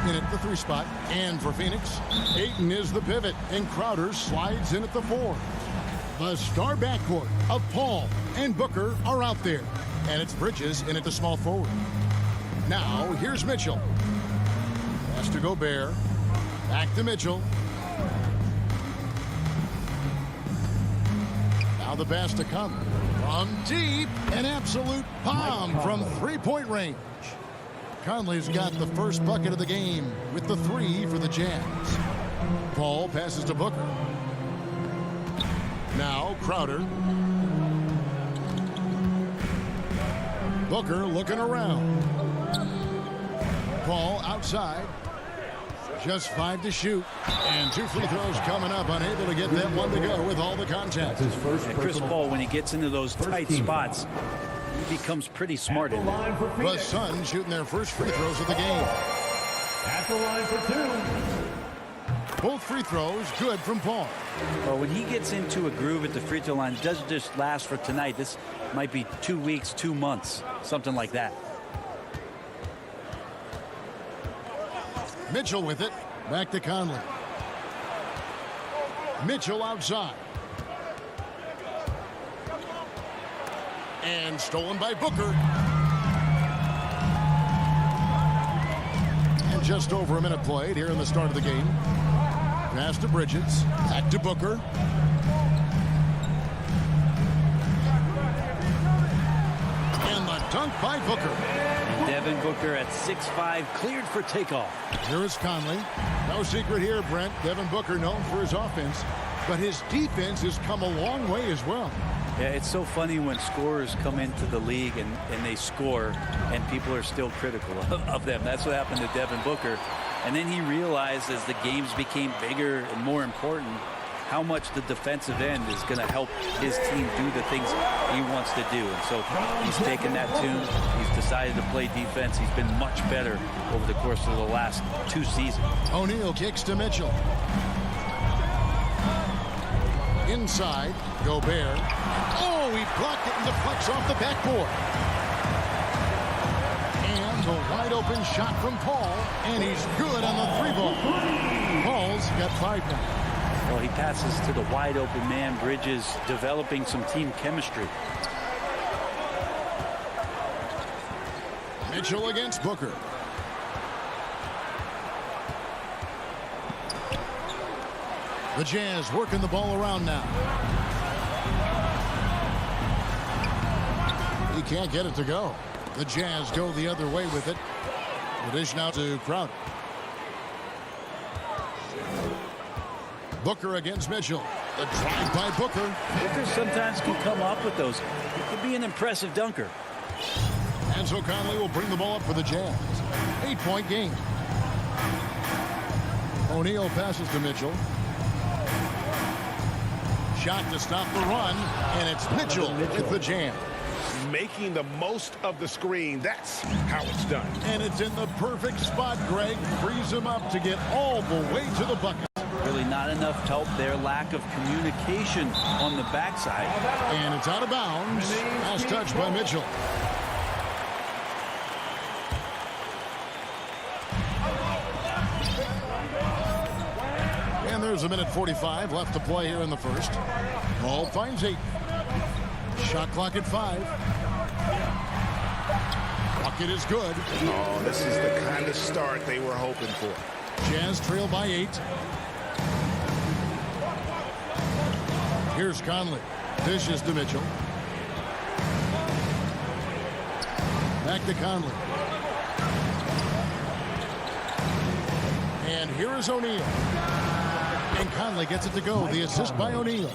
in at the 3 spot. And for Phoenix, Ayton is the pivot, and Crowder slides in at the 4. The star backcourt of Paul and Booker are out there. And it's Bridges in at the small forward. Now, here's Mitchell. Pass to Gobert. Back to Mitchell. Now the pass to come. From deep, an absolute bomb from 3-point range. Conley's got the first bucket of the game with the 3 for the Jazz. Paul passes to Booker. Now Crowder. Booker looking around. Paul outside. Just 5 to shoot. And 2 free throws coming up. Unable to get that one to go with all the contact. And Chris Paul, when he gets into those tight spots, he becomes pretty smart in there. The Suns shooting their first free throws of the game. At the line for 2. Both free throws good from Paul. Well, when he gets into a groove at the free throw line, it doesn't just last for tonight. This might be 2 weeks, 2 months, something like that. Mitchell with it. Back to Conley. Mitchell outside. And stolen by Booker. And just over a minute played here in the start of the game. Pass to Bridges. Back to Booker. And the dunk by Booker. Devin Booker at 6'5", cleared for takeoff. Here is Conley. No secret here, Brent. Devin Booker known for his offense, but his defense has come a long way as well. Yeah, it's so funny when scorers come into the league and they score, and people are still critical of them. That's what happened to Devin Booker. And then he realized as the games became bigger and more important, how much the defensive end is going to help his team do the things he wants to do. And so he's taken that tune. He's decided to play defense. He's been much better over the course of the last 2 seasons. O'Neal kicks to Mitchell. Inside, Gobert. Oh, he blocked it and deflects off the backboard. And a wide open shot from Paul, and he's good on the 3-ball. Paul's got 5 now. Well, he passes to the wide open man. Bridges developing some team chemistry. Mitchell against Booker. The Jazz working the ball around now. He can't get it to go. The Jazz go the other way with it. The dish now to Crowder. Booker against Mitchell. The drive by Booker. Booker sometimes can come up with those. He could be an impressive dunker. And so Conley will bring the ball up for the Jazz. 8-point game. O'Neal passes to Mitchell. Shot to stop the run, and it's Mitchell with the jam. Making the most of the screen. That's how it's done. And it's in the perfect spot, Greg. Frees him up to get all the way to the bucket. Really not enough to help their lack of communication on the backside. And it's out of bounds. Last touch by Mitchell. And there's a minute 45 left to play here in the first. Paul finds 8. Shot clock at 5. Bucket is good. Oh, this is the kind of start they were hoping for. Jazz trail by 8. Here's Conley. Dishes to Mitchell. Back to Conley. And here is O'Neal. And Conley gets it to go. The assist by O'Neal.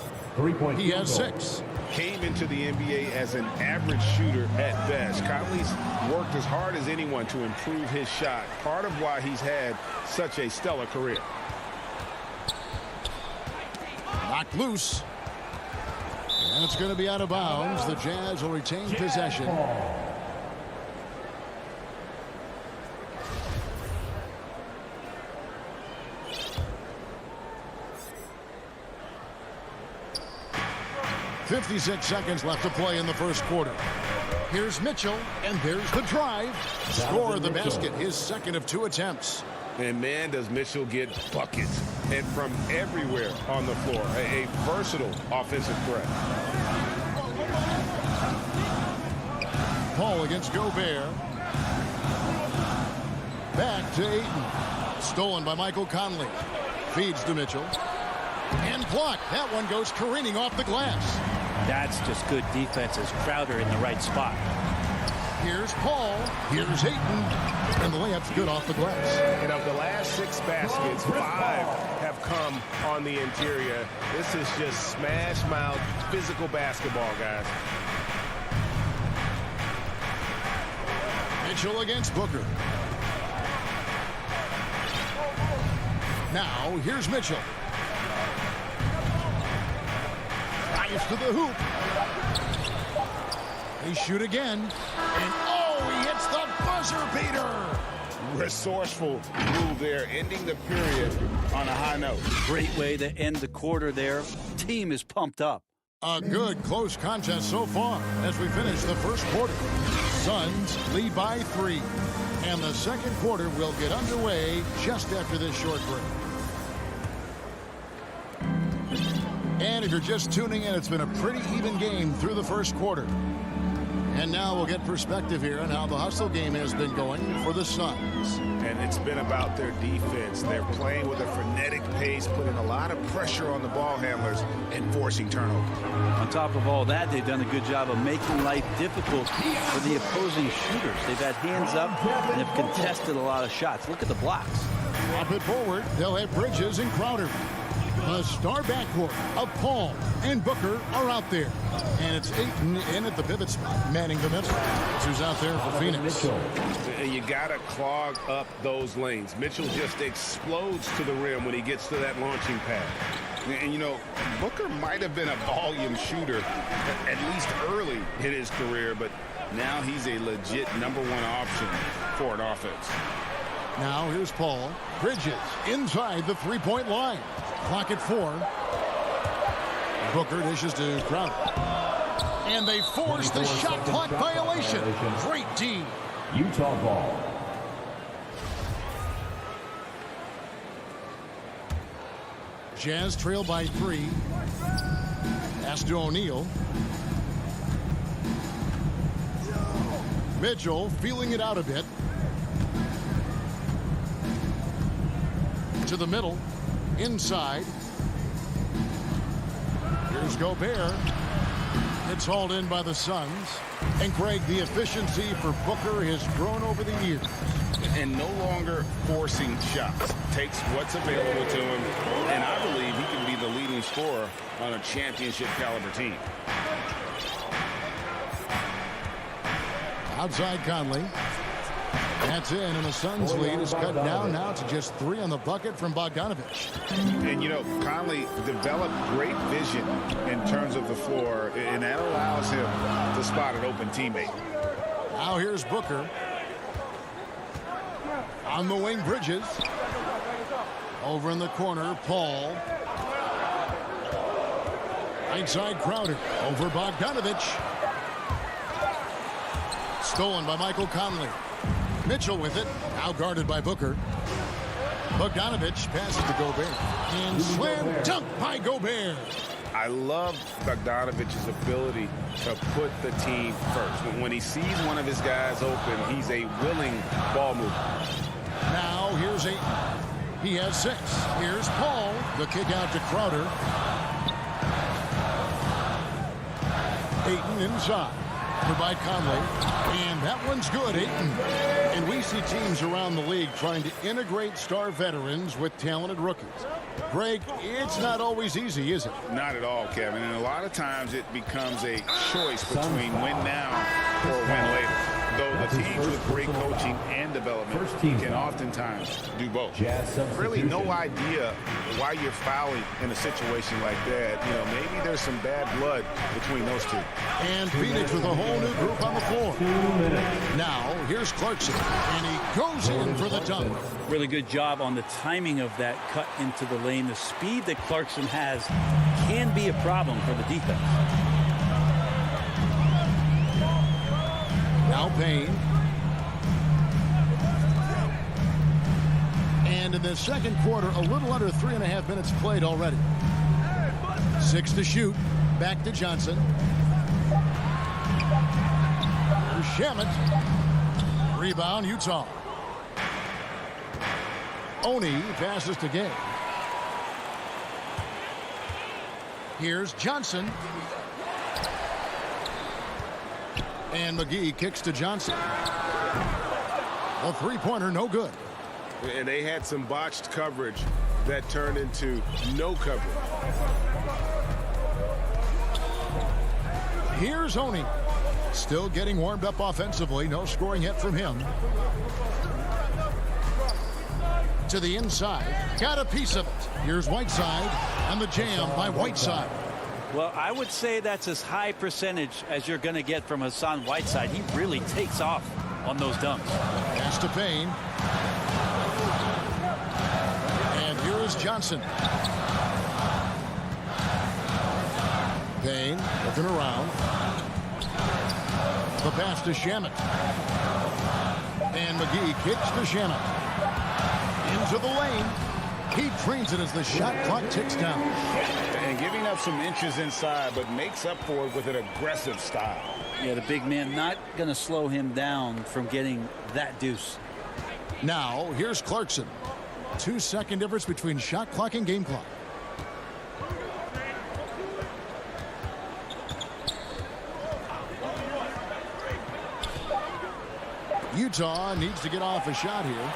He has 6. Came into the NBA as an average shooter at best. Conley's worked as hard as anyone to improve his shot. Part of why he's had such a stellar career. Knocked loose. And it's going to be out of bounds. The Jazz will retain possession. .56 seconds left to play in the first quarter. Here's Mitchell, and there's the drive. Score the basket, his second of 2 attempts. And man, does Mitchell get buckets, and from everywhere on the floor. A versatile offensive threat. Paul against Gobert. Back to Ayton. Stolen by Michael Conley. Feeds to Mitchell. And blocked. That one goes careening off the glass. That's just good defense as Crowder in the right spot. Here's Paul. Here's Ayton. And the layup's good off the glass. And of the last 6 baskets, 5 have come on the interior. This is just smash mouth physical basketball, guys. Mitchell against Booker. Now, here's Mitchell. Drives to the hoop. They shoot again. And, oh, he hits the buzzer beater. Resourceful move there, ending the period on a high note. Great way to end the quarter there. Team is pumped up. A good close contest so far as we finish the first quarter. Suns lead by 3. And the second quarter will get underway just after this short break. And if you're just tuning in, it's been a pretty even game through the first quarter. And now we'll get perspective here on how the hustle game has been going for the Suns. And it's been about their defense. They're playing with a frenetic pace, putting a lot of pressure on the ball handlers and forcing turnovers. On top of all that, they've done a good job of making life difficult for the opposing shooters. They've had hands up and have contested a lot of shots. Look at the blocks. Drop it forward. They'll have Bridges and Crowder. The star backcourt of Paul and Booker are out there. And it's Ayton in at the pivot spot, manning the middle. That's who's out there for Phoenix. You got to clog up those lanes. Mitchell just explodes to the rim when he gets to that launching pad. And, you know, Booker might have been a volume shooter, at least early in his career, but now he's a legit #1 option for an offense. Now here's Paul. Bridges inside the three-point line. Clock at 4. Booker dishes to Crowder. And they force the shot clock violation. Great D. Utah ball. Jazz trail by 3. Pass to O'Neal. Mitchell feeling it out a bit. To the middle. Inside. Here's Gobert. It's hauled in by the Suns. And Greg, the efficiency for Booker has grown over the years. And no longer forcing shots. Takes what's available to him. And I believe he can be the leading scorer on a championship caliber team. Outside Conley. That's in, and the Suns' lead is cut down now to just 3 on the bucket from Bogdanovich. And, you know, Conley developed great vision in terms of the floor, and that allows him to spot an open teammate. Now here's Booker. On the wing, Bridges. Over in the corner, Paul. Right side, Crowder. Over Bogdanovich. Stolen by Michael Conley. Mitchell with it, now guarded by Booker. Bogdanovich passes to Gobert. And slam dunk by Gobert. I love Bogdanovich's ability to put the team first. When he sees one of his guys open, he's a willing ball mover. Now here's Ayton. He has 6. Here's Paul. The kick out to Crowder. Ayton inside. By Conley, and that one's good, Ayton. And we see teams around the league trying to integrate star veterans with talented rookies. Greg, it's not always easy, is it? Not at all, Kevin. And a lot of times it becomes a choice between win now or win later. Though the teams with great coaching and development can oftentimes do both. Really no idea why you're fouling in a situation like that. You know, maybe there's some bad blood between those two. And Phoenix with a whole new group on the floor. Now, here's Clarkson, and he goes in for the dunk. Really good job on the timing of that cut into the lane. The speed that Clarkson has can be a problem for the defense. Now Payne. in this second quarter, a little under 3.5 minutes played already. 6 to shoot. Back to Johnson. Here's Shamet. Rebound, Utah. Oni passes to Gay. Here's Johnson. And McGee kicks to Johnson. A three-pointer, no good. And they had some botched coverage that turned into no coverage. Here's Oni. Still getting warmed up offensively. No scoring yet from him. To the inside. Got a piece of it. Here's Whiteside. And the jam by Whiteside. Well, I would say that's as high percentage as you're going to get from Hassan Whiteside. He really takes off on those dunks. Pass to Payne. And here is Johnson. Payne looking around. The pass to Shamet. And McGee kicks to Shamet. Into the lane. He trains it as the shot clock ticks down. And giving up some inches inside, but makes up for it with an aggressive style. Yeah, the big man not going to slow him down from getting that deuce. Now, here's Clarkson. 2-second difference between shot clock and game clock. Utah needs to get off a shot here.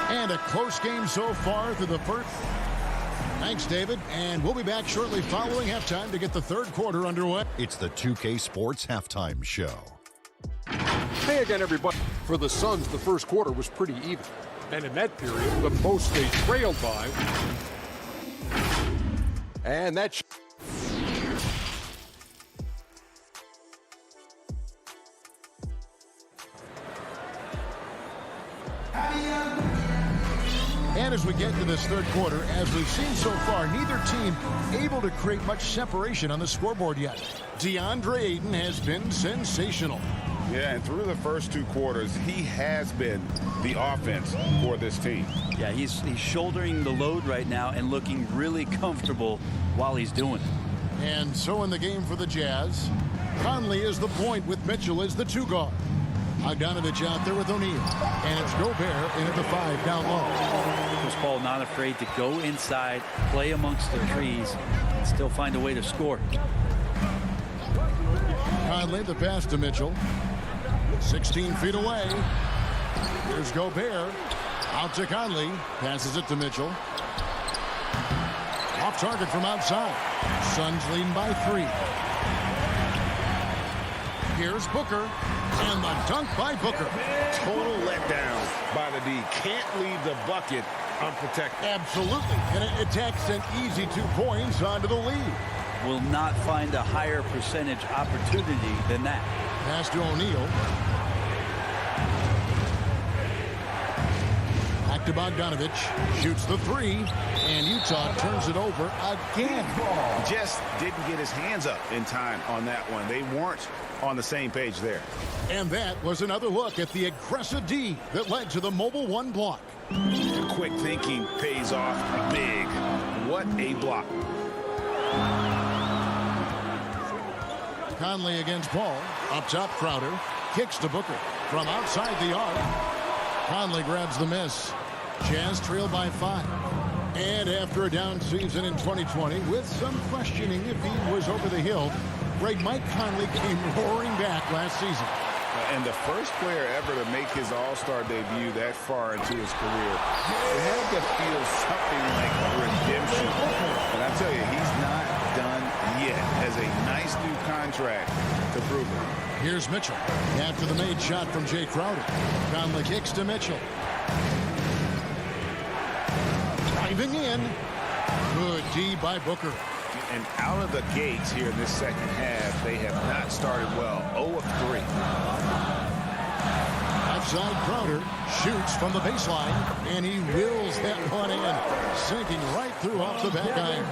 And a close game so far through the first. Thanks, David. And we'll be back shortly following halftime to get the third quarter underway. It's the 2K Sports Halftime Show. Hey again, everybody. For the Suns, the first quarter was pretty even. And in that period, the most they trailed by. And that's... And as we get to this third quarter, as we've seen so far, neither team able to create much separation on the scoreboard yet. DeAndre Ayton has been sensational. Yeah, and through the first two quarters, he has been the offense for this team. Yeah, he's shouldering the load right now and looking really comfortable while he's doing it. And so in the game for the Jazz, Conley is the point with Mitchell as the two guard. Bogdanovich out there with O'Neal. And it's Gobert in at the 5 down low. Chris Paul not afraid to go inside, play amongst the trees, and still find a way to score. Conley, the pass to Mitchell. 16 feet away. Here's Gobert. Out to Conley. Passes it to Mitchell. Off target from outside. Suns leading by 3. Here's Booker. And the dunk by Booker. Total letdown by the D. Can't leave the bucket unprotected. Absolutely. And it attacks an easy 2 points onto the lead. Will not find a higher percentage opportunity than that. Pass to O'Neal. Back to Bogdanovich. Shoots the 3. And Utah turns it over again. Just didn't get his hands up in time on that one. They weren't on the same page there. And that was another look at the aggressive D that led to the mobile 1 block. Quick thinking pays off big. What a block. Conley against Paul. Up top, Crowder. Kicks to Booker. From outside the arc. Conley grabs the miss. Jazz trail by 5. And after a down season in 2020, with some questioning if he was over the hill, great Mike Conley came roaring back last season. And the first player ever to make his All-Star debut that far into his career. It had to feel something like redemption. And I tell you, he's not done yet. Has a nice new contract to prove it. Here's Mitchell. After the made shot from Jay Crowder. Conley kicks to Mitchell. Driving in. Good D by Booker. And out of the gates here in this second half, they have not started well. 0 of 3. Outside Crowder. Shoots from the baseline, and he wills that one in, sinking right through off the back iron.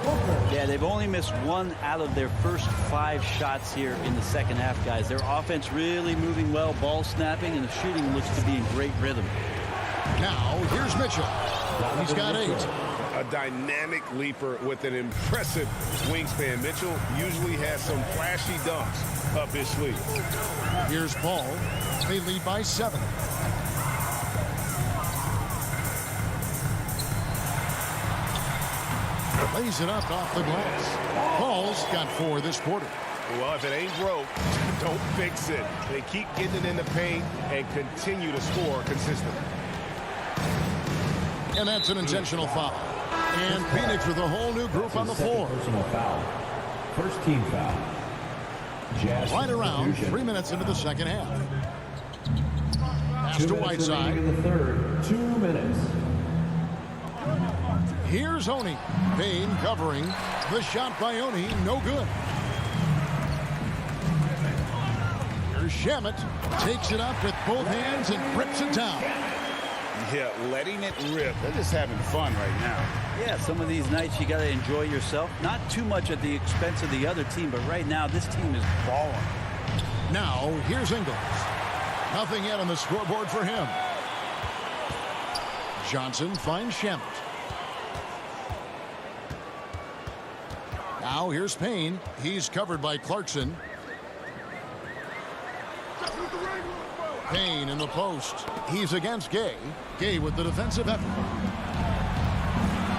Yeah, they've only missed 1 out of their first 5 shots here in the second half, guys. Their offense really moving well, ball snapping, and the shooting looks to be in great rhythm. Now, here's Mitchell. He's got 8. A dynamic leaper with an impressive wingspan. Mitchell usually has some flashy dunks up his sleeve. Here's Paul. They lead by 7. Lays it up off the glass. Paul's got 4 this quarter. Well, if it ain't broke, don't fix it. They keep getting it in the paint and continue to score consistently. And that's an intentional foul. And Phoenix with a whole new group on the floor. Personal foul. First team foul. Jazz Right around substitution. 3 minutes into the second half. Pass 2 to minutes remaining Whiteside. in the third. 2 minutes. Here's Oni. Payne covering. The shot by Oni, no good. Here's Shamet. Takes it up with both hands and rips it down. Yeah, letting it rip. They're just having fun right now. Yeah, some of these nights you got to enjoy yourself. Not too much at the expense of the other team, but right now this team is balling. Now, here's Ingles. Nothing yet on the scoreboard for him. Johnson finds Shamet. Now, here's Payne. He's covered by Clarkson. Payne in the post. He's against Gay. Gay with the defensive effort.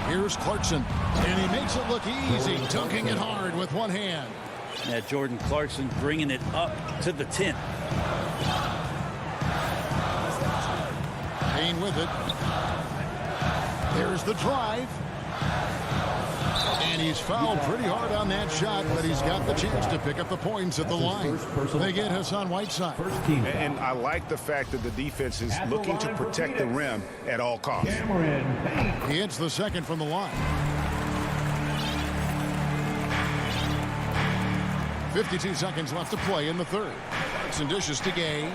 Here's Clarkson. And he makes it look easy, dunking it hard with one hand. Yeah, Jordan Clarkson bringing it up to the 10. Payne with it. There's the drive. And he's fouled pretty hard on that shot, but he's got the chance to pick up the points at the line. They get Hassan Whiteside. First team foul. And I like the fact that the defense is looking to protect the rim at all costs. Cameron Payne. He hits the second from the line. 52 seconds left to play in the third. Clarkson dishes to Gay.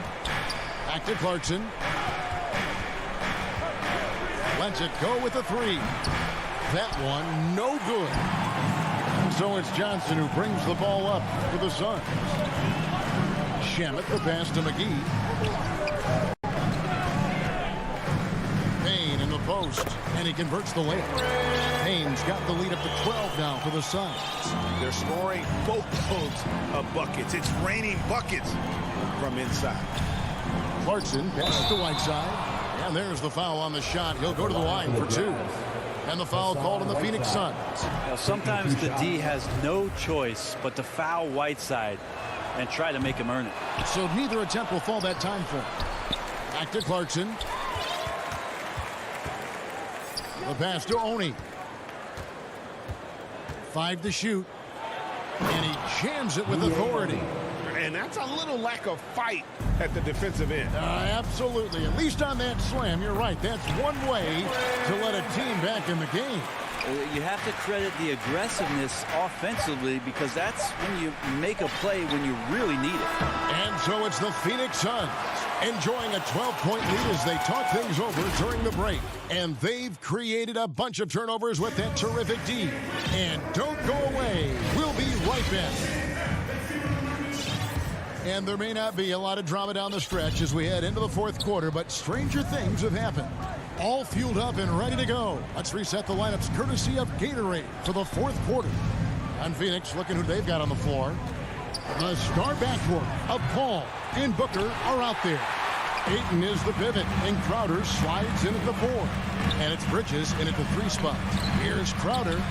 Back to Clarkson. Lets it go with a 3. That one, no good. So it's Johnson who brings the ball up for the Suns. Shamet, the pass to McGee. Payne in the post, and he converts the layup. Payne's got the lead up to 12 now for the Suns. They're scoring boatloads of buckets. It's raining buckets from inside. Clarkson passes to Whiteside. And there's the foul on the shot. He'll go to the line for 2. And the foul called on the Phoenix Suns. Now, sometimes the D has no choice but to foul Whiteside and try to make him earn it. So neither attempt will fall that time for him. Back to Clarkson. The pass to Oni. 5 to shoot. And he jams it with authority. And that's a little lack of fight at the defensive end. Absolutely. At least on that slam, you're right. That's one way to let a team back in the game. You have to credit the aggressiveness offensively because that's when you make a play when you really need it. And so it's the Phoenix Suns enjoying a 12-point lead as they talk things over during the break. And they've created a bunch of turnovers with that terrific D. And don't go away. We'll be right back. And there may not be a lot of drama down the stretch as we head into the fourth quarter, but stranger things have happened. All fueled up and ready to go. Let's reset the lineups courtesy of Gatorade for the fourth quarter. And Phoenix looking who they've got on the floor. The star backcourt of Paul and Booker are out there. Ayton is the pivot, and Crowder slides in at the 4. And it's Bridges in at the 3 spot. Here's Crowder.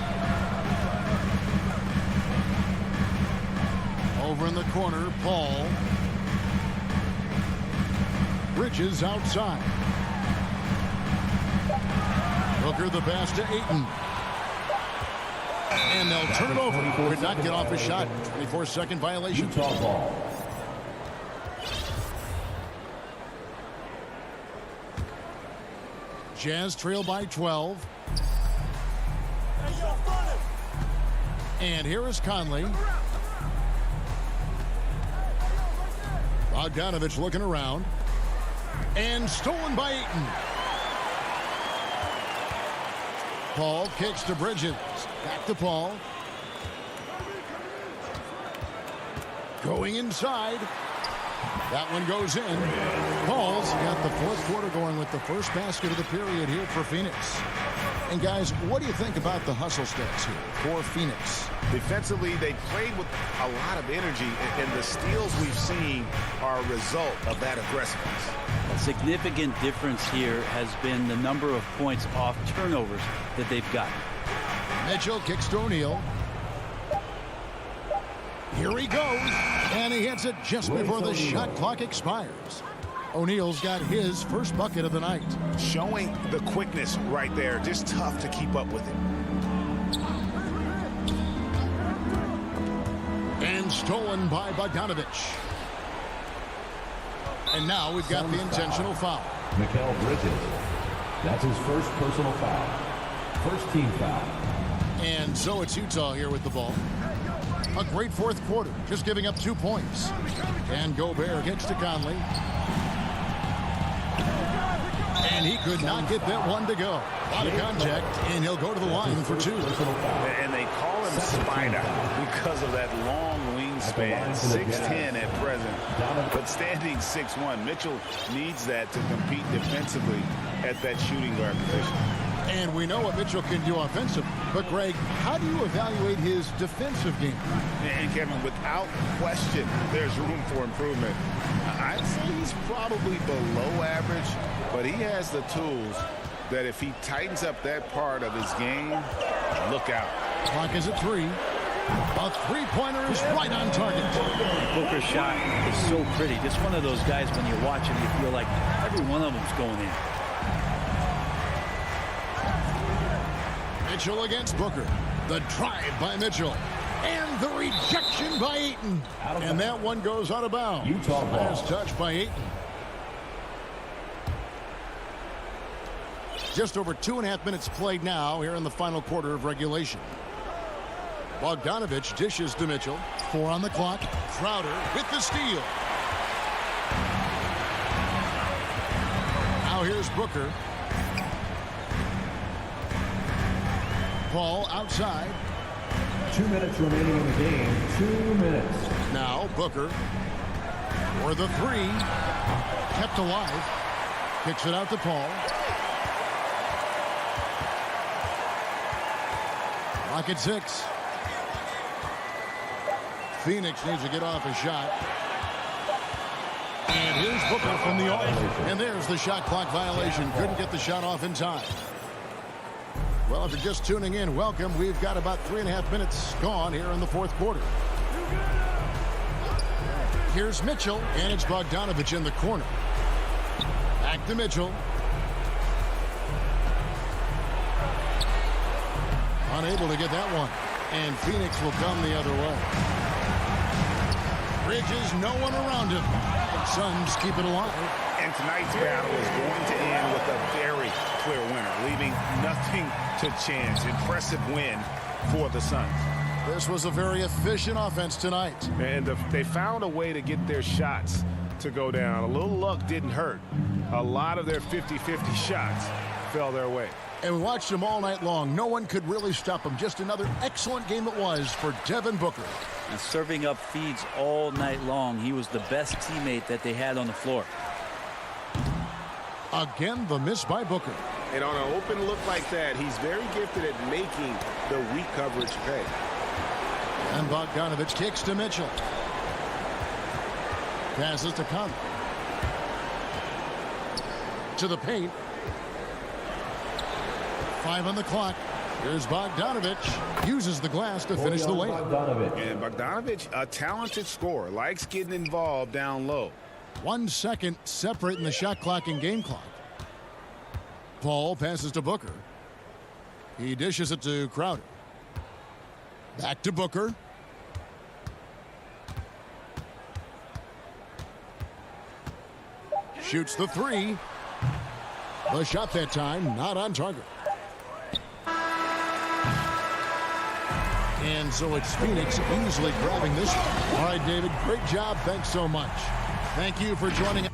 Over in the corner, Paul. Bridges outside. Booker the pass to Ayton. And they'll turn it over. Could not get off a shot. 24-second violation. Utah ball. Jazz trail by 12. And here is Conley. Bogdanovich looking around. And stolen by Ayton. Paul kicks to Bridges. Back to Paul. Going inside. That one goes in. Paul's got the fourth quarter going with the first basket of the period here for Phoenix. And guys, what do you think about the hustle stats here for Phoenix? Defensively, they played with a lot of energy, and the steals we've seen are a result of that aggressiveness. A significant difference here has been the number of points off turnovers that they've gotten. Mitchell kicks to O'Neal. Here he goes, and he hits it just before the shot clock expires. O'Neal's got his first bucket of the night. Showing the quickness right there. Just tough to keep up with it. And stolen by Bogdanovich. And now we've got the intentional foul. Mikal Bridges. That's his first personal foul. First team foul. And so it's Utah here with the ball. A great fourth quarter, just giving up 2 points. And Gobert gets to Conley. And he could not get that one to go. A lot of contact, and he'll go to the line for 2. And they call him Spider because of that long wingspan, 6'10" at present, but standing 6'1". Mitchell needs that to compete defensively at that shooting guard position. And we know what Mitchell can do offensively. But, Greg, how do you evaluate his defensive game? And, Kevin, without question, there's room for improvement. I'd say he's probably below average, but he has the tools that if he tightens up that part of his game, look out. Clock is at 3. A three-pointer is right on target. Booker's shot is so pretty. Just one of those guys, when you watch him, you feel like every one of them's going in. Mitchell against Booker. The drive by Mitchell. And the rejection by Ayton. And that one goes out of bounds. Utah ball. Last touch by Ayton. Just over 2.5 minutes played now here in the final quarter of regulation. Bogdanovich dishes to Mitchell. 4 on the clock. Crowder with the steal. Now here's Booker. Paul outside. 2 minutes remaining in the game. 2 minutes. Now Booker for the 3. Kept alive. Kicks it out to Paul. Clock at 6. Phoenix needs to get off a shot. And here's Booker from the off. And there's the shot clock violation. Couldn't get the shot off in time. Well, if you're just tuning in, welcome. We've got about 3.5 minutes gone here in the fourth quarter. Here's Mitchell, and it's Bogdanovich in the corner. Back to Mitchell. Unable to get that one. And Phoenix will come the other way. Bridges, no one around him. The Suns keep it alive. And tonight's battle is going to end with a very clear winner, leaving nothing to chance. Impressive win for the Suns. This was a very efficient offense tonight. And they found a way to get their shots to go down. A little luck didn't hurt. A lot of their 50-50 shots fell their way. And we watched him all night long. No one could really stop him. Just another excellent game it was for Devin Booker. And serving up feeds all night long. He was the best teammate that they had on the floor. Again, the miss by Booker. And on an open look like that, he's very gifted at making the weak coverage pay. And Bogdanovich kicks to Mitchell. Passes to Conley. To the paint. 5 on the clock. Here's Bogdanovich. Uses the glass to finish the layup. And Bogdanovich, a talented scorer, likes getting involved down low. 1 second separating the shot clock and game clock. Paul passes to Booker. He dishes it to Crowder. Back to Booker. Shoots the 3. The shot that time not on target. And so it's Phoenix easily grabbing this one. All right, David, great job. Thanks so much. Thank you for joining us.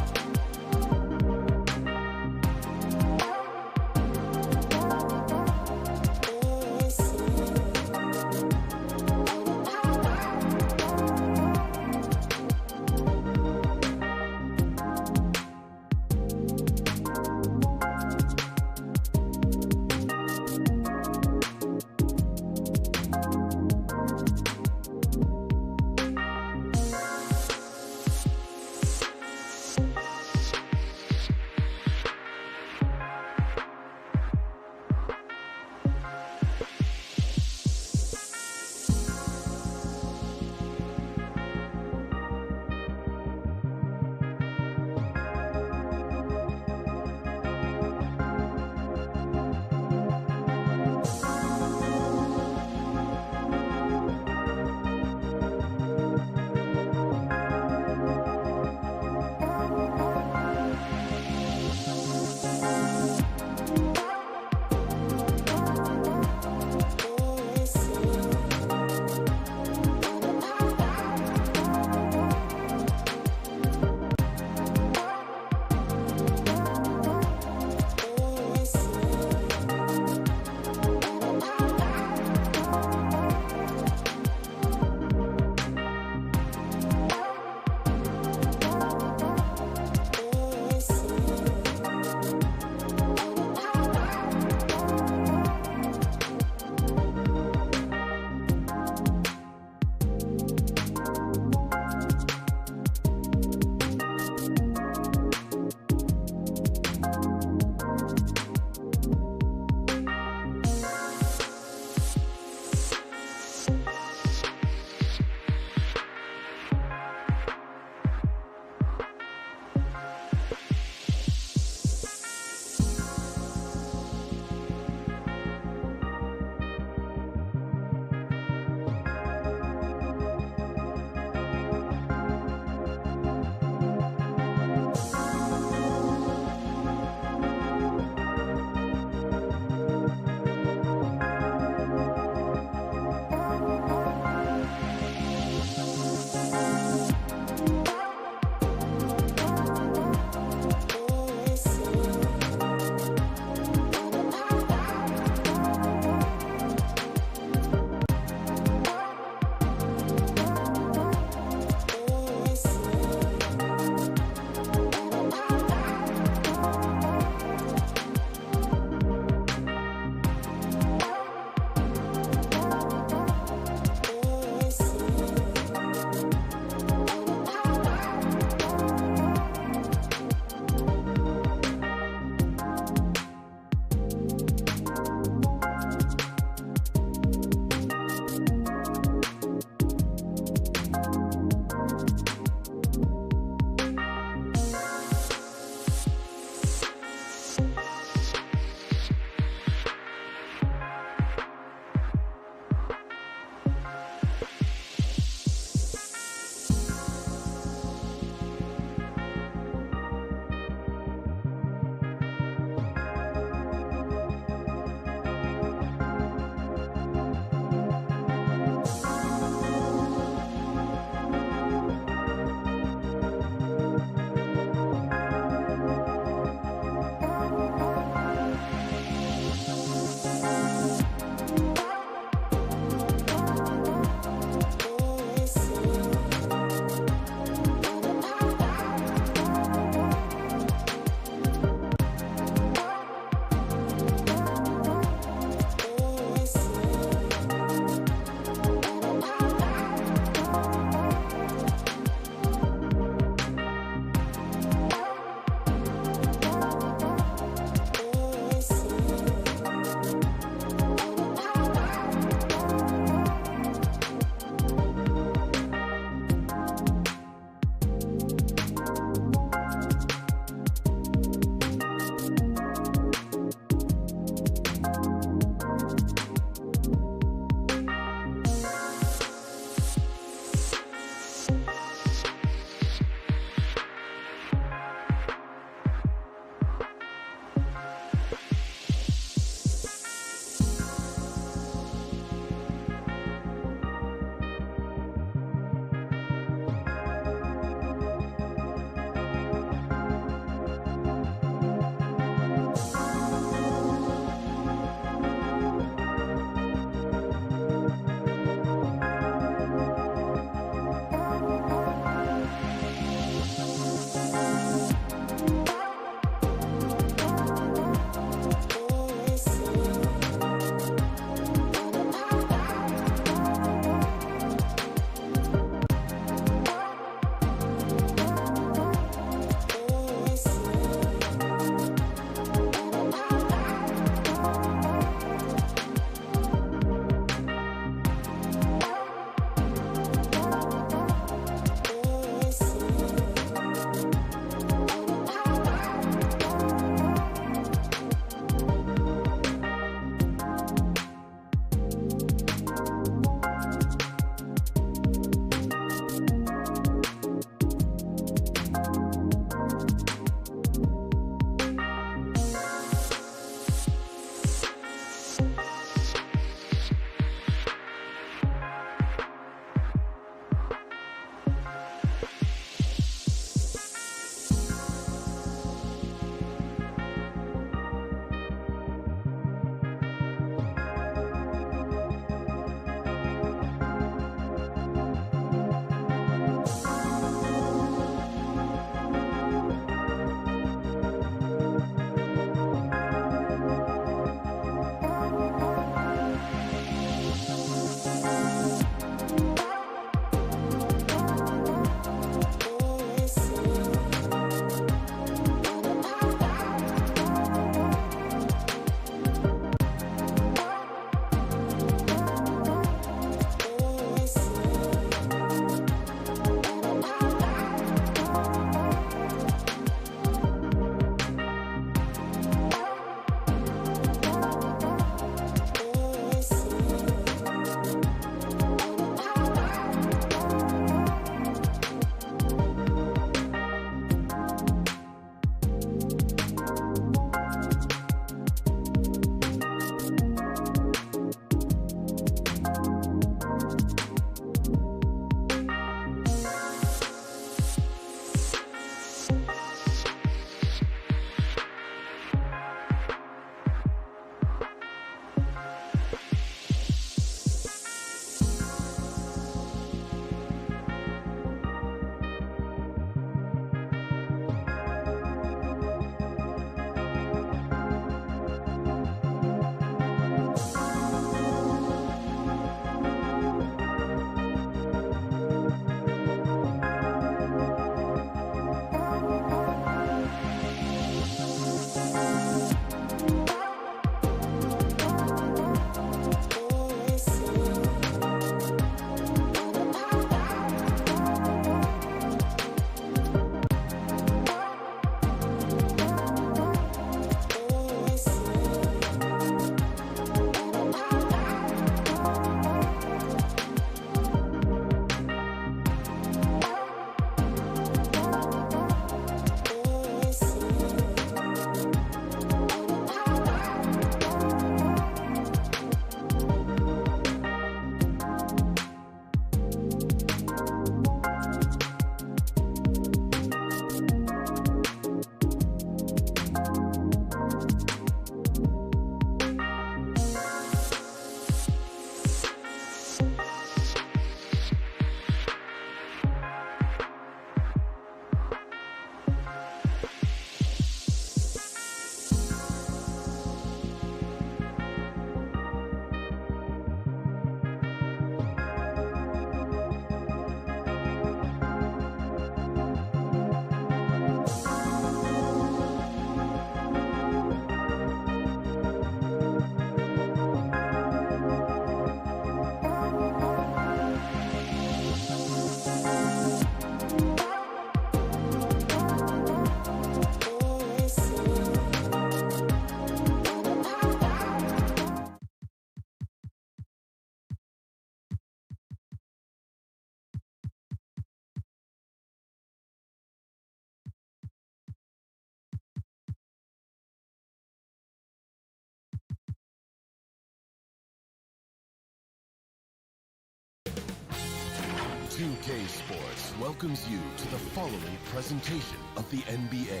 2K Sports welcomes you to the following presentation of the NBA.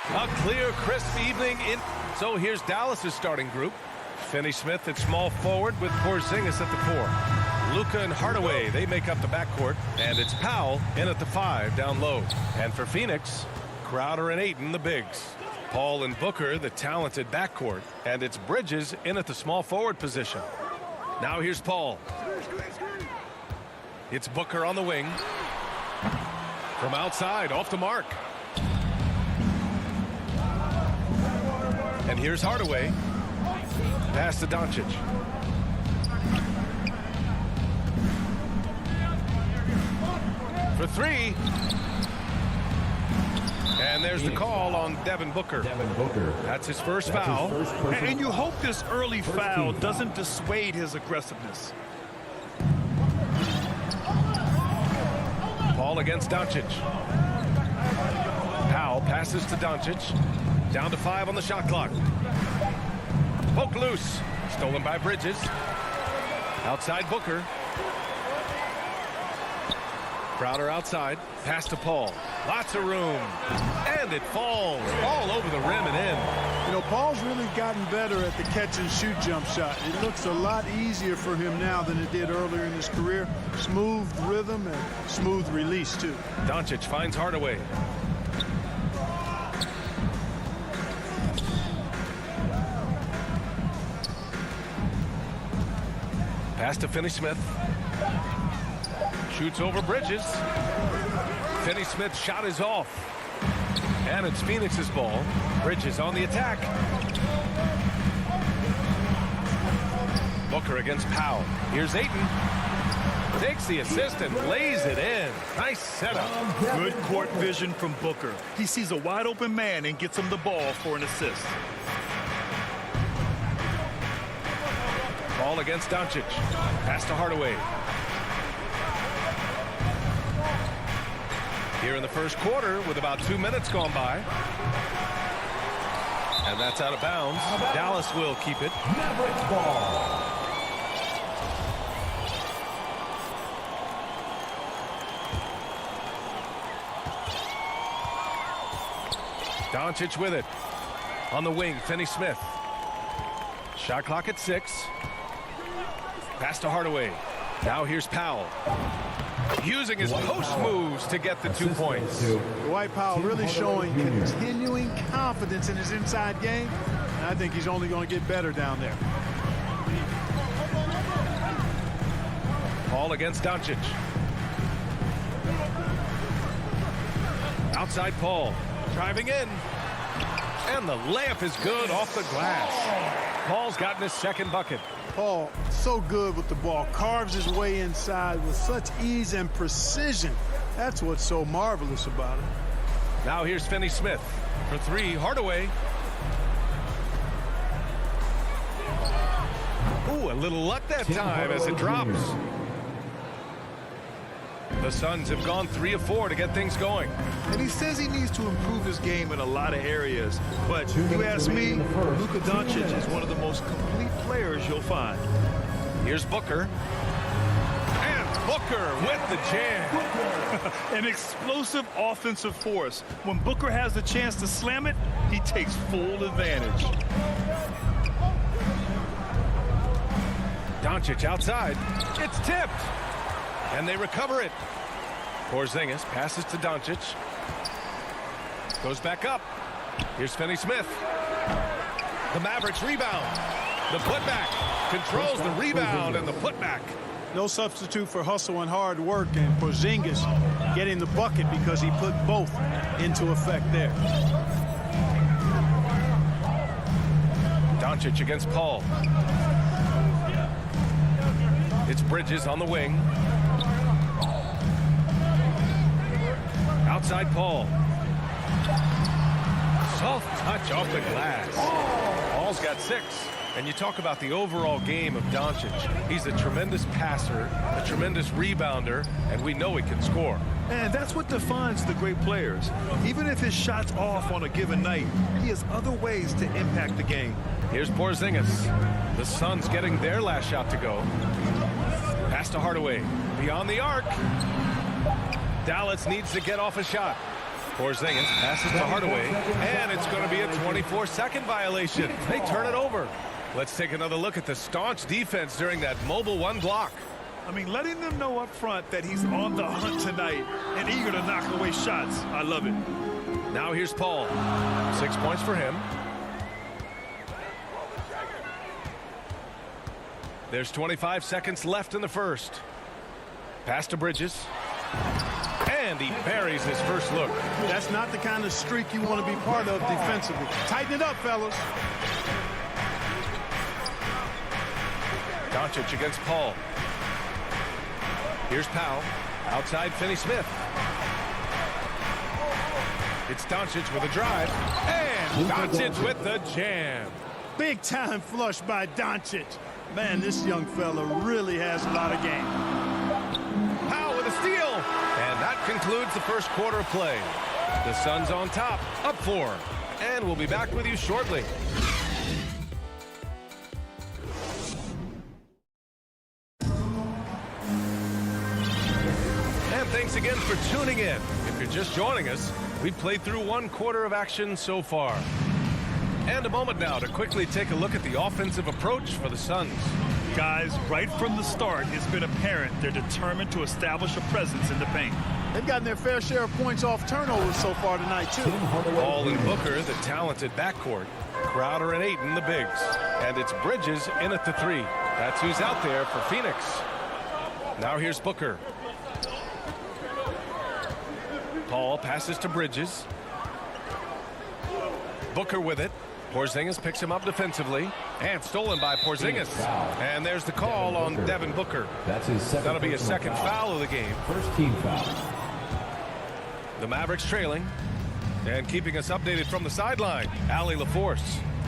A clear, crisp evening So here's Dallas's starting group. Finney-Smith at small forward with Porzingis at the 4. Luka and Hardaway, they make up the backcourt. And it's Powell in at the 5 down low. And for Phoenix, Crowder and Ayton, the bigs. Paul and Booker, the talented backcourt. And it's Bridges in at the small forward position. Now here's Paul. It's Booker on the wing. From outside, off the mark. And here's Hardaway. Pass to Doncic. For 3. And there's the call on Devin Booker. That's his first foul. And you hope this early foul doesn't dissuade his aggressiveness. Paul against Doncic. Powell passes to Doncic. Down to 5 on the shot clock. Poke loose. Stolen by Bridges. Outside Booker. Crowder outside. Pass to Paul. Lots of room. And it falls all over the rim and in. You know, Paul's really gotten better at the catch-and-shoot jump shot. It looks a lot easier for him now than it did earlier in his career. Smooth rhythm and smooth release, too. Doncic finds Hardaway. Pass to Finney-Smith. Shoots over Bridges. Finney-Smith's shot is off. And it's Phoenix's ball. Bridges on the attack. Booker against Powell. Here's Ayton. Takes the assist and lays it in. Nice setup. Good court vision from Booker. He sees a wide open man and gets him the ball for an assist. Ball against Doncic. Pass to Hardaway. Here in the first quarter with about 2 minutes gone by. And that's out of bounds. Dallas will keep it. Mavericks ball. Doncic with it. On the wing, Finney-Smith. Shot clock at 6. Pass to Hardaway. Now here's Powell. Using his post moves to get the 2 points. Dwight Powell really showing continuing confidence in his inside game. And I think he's only going to get better down there. Paul against Doncic. Outside Paul. Driving in. And the layup is good off the glass. Paul's gotten his second bucket. Paul, so good with the ball. Carves his way inside with such ease and precision. That's what's so marvelous about it. Now here's Finney-Smith. For 3, Hardaway. Ooh, a little luck that time as it drops. The Suns have gone 3 of 4 to get things going. And he says he needs to improve his game in a lot of areas. But you ask me, Luka Doncic is one of the most complete players you'll find. Here's Booker. And Booker with the jam. An explosive offensive force. When Booker has the chance to slam it, he takes full advantage. Doncic outside. It's tipped. And they recover it. Porzingis passes to Doncic. Goes back up. Here's Finney-Smith. The Mavericks rebound. The putback. Controls the rebound and the putback. No substitute for hustle and hard work, and Porzingis getting the bucket because he put both into effect there. Doncic against Paul. It's Bridges on the wing. Outside Paul. Soft touch off the glass. Paul's got 6. And you talk about the overall game of Doncic. He's a tremendous passer, a tremendous rebounder, and we know he can score. And that's what defines the great players. Even if his shot's off on a given night, he has other ways to impact the game. Here's Porzingis. The Suns getting their last shot to go. Pass to Hardaway. Beyond the arc. Dallas needs to get off a shot. Porzingis passes to Hardaway. And it's going to be a 24-second violation. They turn it over. Let's take another look at the staunch defense during that mobile one block. I mean, letting them know up front that he's on the hunt tonight and eager to knock away shots. I love it. Now here's Paul. 6 points for him. There's 25 seconds left in the first. Pass to Bridges. And he buries his first look. That's not the kind of streak you want to be part of defensively. Tighten it up, fellas. Doncic against Paul. Here's Powell. Outside Finney-Smith. It's Doncic with a drive. And Doncic with the jam. Big time flush by Doncic. Man, this young fella really has a lot of game. Powell with a steal. And that concludes the first quarter of play. The Suns on top, up 4. And we'll be back with you shortly. And thanks again for tuning in. If you're just joining us, we've played through 1 quarter of action so far. And a moment now to quickly take a look at the offensive approach for the Suns. Guys, right from the start, it's been apparent they're determined to establish a presence in the paint. They've gotten their fair share of points off turnovers so far tonight, too. Paul and Booker, the talented backcourt. Crowder and Ayton, the bigs. And it's Bridges in at the 3. That's who's out there for Phoenix. Now here's Booker. Paul passes to Bridges. Booker with it. Porzingis picks him up defensively. And stolen by Porzingis. And there's the call on Devin Booker. That's his second. That'll be a second foul of the game. First team foul. The Mavericks trailing. And keeping us updated from the sideline, Allie LaForce.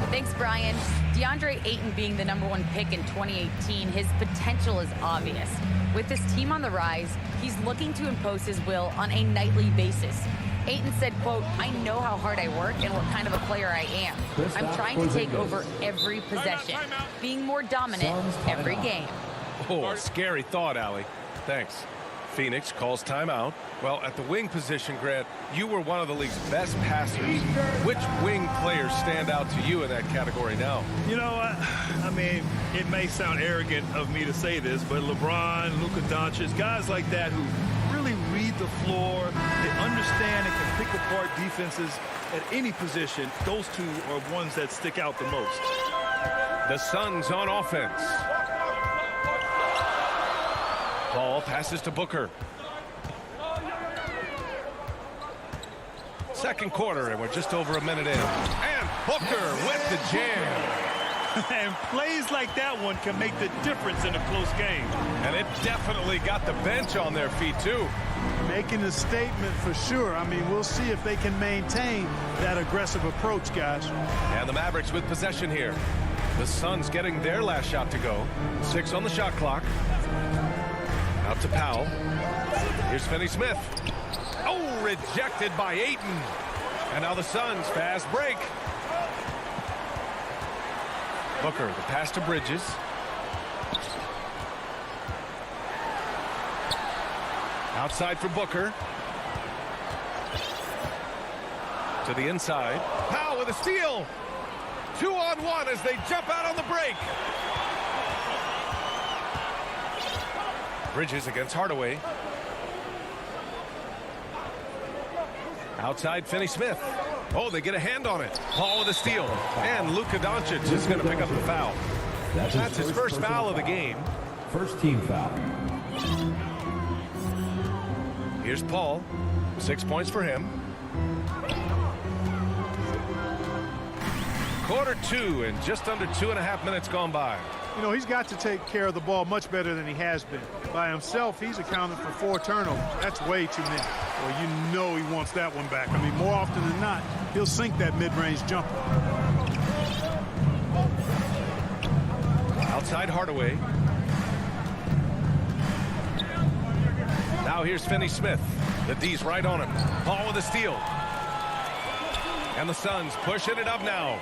Thanks, Brian. DeAndre Ayton being the #1 pick in 2018, his potential is obvious. With his team on the rise, he's looking to impose his will on a nightly basis. Ayton said, quote, "I know how hard I work and what kind of a player I am. I'm trying to take over every possession, being more dominant every game." Oh, a scary thought, Allie. Thanks. Phoenix calls timeout. Well, at the wing position, Grant, you were one of the league's best passers. Which wing players stand out to you in that category now? You know, I mean, it may sound arrogant of me to say this, but LeBron, Luka Doncic, guys like that who really read the floor, they understand and can pick apart defenses at any position. Those two are ones that stick out the most. The Suns on offense. Paul passes to Booker. Second quarter, and we're just over a minute in. And Booker with the jam. And plays like that one can make the difference in a close game. And it definitely got the bench on their feet, too. Making a statement for sure. I mean, we'll see if they can maintain that aggressive approach, guys. And the Mavericks with possession here. The Suns getting their last shot to go. 6 on the shot clock. Out to Powell. Here's Finney-Smith. Oh, rejected by Ayton. And now the Suns fast break. Booker, the pass to Bridges. Outside for Booker. To the inside. Powell with a steal. 2-on-1 as they jump out on the break. Bridges against Hardaway. Outside Finney-Smith. Oh, they get a hand on it. Paul with a steal. And Luka Doncic is going to pick up the foul. That's his first foul of the game. First team foul. Here's Paul. 6 points for him. Quarter 2 and just under 2.5 minutes gone by. You know, he's got to take care of the ball much better than he has been. By himself, he's accounted for 4 turnovers. That's way too many. Well, you know he wants that one back. I mean, more often than not, he'll sink that mid-range jumper. Outside Hardaway. Now here's Finney-Smith. The D's right on him. Paul with a steal. And the Suns pushing it up now.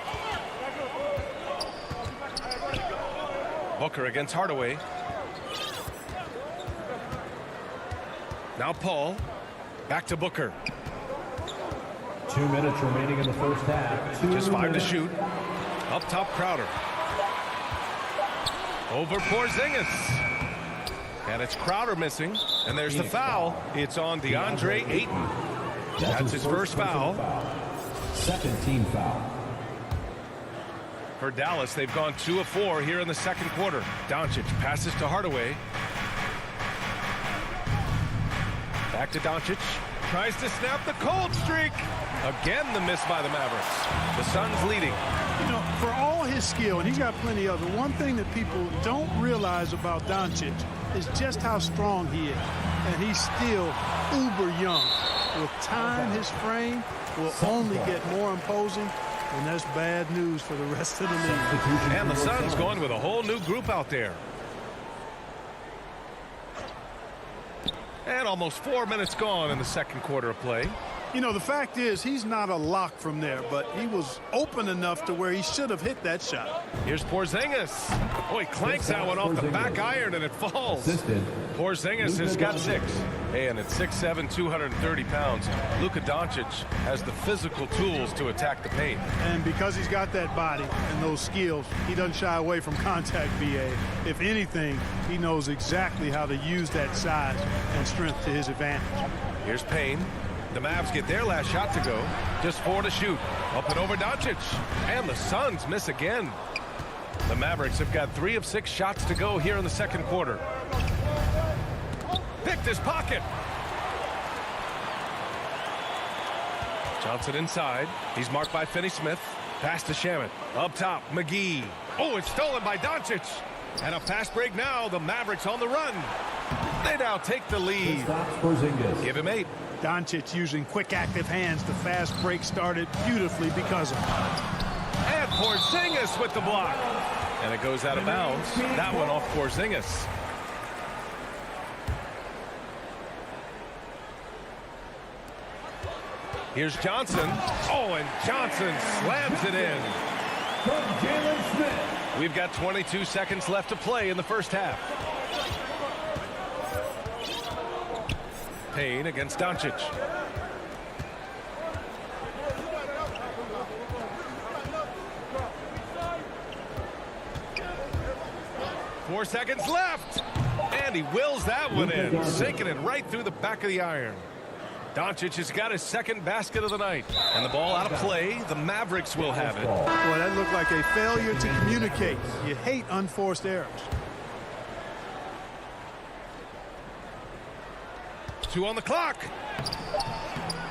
Booker against Hardaway. Now Paul. Back to Booker. 2 minutes remaining in the first half. Just 5 to shoot. Up top, Crowder. Over Porzingis. And it's Crowder missing. And there's the foul. It's on DeAndre Ayton. That's his first foul. Second team foul. For Dallas, they've gone 2 of 4 here in the second quarter. Doncic passes to Hardaway. Back to Doncic. Tries to snap the cold streak. Again, the miss by the Mavericks. The Suns leading. You know, for all his skill, and he's got plenty of it, one thing that people don't realize about Doncic is just how strong he is. And he's still uber young. With time, his frame will only get more imposing, and that's bad news for the rest of the league. And the Suns going with a whole new group out there. And almost 4 minutes gone in the second quarter of play. You know, the fact is, he's not a lock from there, but he was open enough to where he should have hit that shot. Here's Porzingis. Oh, he clanks that one off the back iron, and it falls. Porzingis has got 6. And at 6'7", 230 pounds, Luka Doncic has the physical tools to attack the paint. And because he's got that body and those skills, he doesn't shy away from contact, BA. If anything, he knows exactly how to use that size and strength to his advantage. Here's Payne. The Mavs get their last shot to go. Just 4 to shoot. Up and over Doncic. And the Suns miss again. The Mavericks have got 3 of 6 shots to go here in the second quarter. Picked his pocket. Johnson inside. He's marked by Finney-Smith. Pass to Shamet. Up top, McGee. Oh, it's stolen by Doncic. And a fast break now. The Mavericks on the run. They now take the lead. Give him 8. Doncic using quick active hands. The fast break started beautifully because of it. And Porzingis with the block. And it goes out of bounds. That one off Porzingis. Here's Johnson. Oh, and Johnson slams it in. From Jalen Smith. We've got 22 seconds left to play in the first half. Payne against Doncic. Four seconds left. And he wills that one in, sinking it right through the back of the iron. Doncic has got his second basket of the night. And the ball out of play. The Mavericks will have it. Boy, that looked like a failure to communicate. You hate unforced errors. 2 on the clock.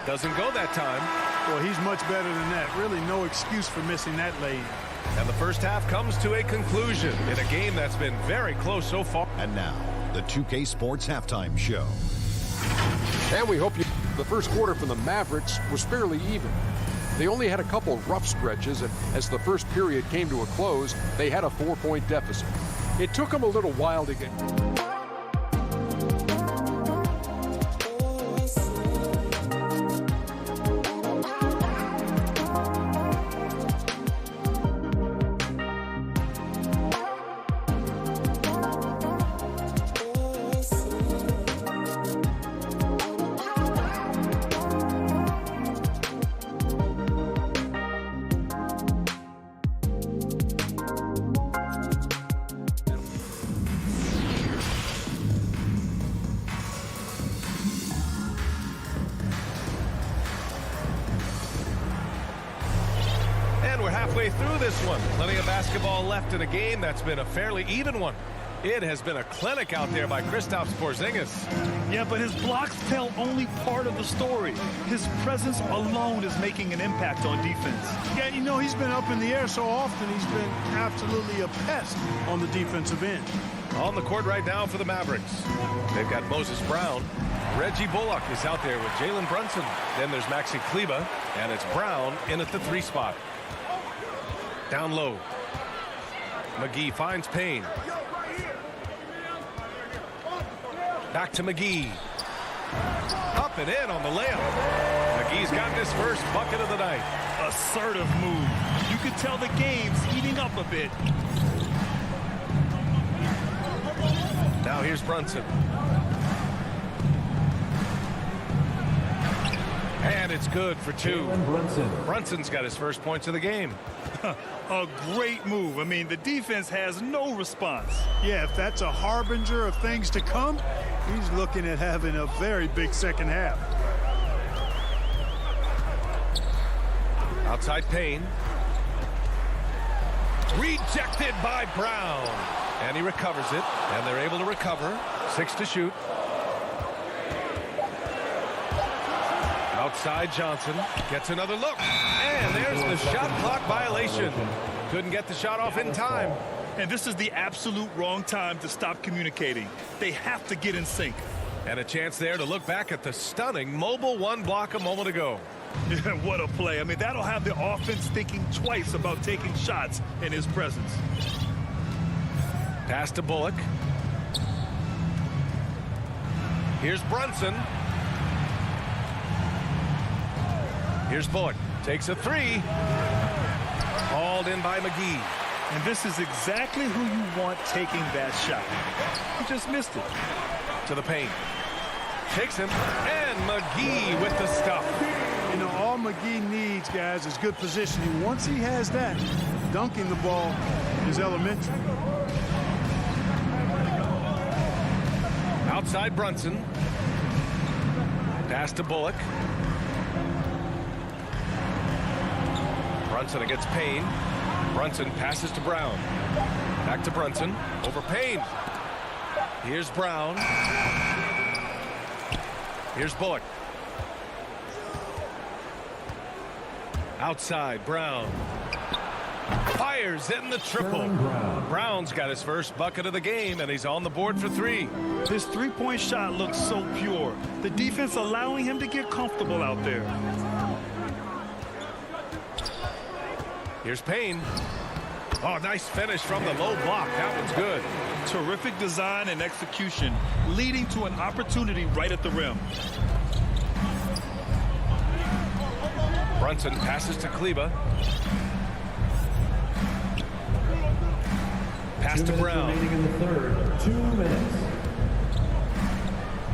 Doesn't go that time. Well, he's much better than that. Really no excuse for missing that lane. And the first half comes to a conclusion in a game that's been very close so far. And now, the 2K Sports Halftime Show. And we hope the first quarter for the Mavericks was fairly even. They only had a couple rough stretches, and as the first period came to a close, they had a 4-point deficit. It took them a little while to get... Halfway through this one. Plenty of basketball left in a game that's been a fairly even one. It has been a clinic out there by Kristaps Porzingis. Yeah, but his blocks tell only part of the story. His presence alone is making an impact on defense. Yeah, you know, he's been up in the air so often, he's been absolutely a pest on the defensive end. On the court right now for the Mavericks. They've got Moses Brown. Reggie Bullock is out there with Jalen Brunson. Then there's Maxi Kleba, and it's Brown in at the 3 spot. Down low. McGee finds Payne. Back to McGee. Up and in on the layup. McGee's got his first bucket of the night. Assertive move. You could tell the game's heating up a bit. Now here's Brunson. And it's good for two. Brunson's got his first points of the game. A great move. I mean, the defense has no response. Yeah, if that's a harbinger of things to come, he's looking at having a very big second half. Outside Payne. Rejected by Brown. And he recovers it. And they're able to recover. 6 to shoot. Outside Johnson. Gets another look. And there's the shot clock violation. Couldn't get the shot off in time. And this is the absolute wrong time to stop communicating. They have to get in sync. And a chance there to look back at the stunning mobile one block a moment ago. What a play. I mean, that'll have the offense thinking twice about taking shots in his presence. Pass to Bullock. Here's Brunson. Here's Bullock. Takes a three. Hauled in by McGee. And this is exactly who you want taking that shot. He just missed it. To the paint. Takes him. And McGee with the stuff. You know, all McGee needs, guys, is good positioning. Once he has that, dunking the ball is elementary. Outside Brunson. Pass to Bullock. Brunson against Payne. Brunson passes to Brown. Back to Brunson. Over Payne. Here's Brown. Here's Bullock. Outside, Brown. Fires in the triple. Brown's got his first bucket of the game, and he's on the board for three. This three-point shot looks so pure. The defense allowing him to get comfortable out there. Here's Payne. Oh, nice finish from the low block. That one's good. Terrific design and execution, leading to an opportunity right at the rim. Brunson passes to Kleba. Pass to Brown. Remaining in the third. 2 minutes.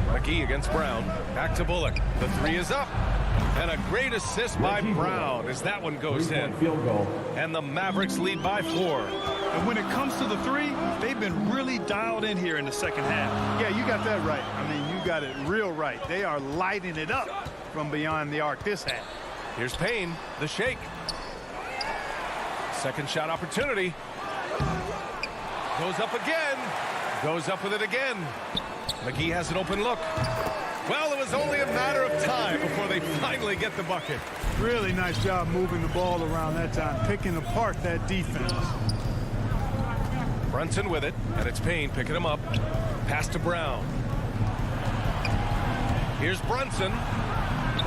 McGee against Brown. Back to Bullock. The three is up. And a great assist by Brown as that one goes in. Field goal. And the Mavericks lead by 4. And when it comes to the three, they've been really dialed in here in the second half. Yeah, you got that right. I mean, you got it real right. They are lighting it up from beyond the arc this half. Here's Payne, the shake. Second shot opportunity. Goes up again. Goes up with it again. McGee has an open look. Well, it was only a matter of time before they finally get the bucket. Really nice job moving the ball around that time, picking apart that defense. Brunson with it, and it's Payne picking him up. Pass to Brown. Here's Brunson.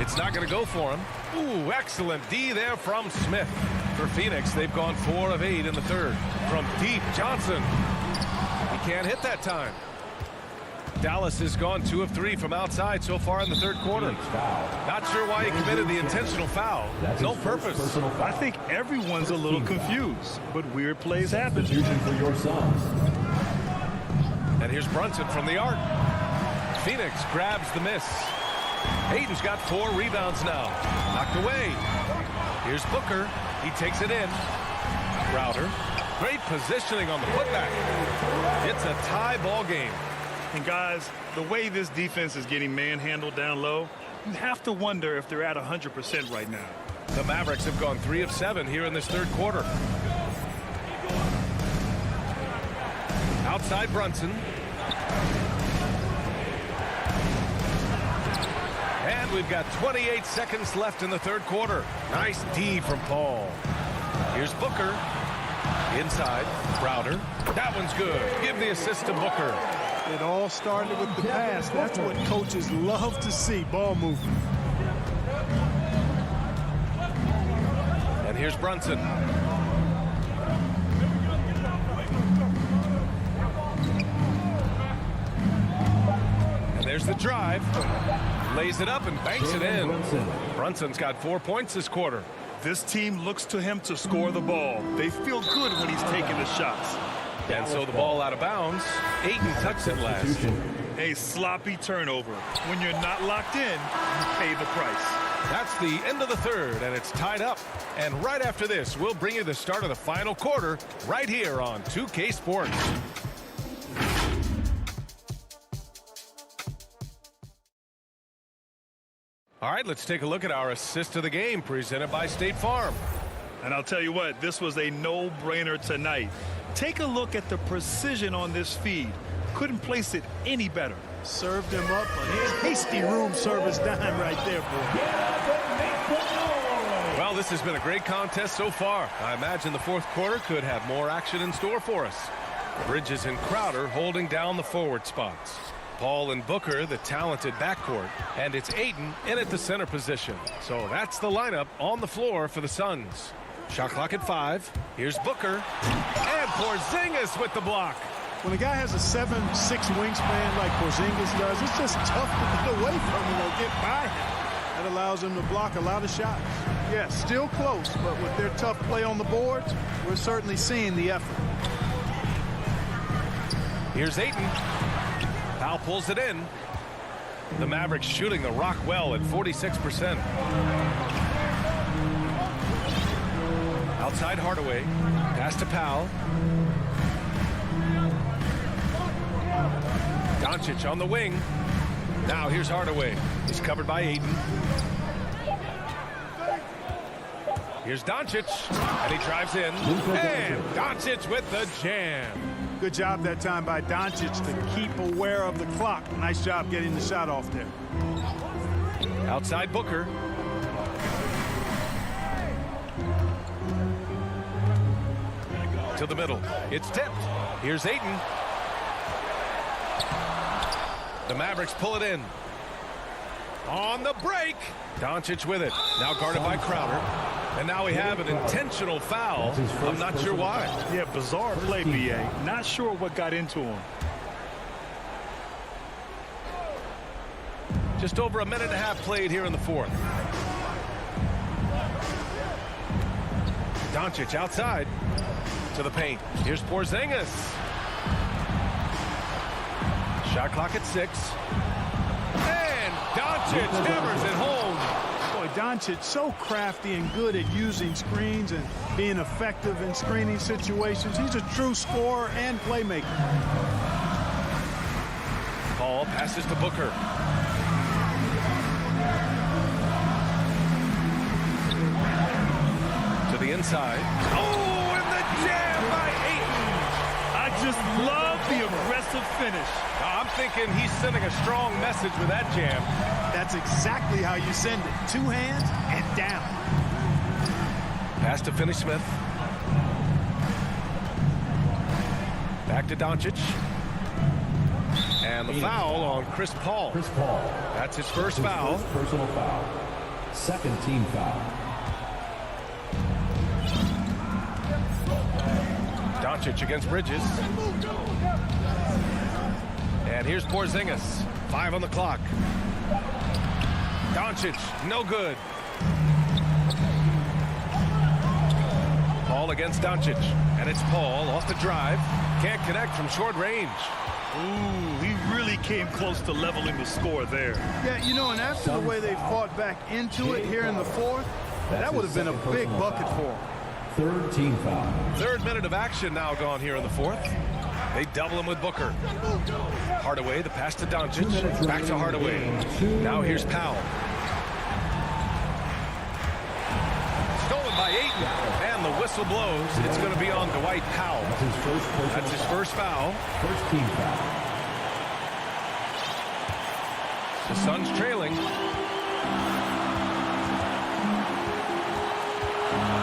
It's not going to go for him. Ooh, excellent D there from Smith. For Phoenix, they've gone 4 of 8 in the third. From deep, Johnson. He can't hit that time. Dallas has gone 2 of 3 from outside so far in the third quarter. Not sure why he committed the intentional foul. No purpose. I think everyone's a little confused, but weird plays happen. For your Suns. And here's Brunson from the arc. Phoenix grabs the miss. Hayden's got 4 rebounds now. Knocked away. Here's Booker. He takes it in. Crowder. Great positioning on the putback. It's a tie ball game. And guys, the way this defense is getting manhandled down low, you have to wonder if they're at 100% right now. The Mavericks have gone 3 of 7 here in this third quarter. Outside Brunson. And we've got 28 seconds left in the third quarter. Nice D from Paul. Here's Booker. Inside. Crowder. That one's good. Give the assist to Booker. It all started with the pass. That's what coaches love to see, ball movement. And here's Brunson. And there's Here's the drive. Lays it up and banks it in. Brunson's got 4 points this quarter. This team looks to him to score the ball. They feel good when he's taking the shots. And so the ball out of bounds. Ayton tucks it last. A sloppy turnover. When you're not locked in, you pay the price. That's the end of the third, and it's tied up. And right after this, we'll bring you the start of the final quarter right here on 2K Sports. All right, let's take a look at our assist of the game presented by State Farm. And I'll tell you what, this was a no-brainer tonight. Take a look at the precision on this feed. Couldn't place it any better. Served him up a tasty room service dime right there, boy. Well, this has been a great contest so far. I imagine the fourth quarter could have more action in store for us. Bridges and Crowder holding down the forward spots. Paul and Booker, the talented backcourt. And it's Ayton in at the center position. So that's the lineup on the floor for the Suns. Shot clock at 5. Here's Booker. And Porzingis with the block. When a guy has a 7'6" wingspan like Porzingis does, it's just tough to get away from him or get by him. That allows him to block a lot of shots. Yeah, still close, but with their tough play on the boards, we're certainly seeing the effort. Here's Ayton. Powell pulls it in. The Mavericks shooting the rock well at 46%. Outside Hardaway. Pass to Powell. Doncic on the wing. Now here's Hardaway. He's covered by Ayton. Here's Doncic. And he drives in. And Doncic with the jam. Good job that time by Doncic to keep aware of the clock. Nice job getting the shot off there. Outside Booker. To the middle. It's tipped. Here's Ayton. The Mavericks pull it in. On the break. Doncic with it. Now guarded by Crowder. And now we have an intentional foul. I'm not sure why. Yeah, bizarre play, B.A. Not sure what got into him. Just over a minute and a half played here in the fourth. Doncic outside to the paint. Here's Porzingis. Shot clock at 6. And Doncic hammers it home. Boy, Doncic so crafty and good at using screens and being effective in screening situations. He's a true scorer and playmaker. Paul passes to Booker. To the inside. Oh, and the jam by Ayton. I just love the aggressive finish. I'm thinking he's sending a strong message with that jam. That's exactly how you send it. 2 hands and down. Pass to Finney-Smith. Back to Doncic. And the foul on Chris Paul. Chris Paul. That's his first foul. First personal foul. Second team foul. Doncic against Bridges. And here's Porzingis. 5 on the clock. Doncic, no good. Paul against Doncic. And it's Paul off the drive. Can't connect from short range. Ooh, he really came close to leveling the score there. Yeah, you know, and after the way they fought back into it here in the fourth, that would have been a big bucket for him. Third team foul. Third minute of action now gone here in the fourth. They double him with Booker. Hardaway, the pass to Doncic. Back to Hardaway. Now here's Powell. Stolen by Ayton. And the whistle blows. It's going to be on Dwight Powell. That's his first foul. First team foul. The Suns trailing.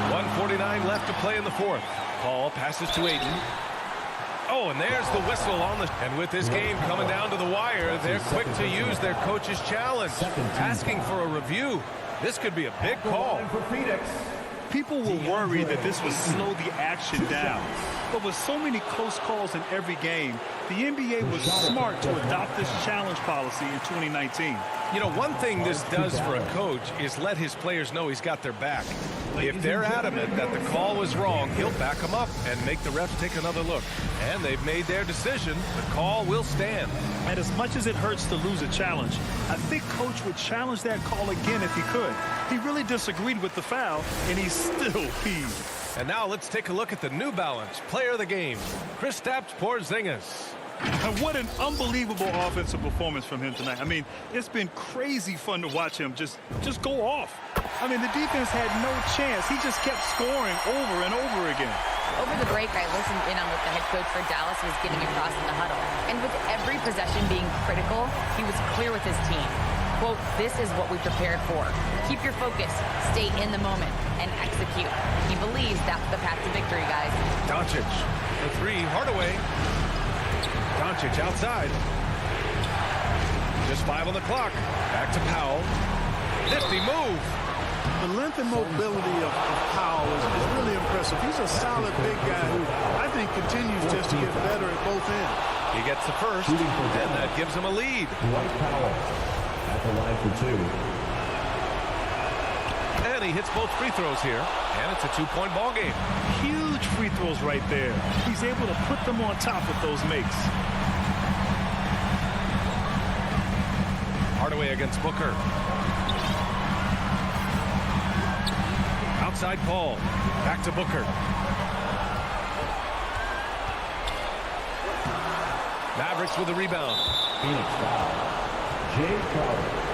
1:49 left to play in the fourth. Paul passes to Ayton. Oh, and there's the whistle on the... And with this game coming down to the wire, they're quick to use their coach's challenge. Asking for a review. This could be a big call. For Phoenix, People were worried that this would slow the action down. But with so many close calls in every game, the NBA was smart to adopt this challenge policy in 2019. You know, one thing this does for a coach is let his players know he's got their back. If they're adamant that the call was wrong, he'll back them up and make the refs take another look. And they've made their decision. The call will stand. And as much as it hurts to lose a challenge, I think Coach would challenge that call again if he could. He really disagreed with the foul, and he's still peeved. And now let's take a look at the New Balance player of the game, Kristaps Porzingis. And what an unbelievable offensive performance from him tonight. I mean, it's been crazy fun to watch him just go off. I mean, the defense had no chance. He just kept scoring over and over again. Over the break, I listened in on what the head coach for Dallas was getting across in the huddle. And with every possession being critical, he was clear with his team. Quote, this is what we prepared for. Keep your focus, stay in the moment, and execute. He believes that's the path to victory, guys. Doncic, the three, Hardaway. Doncic outside. Just 5 on the clock. Back to Powell. Nifty move. The length and mobility of Powell is really impressive. He's a solid big guy who I think continues just to get better at both ends. He gets the first, and that gives him a lead. Dwight Powell at the line for 2. And he hits both free throws here, and it's a 2-point ball game. Huge free throws right there. He's able to put them on top with those makes. Hardaway against Booker. Outside Paul. Back to Booker. Mavericks with the rebound. Phoenix foul. Jay Crowder.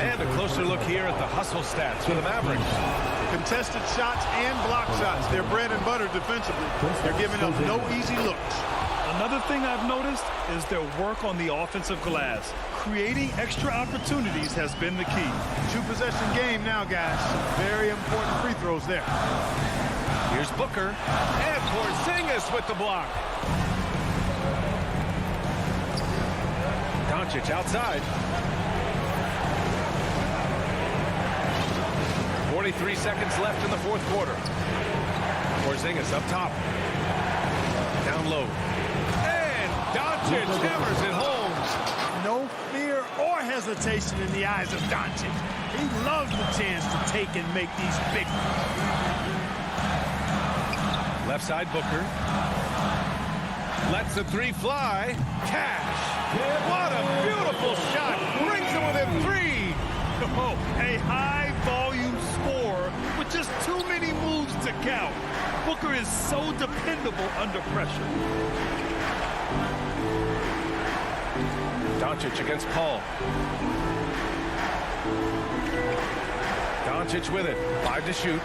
And a closer look here at the hustle stats for the Mavericks. Contested shots and block shots. They're bread and butter defensively. They're giving up no easy looks. Another thing I've noticed is their work on the offensive glass. Creating extra opportunities has been the key. 2-possession game now, guys. Very important free throws there. Here's Booker. And Porzingis with the block. Doncic outside. 43 seconds left in the fourth quarter. Porzingis up top. Down low. And Doncic hammers it home. No fear or hesitation in the eyes of Doncic. He loves the chance to take and make these big ones. Left side Booker. Lets the three fly. Cash. What a beautiful shot. Brings him within 3. Oh, a high-volume score with just too many moves to count. Booker is so dependable under pressure. Doncic against Paul. Doncic with it. 5 to shoot.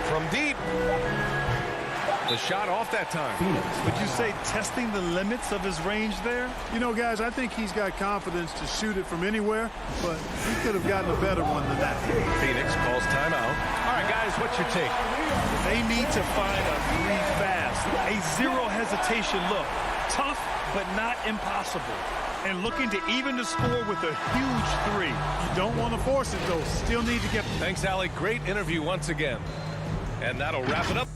From deep. The shot off that time. Would you say testing the limits of his range there? You know, guys, I think he's got confidence to shoot it from anywhere, but he could have gotten a better one than that. Phoenix calls timeout. All right, guys, what's your take? They need to find a three fast. A zero hesitation look. Tough, but not impossible. And looking to even the score with a huge 3. You don't want to force it, though. Still need to get... Thanks, Allie. Great interview once again. And that'll wrap it up.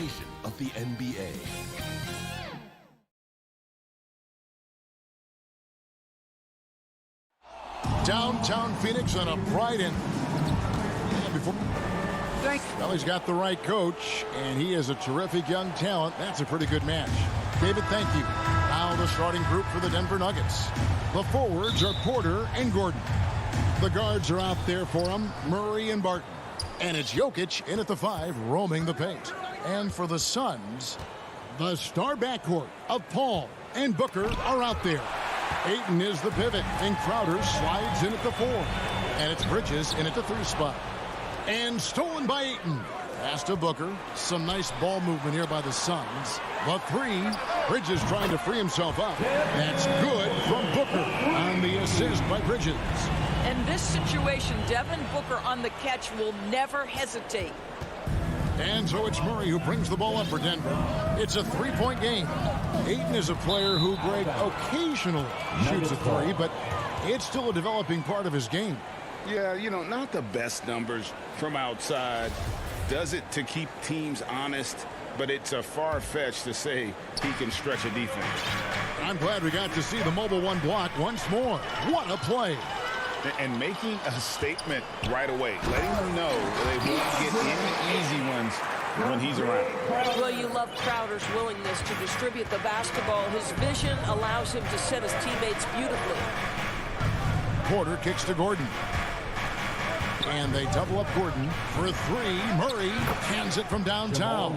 presentation of the NBA. Downtown Phoenix on a bright end. Well, he's got the right coach, and he is a terrific young talent. That's a pretty good match. David, thank you. Now the starting group for the Denver Nuggets. The forwards are Porter and Gordon. The guards are out there for him, Murray and Barton. And it's Jokic in at the 5, roaming the paint. And for the Suns, the star backcourt of Paul and Booker are out there. Ayton is the pivot, and Crowder slides in at the 4. And it's Bridges in at the 3 spot. And stolen by Ayton. Pass to Booker. Some nice ball movement here by the Suns. The 3. Bridges trying to free himself up. That's good from Booker on the assist by Bridges. In this situation, Devin Booker on the catch will never hesitate. And so it's Murray who brings the ball up for Denver. It's a 3-point game. Ayton is a player who, Greg, occasionally shoots a 3, but it's still a developing part of his game. Yeah, you know, not the best numbers from outside. Does it to keep teams honest, but it's a far-fetched to say he can stretch a defense. I'm glad we got to see the mobile 1 block once more. What a play. And making a statement right away, letting them know they won't get any easy ones when he's around. Well, you love Crowder's willingness to distribute the basketball. His vision allows him to set his teammates beautifully. Porter kicks to Gordon. And they double up Gordon for 3. Murray hands it from downtown.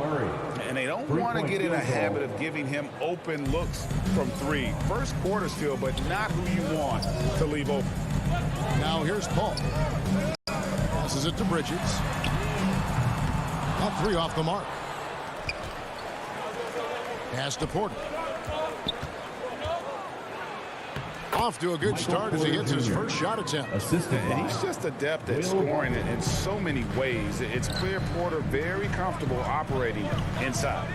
And they don't want to get in a habit of giving him open looks from 3. First quarter still, but not who you want to leave open. Now here's Paul. Passes it to Bridges. A 3 off the mark. Pass to Porter. Off to a good start as he hits his first shot attempt. And he's just adept at scoring it in so many ways. It's clear Porter very comfortable operating inside.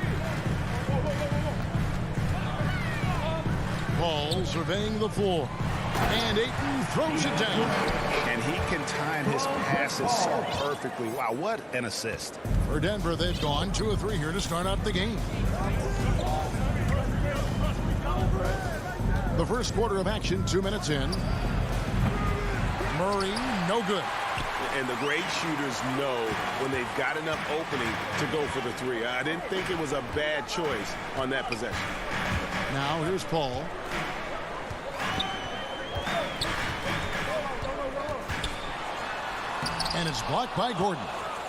Paul surveying the floor. And Ayton throws it down. And he can time his passes so perfectly. Wow, what an assist. For Denver, they've gone 2 of 3 here to start out the game. The first quarter of action, 2 minutes in. Murray, no good. And the great shooters know when they've got enough opening to go for the 3. I didn't think it was a bad choice on that possession. Now here's Paul. And it's blocked by Gordon.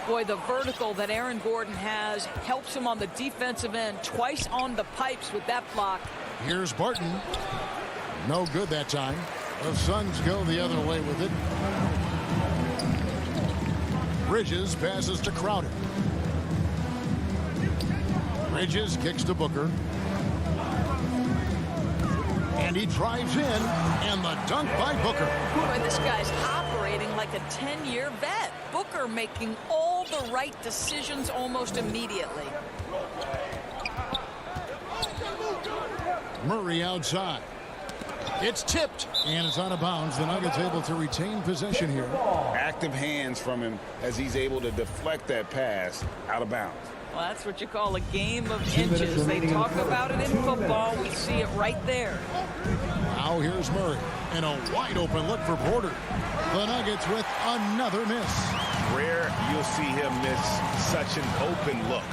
Boy, the vertical that Aaron Gordon has helps him on the defensive end. Twice on the pipes with that block. Here's Barton. No good that time. The Suns go the other way with it. Bridges passes to Crowder. Bridges kicks to Booker. And he drives in, and the dunk by Booker. Boy, this guy's operating like a 10-year vet. Booker making all the right decisions almost immediately. Murray outside. It's tipped, and it's out of bounds. The Nuggets able to retain possession here. Active hands from him as he's able to deflect that pass out of bounds. Well, that's what you call a game of inches. They talk about it in football. We see it right there. Now here's Murray, and a wide open look for Porter. The Nuggets with another miss. Rare you'll see him miss such an open look.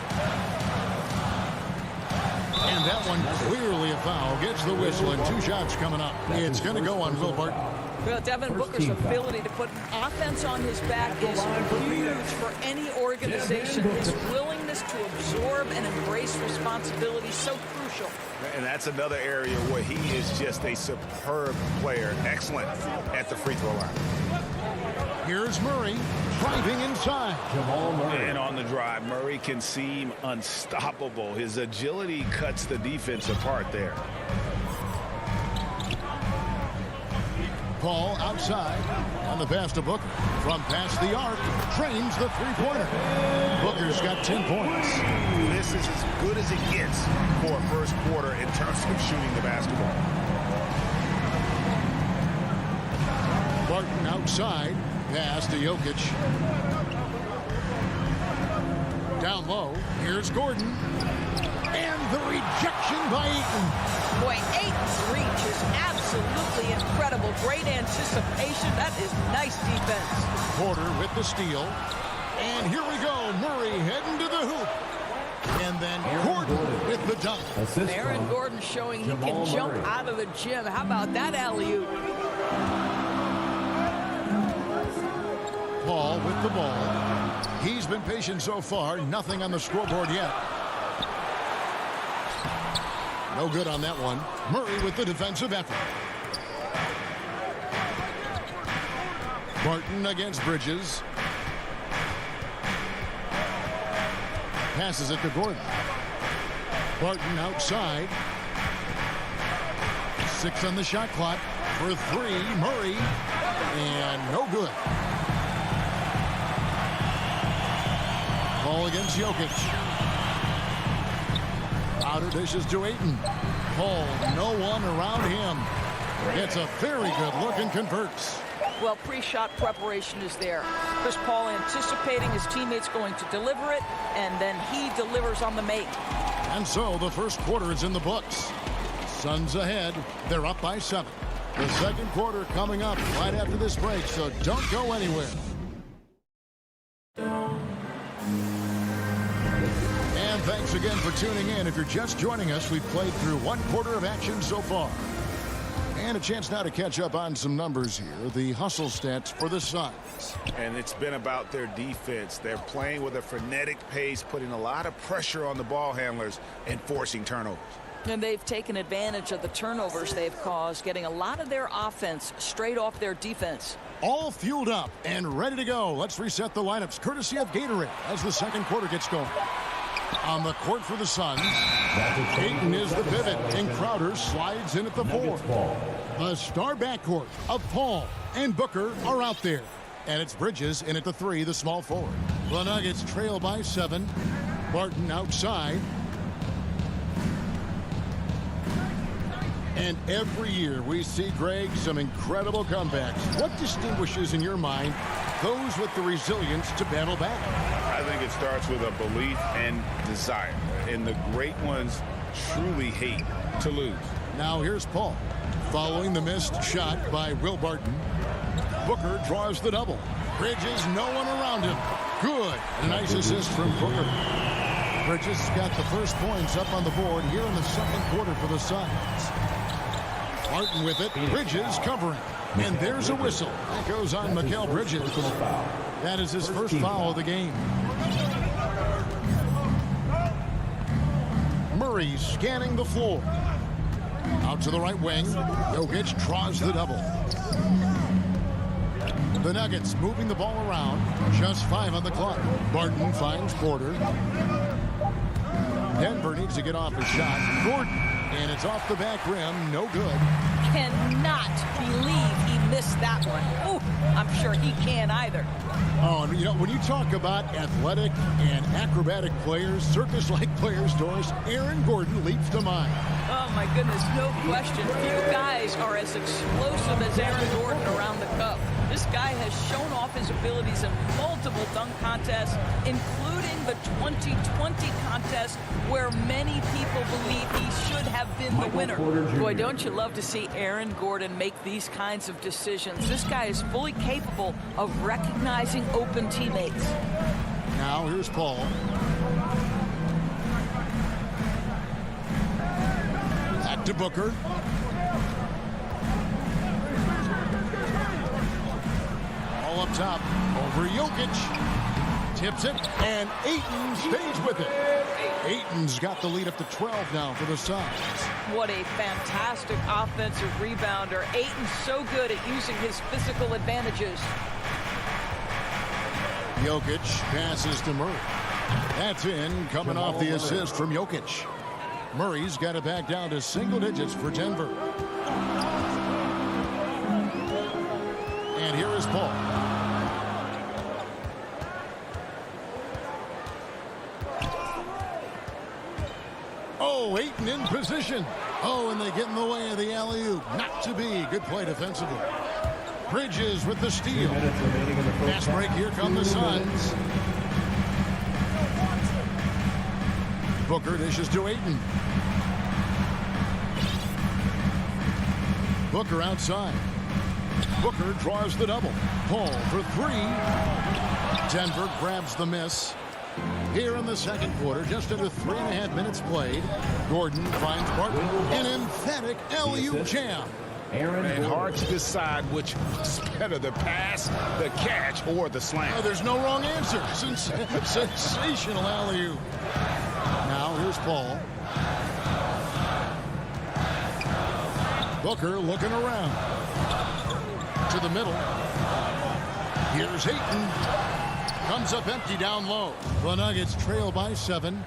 And that one clearly a foul. Gets the whistle, and 2 shots coming up. It's going to go on Will Barton. Well, Devin Booker's ability to put offense on his back is huge for any organization. His willingness to absorb and embrace responsibility is so crucial. And that's another area where he is just a superb player. Excellent at the free throw line. Here's Murray driving inside. And on the drive, Murray can seem unstoppable. His agility cuts the defense apart there. Paul outside on the pass to Booker. From past the arc, trains the three-pointer. Booker's got 10 points. This is as good as it gets for a first quarter in terms of shooting the basketball. Barton outside. Pass to Jokic. Down low, here's Gordon. And the rejection by Ayton. Boy, Ayton's reach is absolutely incredible. Great anticipation. That is nice defense. Porter with the steal. And here we go. Murray heading to the hoop. And then Gordon with the dunk. Aaron Gordon showing he can jump out of the gym. How about that alley-oop? Paul with the ball. He's been patient so far. Nothing on the scoreboard yet. No good on that one. Murray with the defensive effort. Barton against Bridges. Passes it to Gordon. Barton outside. 6 on the shot clock. For 3, Murray. And no good. Ball against Jokic. Outer dishes to Ayton. Paul, no one around him. Gets a very good look and converts. Well, pre-shot preparation is there. Chris Paul anticipating his teammates going to deliver it, and then he delivers on the make. And so the first quarter is in the books. Suns ahead. They're up by 7. The second quarter coming up right after this break, so don't go anywhere. And thanks again for tuning in. If you're just joining us, we've played through 1 quarter of action so far. And a chance now to catch up on some numbers here. The hustle stats for the Suns. And it's been about their defense. They're playing with a frenetic pace, putting a lot of pressure on the ball handlers and forcing turnovers. And they've taken advantage of the turnovers they've caused, getting a lot of their offense straight off their defense. All fueled up and ready to go. Let's reset the lineups, courtesy of Gatorade, as the second quarter gets going. On the court for the Suns, Ayton is the pivot, and Crowder slides in at the 4. The star backcourt of Paul and Booker are out there. And it's Bridges in at the 3, the small forward. The Nuggets trail by 7. Barton outside. And every year we see, Greg, some incredible comebacks. What distinguishes, in your mind, those with the resilience to battle back? I think it starts with a belief and desire. And the great ones truly hate to lose. Now here's Paul. Following the missed shot by Will Barton. Booker draws the double. Bridges, no one around him. Good. A nice assist from Booker. Bridges got the first points up on the board here in the second quarter for the Suns. Barton with it. Bridges covering. And there's a whistle. That goes on Mikal Bridges. That is his first foul of the game. Murray scanning the floor. Out to the right wing. Jokic draws the double. The Nuggets moving the ball around. Just 5 on the clock. Barton finds Porter. Denver needs to get off a shot. Gordon. And it's off the back rim. No good. Cannot believe he missed that one. Oh, I'm sure he can't either. Oh, and you know, when you talk about athletic and acrobatic players, circus-like players, Doris, Aaron Gordon leaps to mind. Oh, my goodness, no question. Few guys are as explosive as Aaron Gordon around the cup. This guy has shown off his abilities in multiple dunk contests, including the 2020 contest where many people believe he should have been the winner. Boy, don't you love to see Aaron Gordon make these kinds of decisions. This guy is fully capable of recognizing open teammates. Now here's Paul. Back to Booker. All up top. Over Jokic. Tips it, and Ayton stays with it. Ayton's got the lead up to 12 now for the Suns. What a fantastic offensive rebounder. Ayton's so good at using his physical advantages. Jokic passes to Murray. That's in, coming off the assist from Jokic. Murray's got it back down to single digits for Denver. And here is Paul. Oh, Ayton in position. Oh, and they get in the way of the alley-oop. Not to be. Good play defensively. Bridges with the steal. Fast break. Here come the Suns. Booker dishes to Ayton. Booker outside. Booker draws the double. Paul for three. Denver grabs the miss. Here in the second quarter, just under 3.5 minutes played, Gordon finds Barton. An emphatic alley-oop jam. And hard to decide which was better, the pass, the catch, or the slam. Oh, there's no wrong answer. Sensational alley-oop. Now here's Paul. Booker looking around. To the middle. Here's Ayton. Comes up empty down low. The Nuggets trail by 7.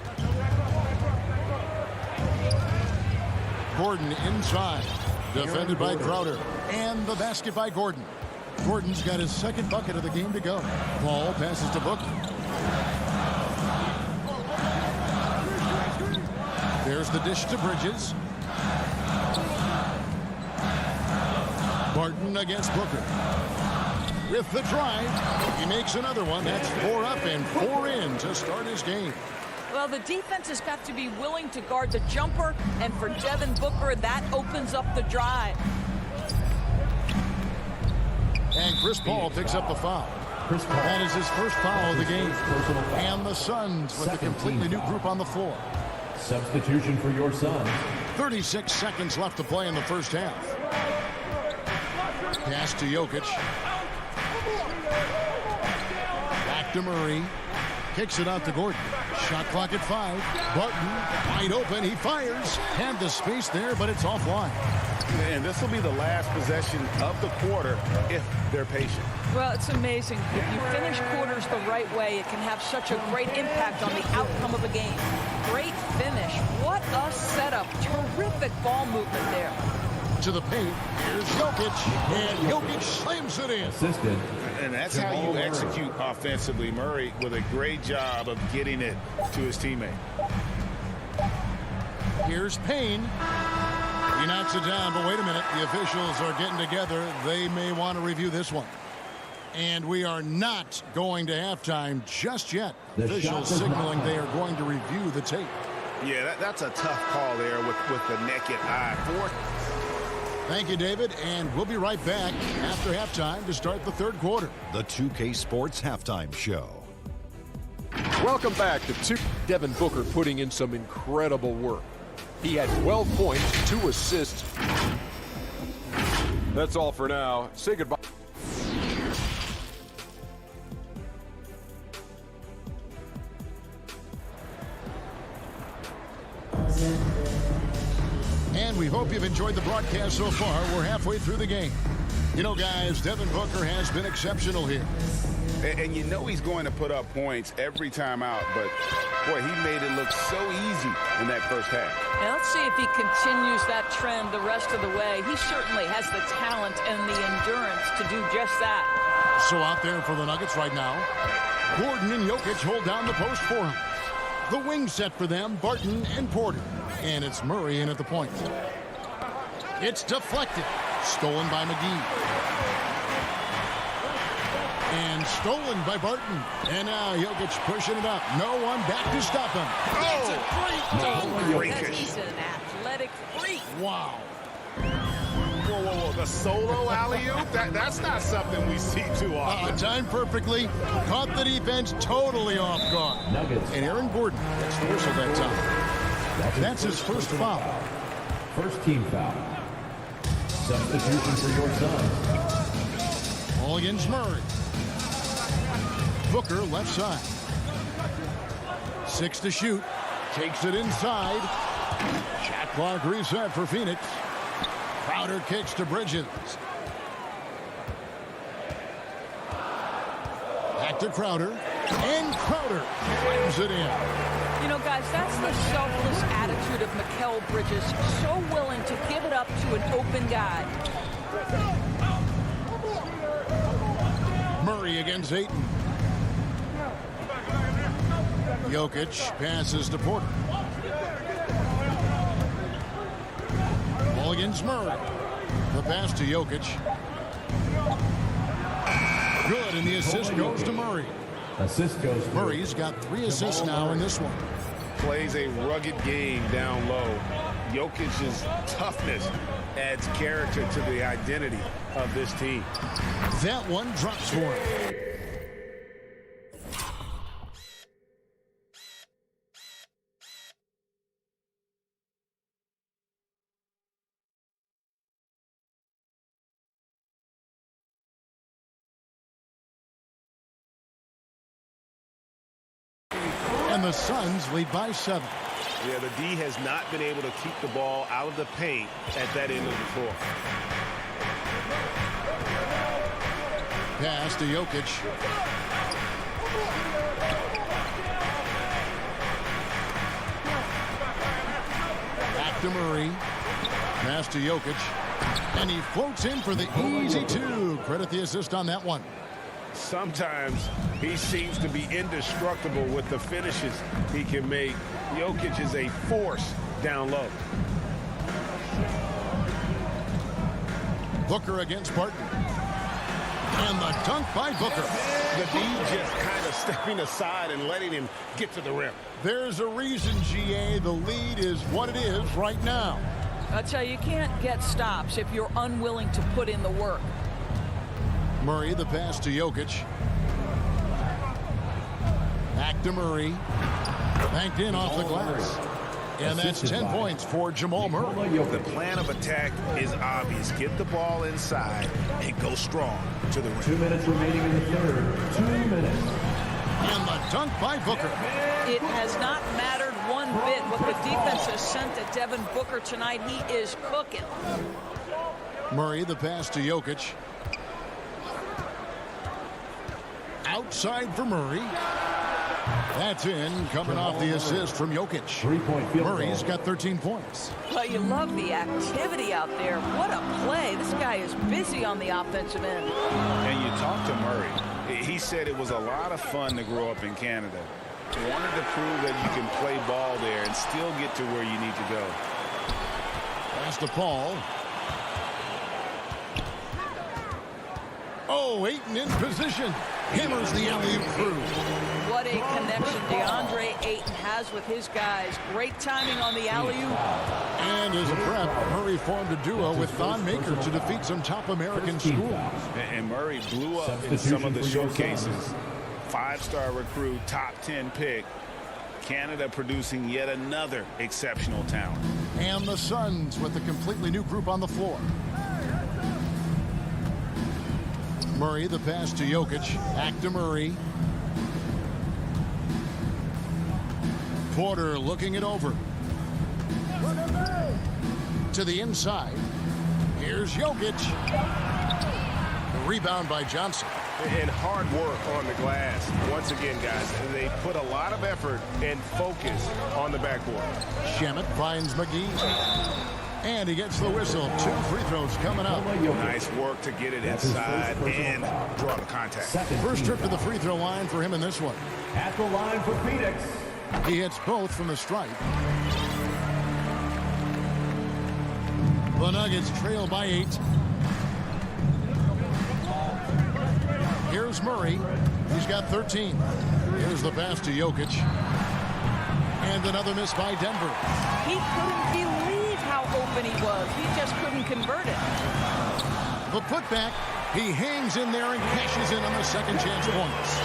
Gordon inside. Defended by Crowder. And the basket by Gordon. Gordon's got his second bucket of the game to go. Ball passes to Booker. There's the dish to Bridges. Barton against Booker. With the drive, he makes another one. That's 4 up and 4 in to start his game. Well, the defense has got to be willing to guard the jumper, and for Devin Booker, that opens up the drive. And Chris Paul picks up the foul. That is his first foul of the game. And the Suns with a completely new group on the floor. Substitution for your Suns. 36 seconds left to play in the first half. Pass to Jokic. Back to Murray. Kicks it out to Gordon. Shot clock at 5. Barton wide open. He fires. Had the space there, but it's offline. And this will be the last possession of the quarter if they're patient. Well, it's amazing. If you finish quarters the right way, it can have such a great impact on the outcome of a game. Great finish. What a setup. Terrific ball movement there. To the paint. Here's Jokic. And Jokic slams it in. Assisted. And that's how you execute offensively. Murray with a great job of getting it to his teammate. Here's Payne. He knocks it down, but wait a minute. The officials are getting together. They may want to review this one. And we are not going to halftime just yet. Officials signaling they are going to review the tape. Yeah, that's a tough call there with the naked eye. Thank you, David, and we'll be right back after halftime to start the third quarter. The 2K Sports Halftime Show. Welcome back to Devin Booker putting in some incredible work. He had 12 points, 2 assists. That's all for now. Say goodbye. And we hope you've enjoyed the broadcast so far. We're halfway through the game. You know, guys, Devin Booker has been exceptional here. And you know he's going to put up points every time out, but, boy, he made it look so easy in that first half. Now let's see if he continues that trend the rest of the way. He certainly has the talent and the endurance to do just that. So out there for the Nuggets right now, Gordon and Jokic hold down the post for him. The wing set for them, Barton and Porter. And it's Murray in at the point. It's deflected. Stolen by McGee. And stolen by Barton. And now Jokic pushing it up. No one back to stop him. That's a great dunk. He's an athletic freak. Wow. Whoa, whoa, whoa. The solo alley-oop? That's not something we see too often. Timed perfectly. Caught the defense totally off guard. Nuggets. And Aaron Gordon gets the whistle that time. That's his first foul. First team foul. Substitution for your Suns. All against Murray. Booker left side. 6 to shoot. Takes it inside. Shot clock reset for Phoenix. Crowder kicks to Bridges. Back to Crowder. And Crowder slams it in. You know, guys, that's the selfless attitude of Mikal Bridges. So willing to give it up to an open guy. Murray against Ayton. Jokic passes to Porter. Ball against Murray. The pass to Jokic. Good, and the assist goes to Murray. Assist goes to Murray's got 3 assists now in this one. plays a rugged game down low. Jokic's toughness adds character to the identity of this team. That one drops for him. And the Suns lead by 7. Yeah, the D has not been able to keep the ball out of the paint at that end of the floor. Pass to Jokic. Back to Murray. Pass to Jokic. And he floats in for the easy 2. Credit the assist on that one. Sometimes he seems to be indestructible with the finishes he can make. Jokic is a force down low. Booker against Barton. And the dunk by Booker. The D just kind of stepping aside and letting him get to the rim. There's a reason, GA, the lead is what it is right now. I'll tell you, you can't get stops if you're unwilling to put in the work. Murray, the pass to Jokic. Back to Murray. Banked in off the glass. And that's 10 points for Jamal Murray. The plan of attack is obvious. Get the ball inside and go strong to the rim. 2 minutes remaining in the third. 2 minutes. And the dunk by Booker. It has not mattered one bit what the defense has sent to Devin Booker tonight. He is cooking. Murray, the pass to Jokic. Outside for Murray. That's in, coming off the assist from Jokic. 3-point field Murray's goal. got 13 points. Well, you love the activity out there. What a play. This guy is busy on the offensive end. And you talk to Murray. He said it was a lot of fun to grow up in Canada. Wanted to prove that you can play ball there and still get to where you need to go. Pass to Paul. Oh, Ayton in position. Hammers the alley-oop through. What a connection DeAndre Ayton has with his guys. Great timing on the alley-oop. And as a prep, Murray formed a duo with Thon Maker to defeat some top American schools. And Murray blew up in some of the showcases. 5-star recruit, top 10 pick. Canada producing yet another exceptional talent. And the Suns with a completely new group on the floor. Murray, the pass to Jokic. Back to Murray. Porter looking it over. To the inside. Here's Jokic. The rebound by Johnson. And hard work on the glass. Once again, guys, they put a lot of effort and focus on the backboard. Shamet finds McGee. And he gets the whistle. 2 free throws coming up. Nice work to get it inside and draw the contact. First trip to the free throw line for him in this one. At the line for Phoenix. He hits both from the stripe. The Nuggets trail by 8. Here's Murray. He's got 13. Here's the pass to Jokic. And another miss by Denver. He couldn't believe how open he was. He just couldn't convert it. The putback. He hangs in there and cashes in on the second chance points.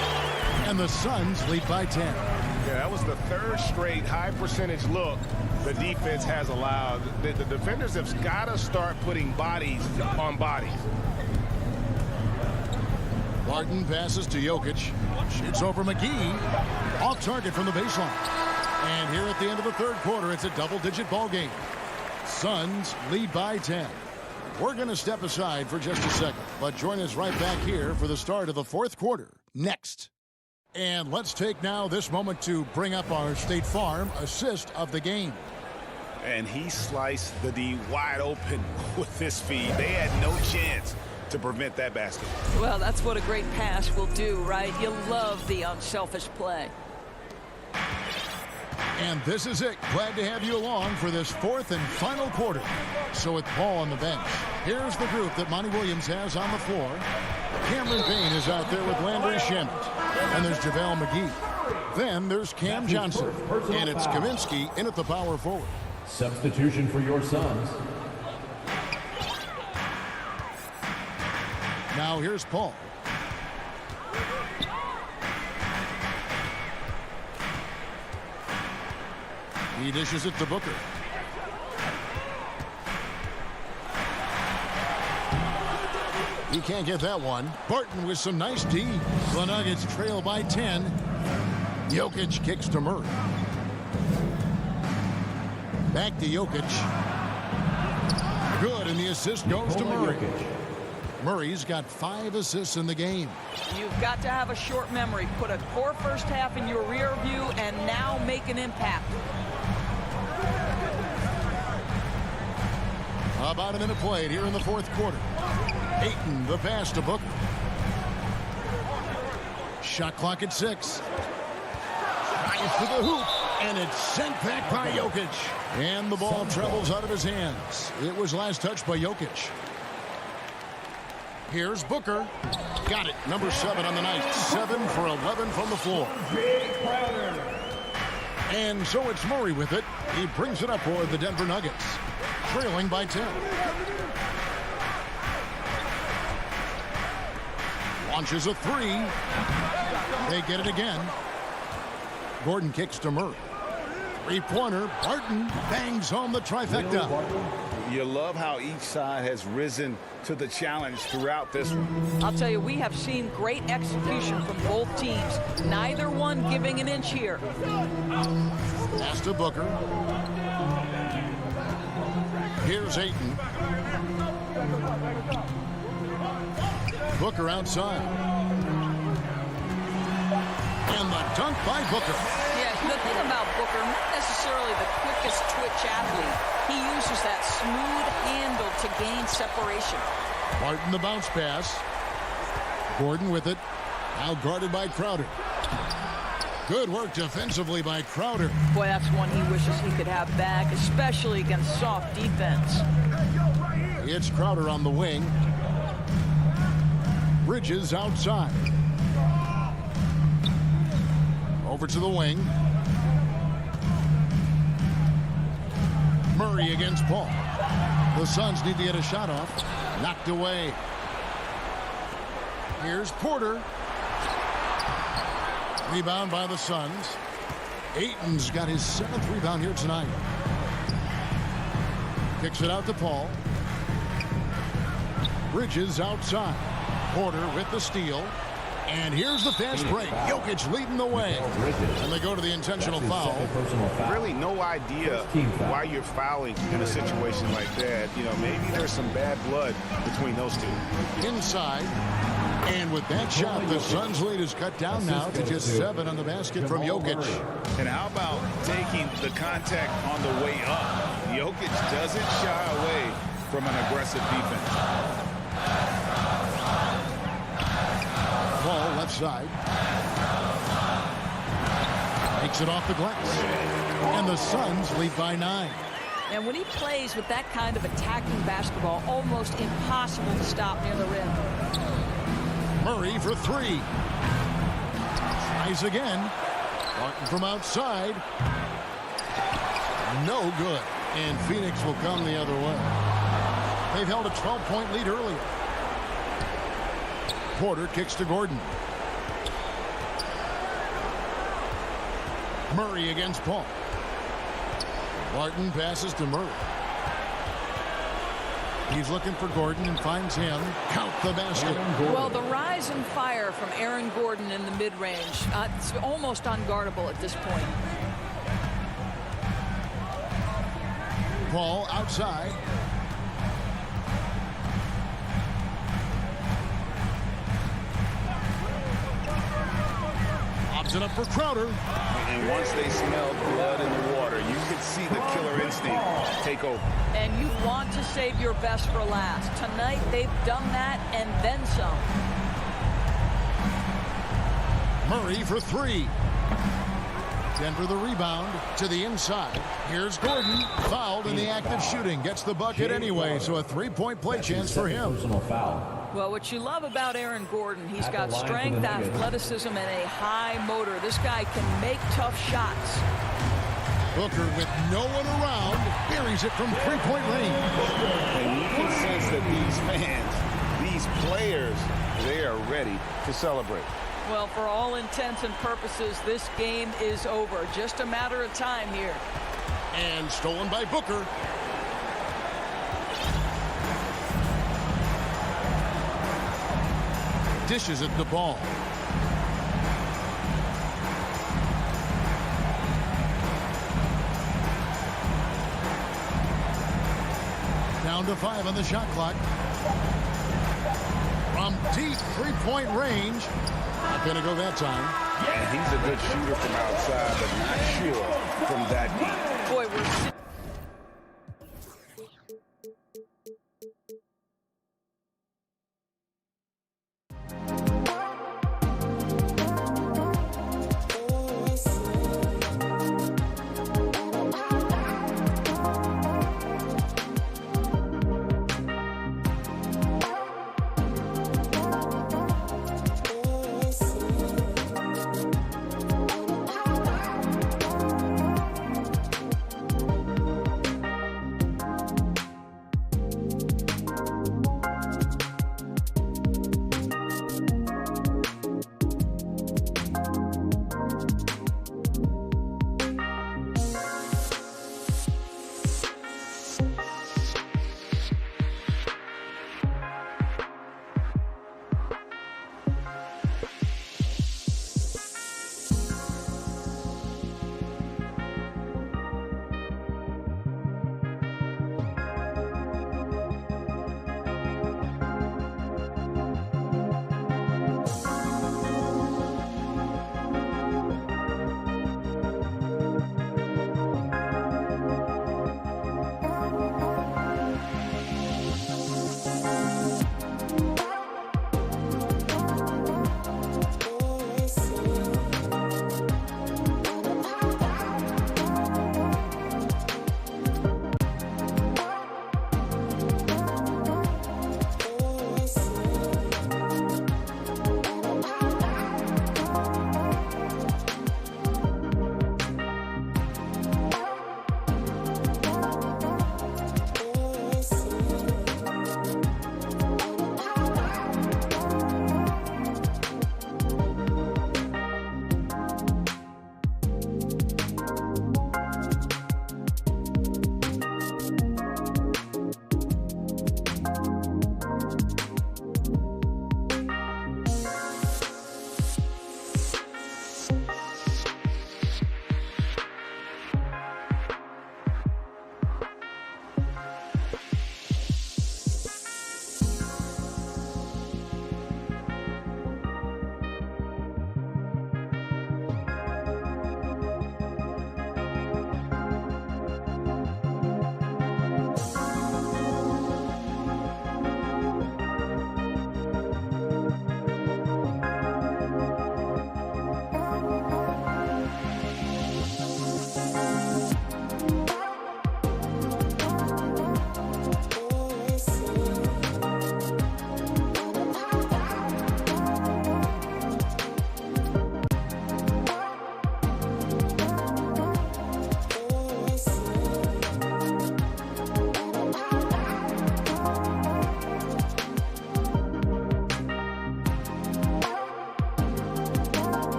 And the Suns lead by 10. Yeah, that was the 3rd straight high percentage look the defense has allowed. The defenders have got to start putting bodies on bodies. Barton passes to Jokic. Shoots over McGee. Off target from the baseline. And here at the end of the 3rd quarter, it's a double-digit ball game. Suns lead by 10. We're going to step aside for just a second, but join us right back here for the start of the 4th quarter next. And let's take now this moment to bring up our State Farm assist of the game. And he sliced the D wide open with this feed. They had no chance to prevent that basket. Well, that's what a great pass will do, right? You love the unselfish play. And this is it. Glad to have you along for this fourth and final quarter. So with Paul on the bench, here's the group that Monty Williams has on the floor. Cameron Payne is out there with Landry Shamet. And there's JaVale McGee. Then there's Cam Johnson. And it's Kaminsky in at the power forward. Substitution for your Suns. Now here's Paul. He dishes it to Booker. He can't get that one. Barton with some nice D. The Nuggets trail by 10. Jokic kicks to Murray. Back to Jokic. Good, and the assist goes to Murray. Murray's got 5 assists in the game. You've got to have a short memory. Put a poor first half in your rear view and now make an impact. About a minute played here in the fourth quarter. Ayton, the pass to Booker. Shot clock at 6. Drives to the hoop, and it's sent back by Jokic. And the ball travels out of his hands. It was last touched by Jokic. Here's Booker. Got it. Number 7 on the night. 7 for 11 from the floor. And so it's Murray with it. He brings it up for the Denver Nuggets. Trailing by 10. Launches a 3. They get it again. Gordon kicks to Murray. 3-pointer. Barton bangs home the trifecta. You love how each side has risen to the challenge throughout this one. I'll tell you, we have seen great execution from both teams. Neither one giving an inch here. Pass to Booker. Here's Ayton. Booker outside. And the dunk by Booker. Yeah, the thing about Booker, not necessarily the quickest twitch athlete. He uses that smooth handle to gain separation. Barton the bounce pass. Gordon with it. Now guarded by Crowder. Good work defensively by Crowder. Boy, that's one he wishes he could have back, especially against soft defense. It's Crowder on the wing. Bridges outside. Over to the wing. Murray against Paul. The Suns need to get a shot off. Knocked away. Here's Porter. Rebound by the Suns. Ayton's got his 7th rebound here tonight. Kicks it out to Paul. Bridges outside. Porter with the steal. And here's the fast break. Jokic leading the way. And they go to the intentional foul. Really no idea why you're fouling in a situation like that. You know, maybe there's some bad blood between those two. Inside. And with that shot, the Suns' lead is cut down now to just 7 on the basket from Jokic. And how about taking the contact on the way up? Jokic doesn't shy away from an aggressive defense. Ball left side. Takes it off the glass. And the Suns lead by 9. And when he plays with that kind of attacking basketball, almost impossible to stop near the rim. Murray for 3. Tries again. Barton from outside. No good. And Phoenix will come the other way. They've held a 12-point lead earlier. Porter kicks to Gordon. Murray against Paul. Barton passes to Murray. He's looking for Gordon and finds him. Count the basket. Well, the rise and fire from Aaron Gordon in the mid-range. It's almost unguardable at this point. Paul outside. Pops it up for Crowder. And once they smelled blood in the water, you could see the killer instinct take over. And you want to save your best for last. Tonight, they've done that and then some. Murray for 3. Denver the rebound to the inside. Here's Gordon, fouled in the act of shooting. Gets the bucket anyway, so a three-point play chance for him. Personal foul. Well, what you love about Aaron Gordon, he's got strength, athleticism, and a high motor. This guy can make tough shots. Booker with no one around, buries it from three-point range. And you can sense that these fans, these players, they are ready to celebrate. Well, for all intents and purposes, this game is over. Just a matter of time here. And stolen by Booker. Dishes at the ball. Down to 5 on the shot clock. From deep three-point range. Not going to go that time. And he's a good shooter from outside, but not sure from that deep. Boy, we're...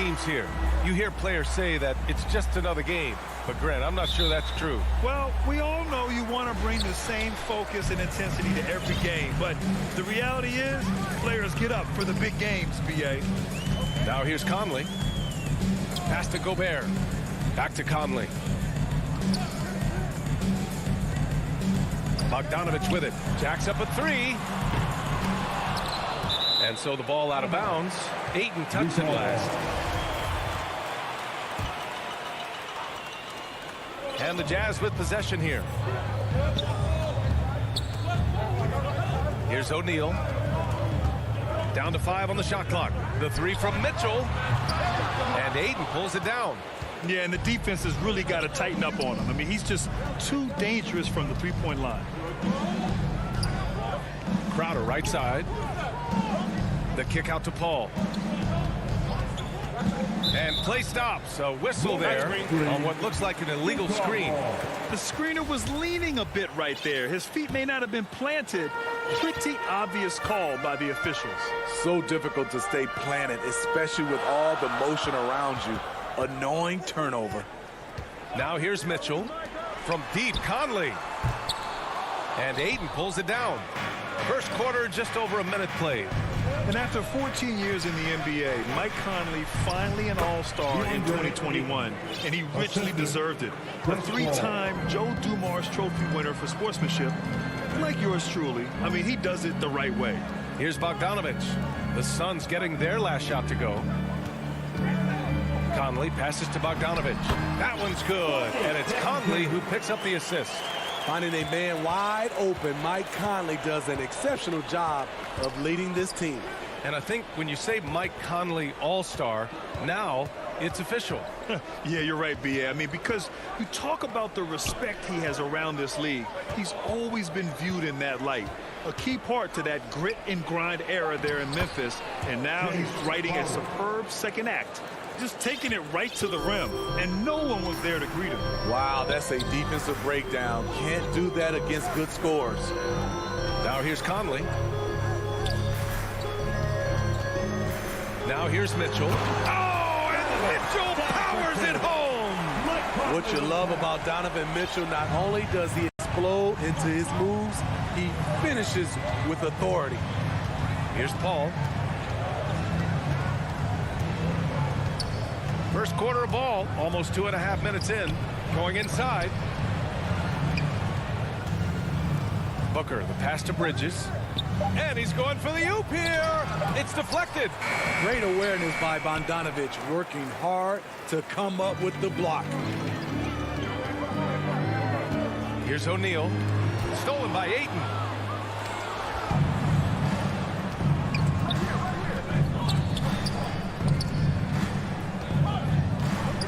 teams here. You hear players say that it's just another game. But, Grant, I'm not sure that's true. Well, we all know you want to bring the same focus and intensity to every game. But the reality is, players get up for the big games, B.A. Now here's Conley. Pass to Gobert. Back to Conley. Bogdanovich with it. Jacks up a three. And so the ball out of bounds. Ayton touched it last. And the Jazz with possession here. Here's O'Neal. Down to 5 on the shot clock. The three from Mitchell. And Ayton pulls it down. Yeah, and the defense has really got to tighten up on him. I mean, he's just too dangerous from the three-point line. Crowder right side. The kick out to Paul. And play stops. A whistle there on what looks like an illegal screen. The screener was leaning a bit right there. His feet may not have been planted. Pretty obvious call by the officials. So difficult to stay planted, especially with all the motion around you. Annoying turnover. Now here's Mitchell from deep. Conley. And Ayton pulls it down. First quarter, just over a minute played. And after 14 years in the NBA, Mike Conley finally an all-star in 2021, and he richly deserved it. A three-time Joe Dumars Trophy winner for sportsmanship, like yours truly. I mean, he does it the right way. Here's Bogdanovich. The Suns getting their last shot to go. Conley passes to Bogdanovich. That one's good, and it's Conley who picks up the assist. Finding a man wide open, Mike Conley does an exceptional job of leading this team. And I think when you say Mike Conley all-star, now it's official. Yeah, you're right, B.A. I mean, because you talk about the respect he has around this league. He's always been viewed in that light. A key part to that grit and grind era there in Memphis. And now he's writing a superb second act. Just taking it right to the rim, and no one was there to greet him. Wow, that's a defensive breakdown. Can't do that against good scores. Now here's Conley. Now here's Mitchell. Oh, and Mitchell powers it home. What you love about Donovan Mitchell, not only does he explode into his moves, he finishes with authority. Here's Paul. First quarter of ball, almost 2.5 minutes in, going inside. Booker, the pass to Bridges. And he's going for the oop here. It's deflected. Great awareness by Bogdanovich, working hard to come up with the block. Here's O'Neal. Stolen by Ayton.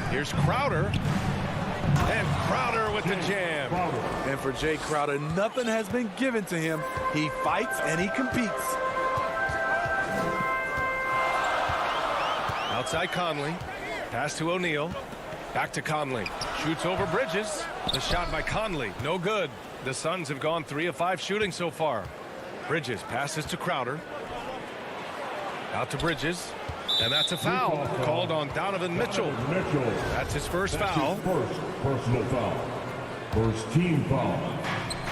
Here's Crowder. And Crowder with the jam. And for Jay Crowder, nothing has been given to him. He fights and he competes. Outside Conley. Pass to O'Neal. Back to Conley. Shoots over Bridges. The shot by Conley. No good. The Suns have gone 3 of 5 shooting so far. Bridges passes to Crowder. Out to Bridges. And that's a foul called on Donovan Mitchell. That's his first foul. First personal foul. First team foul.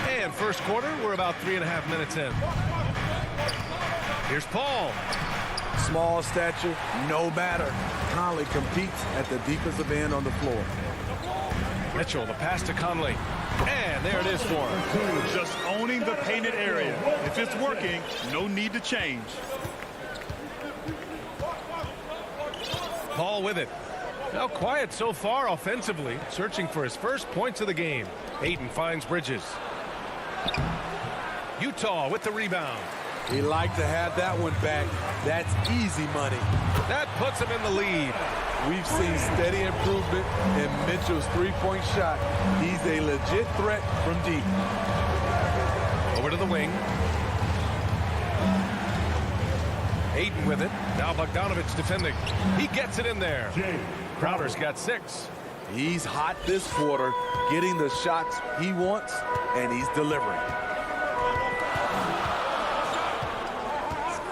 And first quarter, we're about 3.5 minutes in. Here's Paul. Small stature, no matter. Conley competes at the defensive end on the floor. Mitchell, the pass to Conley. And there it is for him. Just owning the painted area. If it's working, no need to change. Paul with it. Now quiet so far offensively, searching for his first points of the game. Ayton finds Bridges. Utah with the rebound. He liked to have that one back. That's easy money. That puts him in the lead. We've seen steady improvement in Mitchell's three-point shot. He's a legit threat from deep. Over to the wing. Ayton with it. Now Bogdanovich defending. He gets it in there. Crowder's got 6. He's hot this quarter, getting the shots he wants, and he's delivering.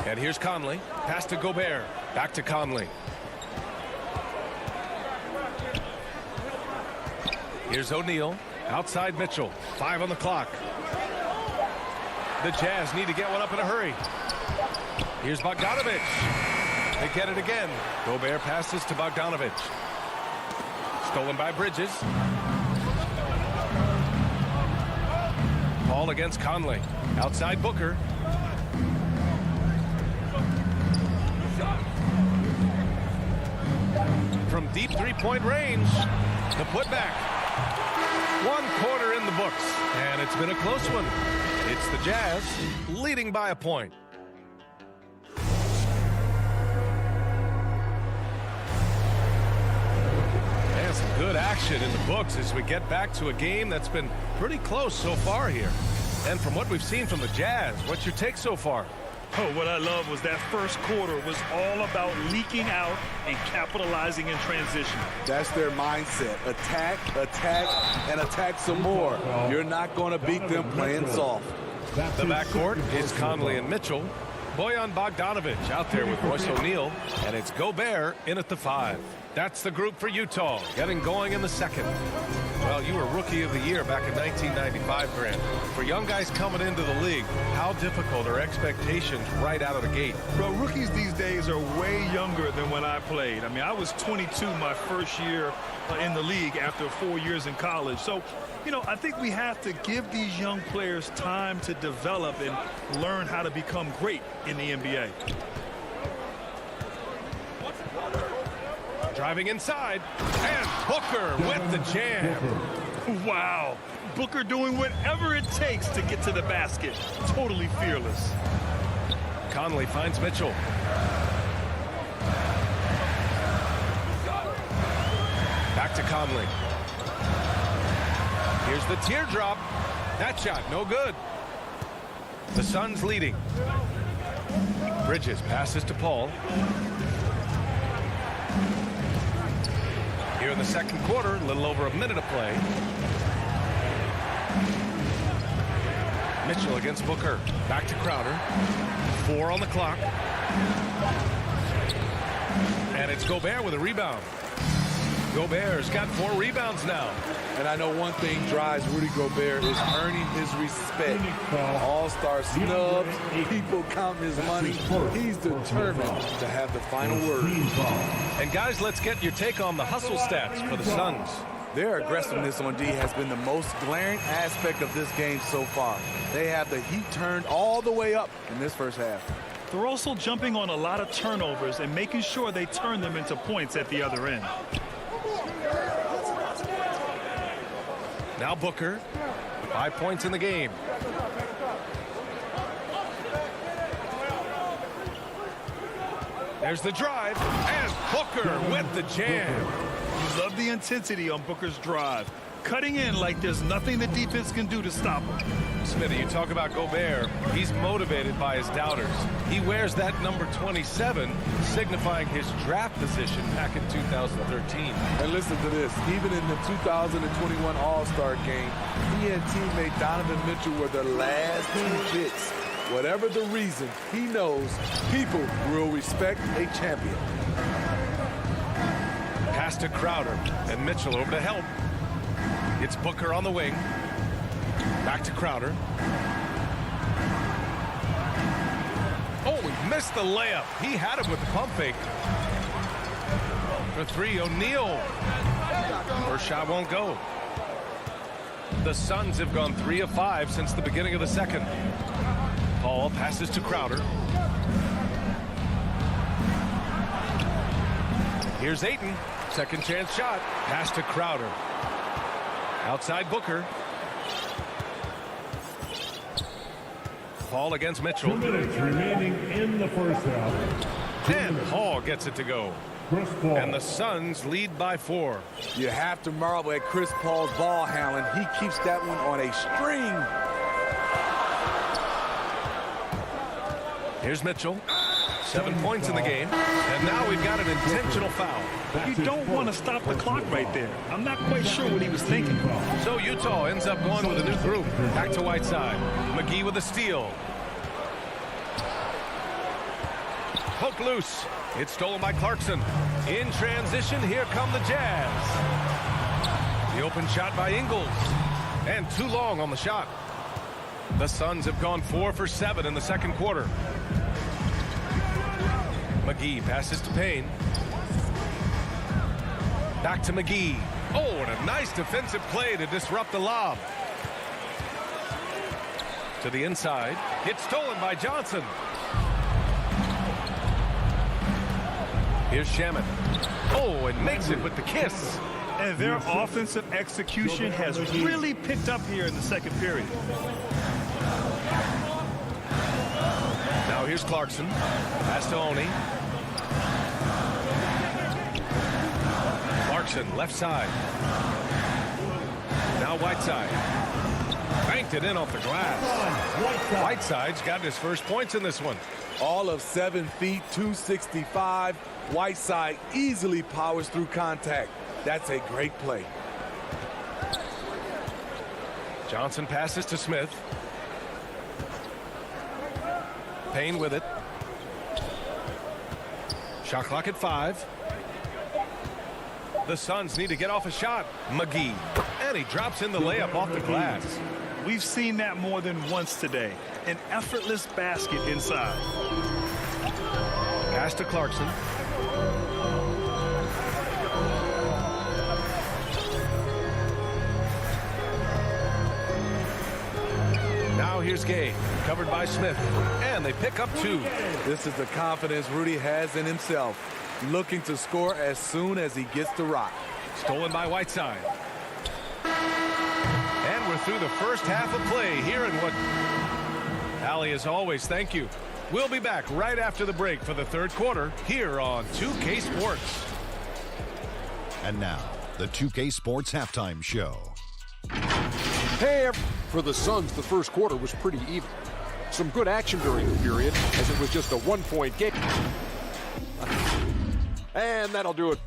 And here's Conley. Pass to Gobert. Back to Conley. Here's O'Neal. Outside Mitchell. 5 on the clock. The Jazz need to get one up in a hurry. Here's Bogdanovich. They get it again. Gobert passes to Bogdanovich. Stolen by Bridges. Paul against Conley. Outside Booker. From deep three-point range. The putback. 1 quarter in the books. And it's been a close one. It's the Jazz leading by a point. And some good action in the books as we get back to a game that's been pretty close so far here. And from what we've seen from the Jazz, what's your take so far? Oh, what I love was that first quarter was all about leaking out and capitalizing in transition. That's their mindset. Attack, attack, and attack some more. You're not going to beat them playing soft. The backcourt is Conley and Mitchell. Bojan Bogdanovich out there with Royce O'Neal. And it's Gobert in at the 5. That's the group for Utah, getting going in the second. Well, you were Rookie of the Year back in 1995, Grant. For young guys coming into the league, how difficult are expectations right out of the gate? Well, rookies these days are way younger than when I played. I mean, I was 22 my first year in the league after 4 years in college. So, you know, I think we have to give these young players time to develop and learn how to become great in the NBA. Driving inside, and Booker with the jam. Wow. Booker doing whatever it takes to get to the basket. Totally fearless. Conley finds Mitchell. Back to Conley. Here's the teardrop. That shot, no good. The Suns leading. Bridges passes to Paul. Here in the second quarter, a little over a minute of play. Mitchell against Booker. Back to Crowder. 4 on the clock. And it's Gobert with a rebound. Gobert's got 4 rebounds now. And I know one thing drives Rudy Gobert is earning his respect. All-star snubs, people counting his money. He's determined to have the final word. And guys, let's get your take on the hustle stats for the Suns. Their aggressiveness on D has been the most glaring aspect of this game so far. They have the heat turned all the way up in this first half. They're also jumping on a lot of turnovers and making sure they turn them into points at the other end. Now Booker, 5 points in the game. There's the drive, and Booker with the jam. You love the intensity on Booker's drive. Cutting in like there's nothing the defense can do to stop him. Smitty, you talk about Gobert. He's motivated by his doubters. He wears that number 27, signifying his draft position back in 2013. And listen to this. Even in the 2021 All-Star game, he and teammate Donovan Mitchell were the last 2 hits. Whatever the reason, he knows people will respect a champion. Pass to Crowder, and Mitchell over to help. It's Booker on the wing. Back to Crowder. Oh, he missed the layup. He had him with the pump fake. For 3, O'Neal. First shot won't go. The Suns have gone 3 of 5 since the beginning of the second. Paul passes to Crowder. Here's Ayton. Second chance shot. Pass to Crowder. Outside Booker. Paul against Mitchell. 2 minutes remaining in the first half. And Paul gets it to go. And the Suns lead by 4. You have to marvel at Chris Paul's ball handling. He keeps that one on a string. Here's Mitchell. 7 points in the game. And now we've got an intentional foul. You don't want to stop the clock right there. I'm not quite sure what he was thinking. So Utah ends up going with a new group. Back to Whiteside. McGee with a steal. Poke loose. It's stolen by Clarkson. In transition, here come the Jazz. The open shot by Ingles. And too long on the shot. The Suns have gone 4 for 7 in the second quarter. McGee passes to Payne. Back to McGee. Oh, and a nice defensive play to disrupt the lob. To the inside. It's stolen by Johnson. Here's Shaman. Oh, and makes it with the kiss. And their offensive execution has really picked up here in the second period. Now here's Clarkson. Pass to Oney. Clarkson, left side. Now Whiteside. Banked it in off the glass. Whiteside's got his first points in this one. All of 7 feet, 265. Whiteside easily powers through contact. That's a great play. Johnson passes to Smith. Payne with it. Shot clock at 5. The Suns need to get off a shot. McGee. And he drops in the layup off the glass. We've seen that more than once today. An effortless basket inside. Pass to Clarkson. Now here's Gay, covered by Smith, and they pick up 2. This is the confidence Rudy has in himself, looking to score as soon as he gets the rock. Stolen by Whiteside. And we're through the first half of play here in what... Allie, as always, thank you. We'll be back right after the break for the third quarter here on 2K Sports. And now, the 2K Sports Halftime Show. Hey, for the Suns, the first quarter was pretty even. Some good action during the period, as it was just a 1-point game. And that'll do it.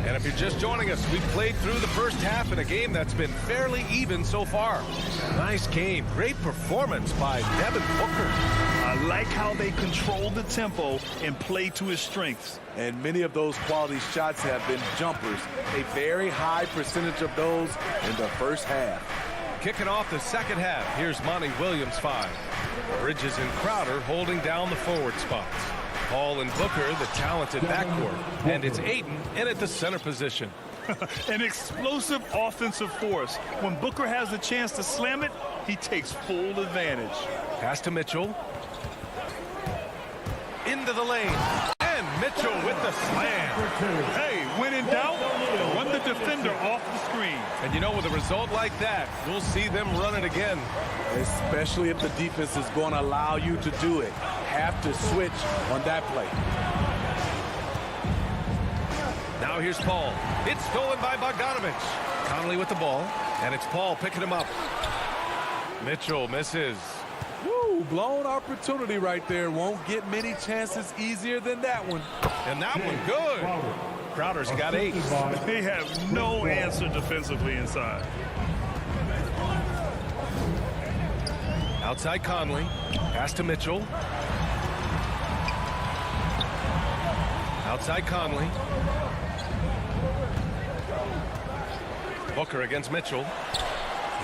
And if you're just joining us, we've played through the first half in a game that's been fairly even so far. Nice game. Great performance by Devin Booker. I like how they control the tempo and play to his strengths. And many of those quality shots have been jumpers. A very high percentage of those in the first half. Kicking off the second half, here's Monty Williams 5. Bridges and Crowder holding down the forward spots. Paul and Booker, the talented backcourt. And it's Ayton in at the center position. An explosive offensive force. When Booker has a chance to slam it, he takes full advantage. Pass to Mitchell. Into the lane. And Mitchell with the slam. Hey, when in doubt, run the defender off the screen. And you know, with a result like that, we'll see them run it again. Especially if the defense is going to allow you to do it. Have to switch on that play. Now here's Paul. It's stolen by Bogdanovich. Conley with the ball, and it's Paul picking him up. Mitchell misses. Woo, blown opportunity right there. Won't get many chances easier than that one. And that one good. Crowder's got 8. They have no answer defensively inside. Outside Conley. Pass to Mitchell. Outside Conley. Booker against Mitchell.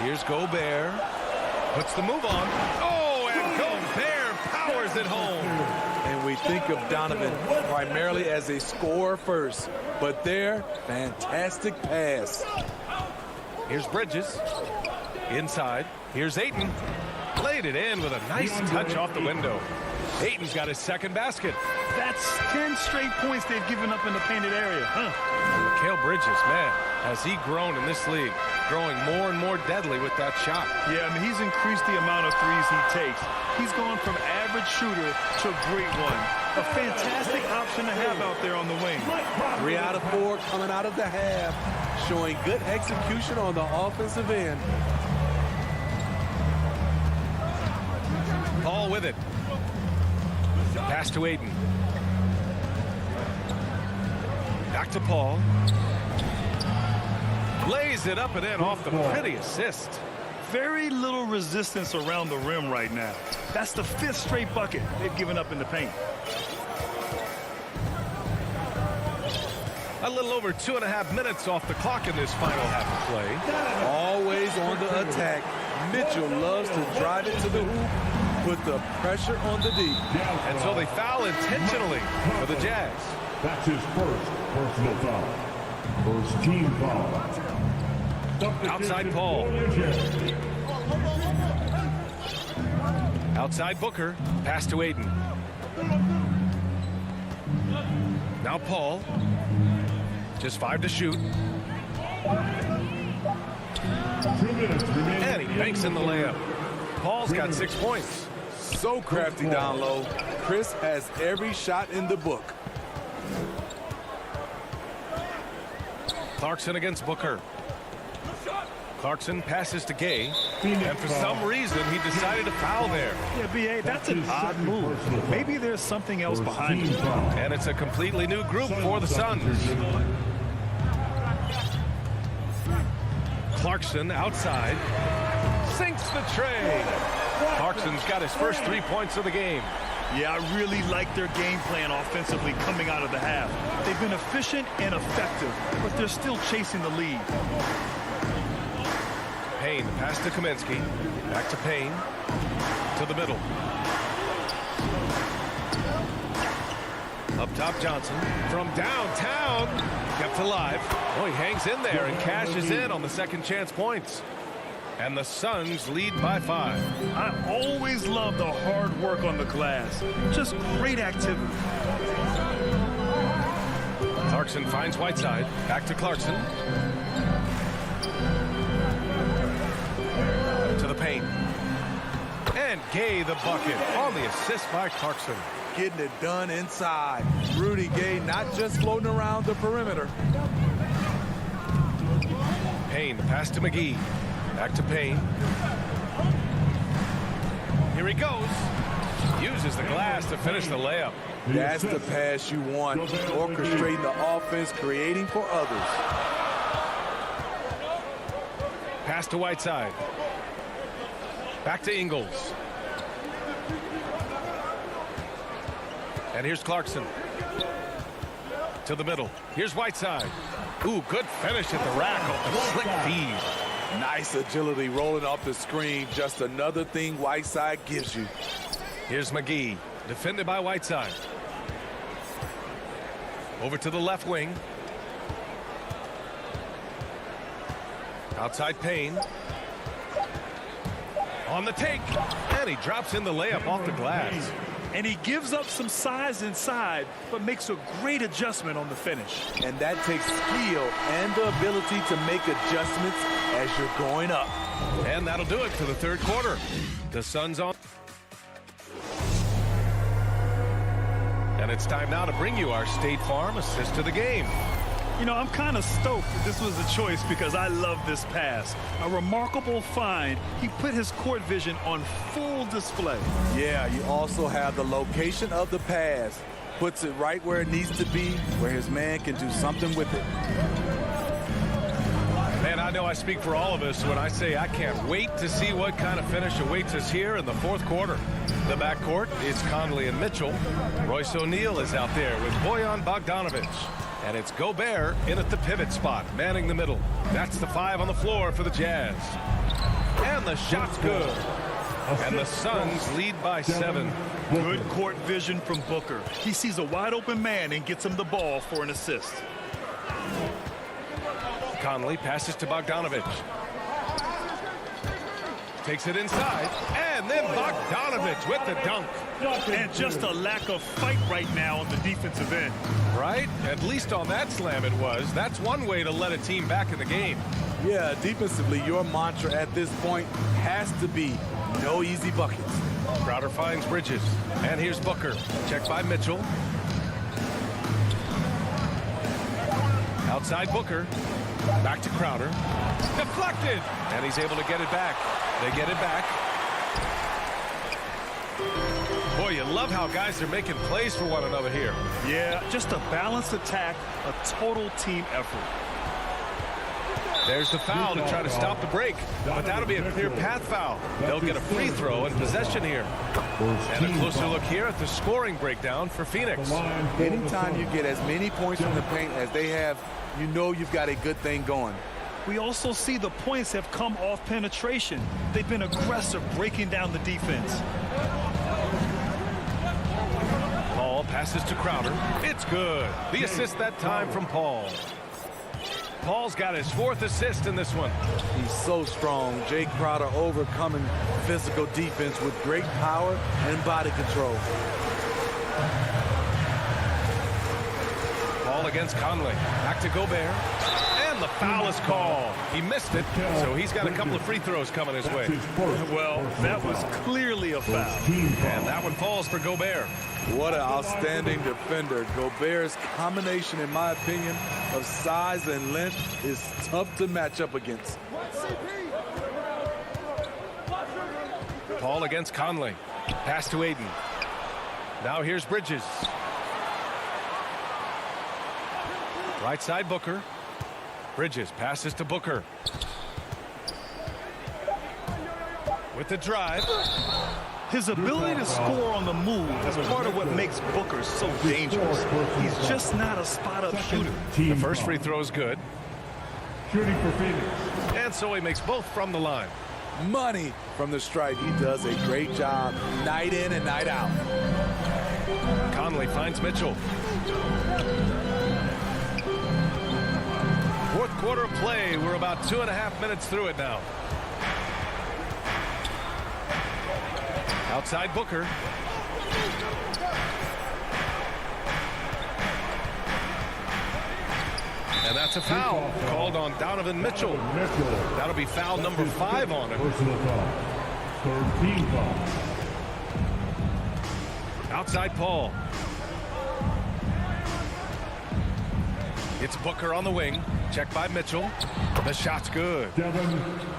Here's Gobert. Puts the move on. Oh, and Gobert powers it home. And we think of Donovan primarily as a scorer first. But there, fantastic pass. Here's Bridges. Inside. Here's Ayton. Laid it in with a nice touch off the window. Ayton's got his second basket. That's 10 straight points they've given up in the painted area. Mikal Bridges, man, has he grown in this league, growing more and more deadly with that shot. Yeah, I mean, he's increased the amount of threes he takes. He's gone from average shooter to great one. A fantastic option to have out there on the wing. 3 out of 4 coming out of the half, showing good execution on the offensive end. Paul with it. Pass to Ayton. Back to Paul. Lays it up and in off the pretty assist. very little resistance around the rim right now. That's the 5th straight bucket they've given up in the paint. A little over 2.5 minutes off the clock in this final half of play. Always on the attack. Mitchell loves to drive it to the hoop, put the pressure on the D. And so they foul intentionally for the Jazz. That's his first personal foul. First team foul. Outside Paul. Outside Booker. Pass to Aiden. Now Paul. Just 5 to shoot. And he banks in the layup. Paul's got 6 points. So crafty down low. Chris has every shot in the book. Clarkson against Booker. Clarkson passes to Gay, and for some reason he decided to foul there. Yeah, B.A., that's an odd move. Maybe there's something else behind it. And it's a completely new group for the Suns. Clarkson outside. Sinks the tray. Clarkson's got his first 3 points of the game. Yeah, I really like their game plan offensively coming out of the half. They've been efficient and effective, but they're still chasing the lead. Payne, pass to Kaminsky. Back to Payne. To the middle. Up top, Johnson. From downtown. Kept alive. Oh, he hangs in there and cashes in on the second chance points. And the Suns lead by 5. I always love the hard work on the glass. Just great activity. Clarkson finds Whiteside. Back to Clarkson. To the paint. And Gay the bucket on the assist by Clarkson. Getting it done inside. Rudy Gay not just floating around the perimeter. Payne, the pass to McGee. Back to Payne. Here he goes. Uses the glass to finish the layup. That's the pass you want. Orchestrating the offense, creating for others. Pass to Whiteside. Back to Ingles. And here's Clarkson. To the middle. Here's Whiteside. Ooh, good finish at the rack off the slick feed. Nice agility rolling off the screen. Just another thing Whiteside gives you. Here's McGee. Defended by Whiteside. Over to the left wing. Outside Payne. On the take. And he drops in the layup off the glass. And he gives up some size inside, but makes a great adjustment on the finish. And that takes skill and the ability to make adjustments as you're going up. And that'll do it for the third quarter. The Suns on. And it's time now to bring you our State Farm assist to the game. You know, I'm kind of stoked that this was a choice because I love this pass. A remarkable find. He put his court vision on full display. Yeah, you also have the location of the pass. Puts it right where it needs to be, where his man can do something with it. Man, I know I speak for all of us when I say I can't wait to see what kind of finish awaits us here in the fourth quarter. The backcourt is Conley and Mitchell. Royce O'Neal is out there with Bojan Bogdanovic. And it's Gobert in at the pivot spot, manning the middle. That's the 5 on the floor for the Jazz. And the shot's good. And the Suns lead by 7. Good court vision from Booker. He sees a wide open man and gets him the ball for an assist. Conley passes to Bogdanovic. Takes it inside. And then Bogdanovic with the dunk. And just a lack of fight right now on the defensive end. Right? At least on that slam it was. That's one way to let a team back in the game. Yeah, defensively, your mantra at this point has to be no easy buckets. Crowder finds Bridges. And here's Booker. Checked by Mitchell. Outside Booker. Back to Crowder. Deflected. And he's able to get it back. They get it back. Boy, you love how guys are making plays for one another here. Yeah, just a balanced attack, a total team effort. There's the foul to try to stop the break, but that'll be a clear path foul. They'll get a free throw and possession here. And a closer look here at the scoring breakdown for Phoenix. Anytime you get as many points from the paint as they have, you know you've got a good thing going. We also see the points have come off penetration. They've been aggressive, breaking down the defense. Paul passes to Crowder. It's good. The assist that time from Paul. Paul's got his 4th assist in this one. He's so strong. Jay Crowder overcoming physical defense with great power and body control. Paul against Conley. Back to Gobert. And the foul is called. He missed it, so he's got a couple of free throws coming his way. Well, that was clearly a foul. And that one falls for Gobert. What an outstanding defender. Gobert's combination, in my opinion, of size and length is tough to match up against. Paul against Conley. Pass to Aiden. Now here's Bridges. Right side Booker. Bridges passes to Booker. With the drive. His ability to score on the move is part of what makes Booker so dangerous. He's just not a spot-up shooter. The first free throw is good. Shooting for Phoenix. And so he makes both from the line. Money from the stripe. He does a great job night in and night out. Conley finds Mitchell. 4th quarter of play. We're about 2.5 minutes through it now. Outside Booker. And that's a foul called on Donovan Mitchell. That'll be foul number 5 on him. Personal foul. 13 foul. Outside Paul. It's Booker on the wing. Checked by Mitchell. The shot's good.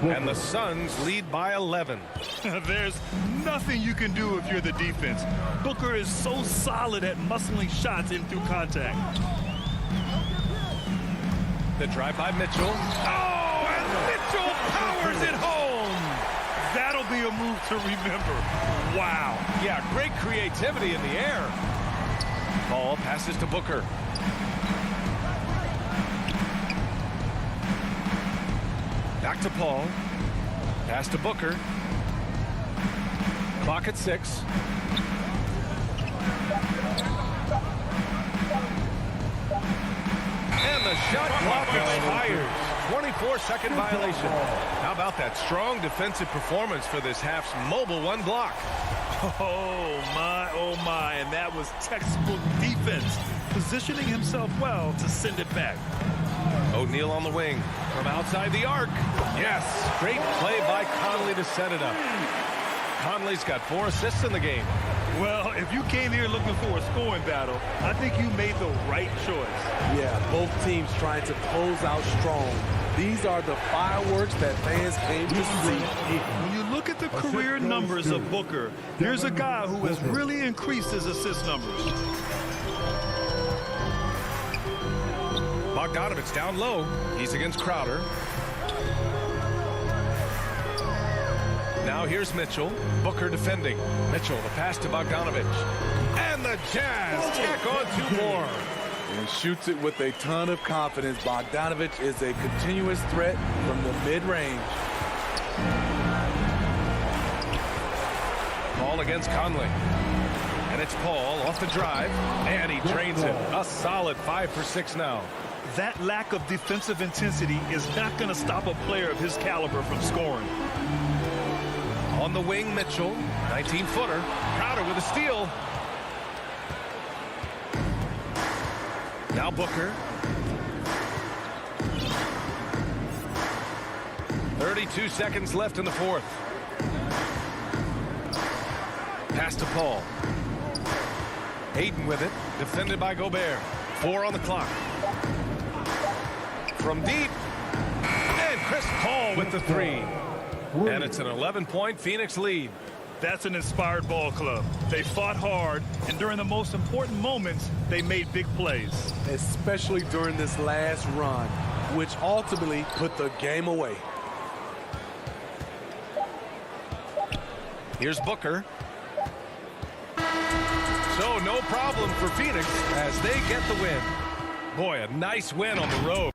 And the Suns lead by 11. There's nothing you can do if you're the defense. Booker is so solid at muscling shots in through contact. The drive by Mitchell. Oh, and Mitchell powers it home. That'll be a move to remember. Wow. Yeah, great creativity in the air. Paul passes to Booker. Back to Paul. Pass to Booker. Clock at 6. And the shot clock expires. 24-second violation. How about that strong defensive performance for this half's mobile 1 block? Oh my, and that was textbook defense. Positioning himself well to send it back. O'Neal on the wing from outside the arc. Yes, great play by Conley to set it up. Conley's got 4 assists in the game. Well, if you came here looking for a scoring battle, I think you made the right choice. Yeah, both teams trying to close out strong. These are the fireworks that fans came to see. When you look at the career numbers of Booker, here's a guy who has really increased his assist numbers. Bogdanovich down low. He's against Crowder. Now here's Mitchell. Booker defending. Mitchell, the pass to Bogdanovich. And the Jazz tack on 2 more. And shoots it with a ton of confidence. Bogdanovich is a continuous threat from the mid-range. Paul against Conley. And it's Paul off the drive. And he drains it. A solid 5 for 6 now. That lack of defensive intensity is not going to stop a player of his caliber from scoring. On the wing, Mitchell. 19-footer. Crowder with a steal. Now Booker. 32 seconds left in the 4th. Pass to Paul. Aiden with it. Defended by Gobert. 4 on the clock. From deep. And Chris Paul with the 3. And it's an 11-point Phoenix lead. That's an inspired ball club. They fought hard, and during the most important moments, they made big plays. Especially during this last run. which ultimately put the game away. Here's Booker. So no problem for Phoenix as they get the win. Boy, a nice win on the road.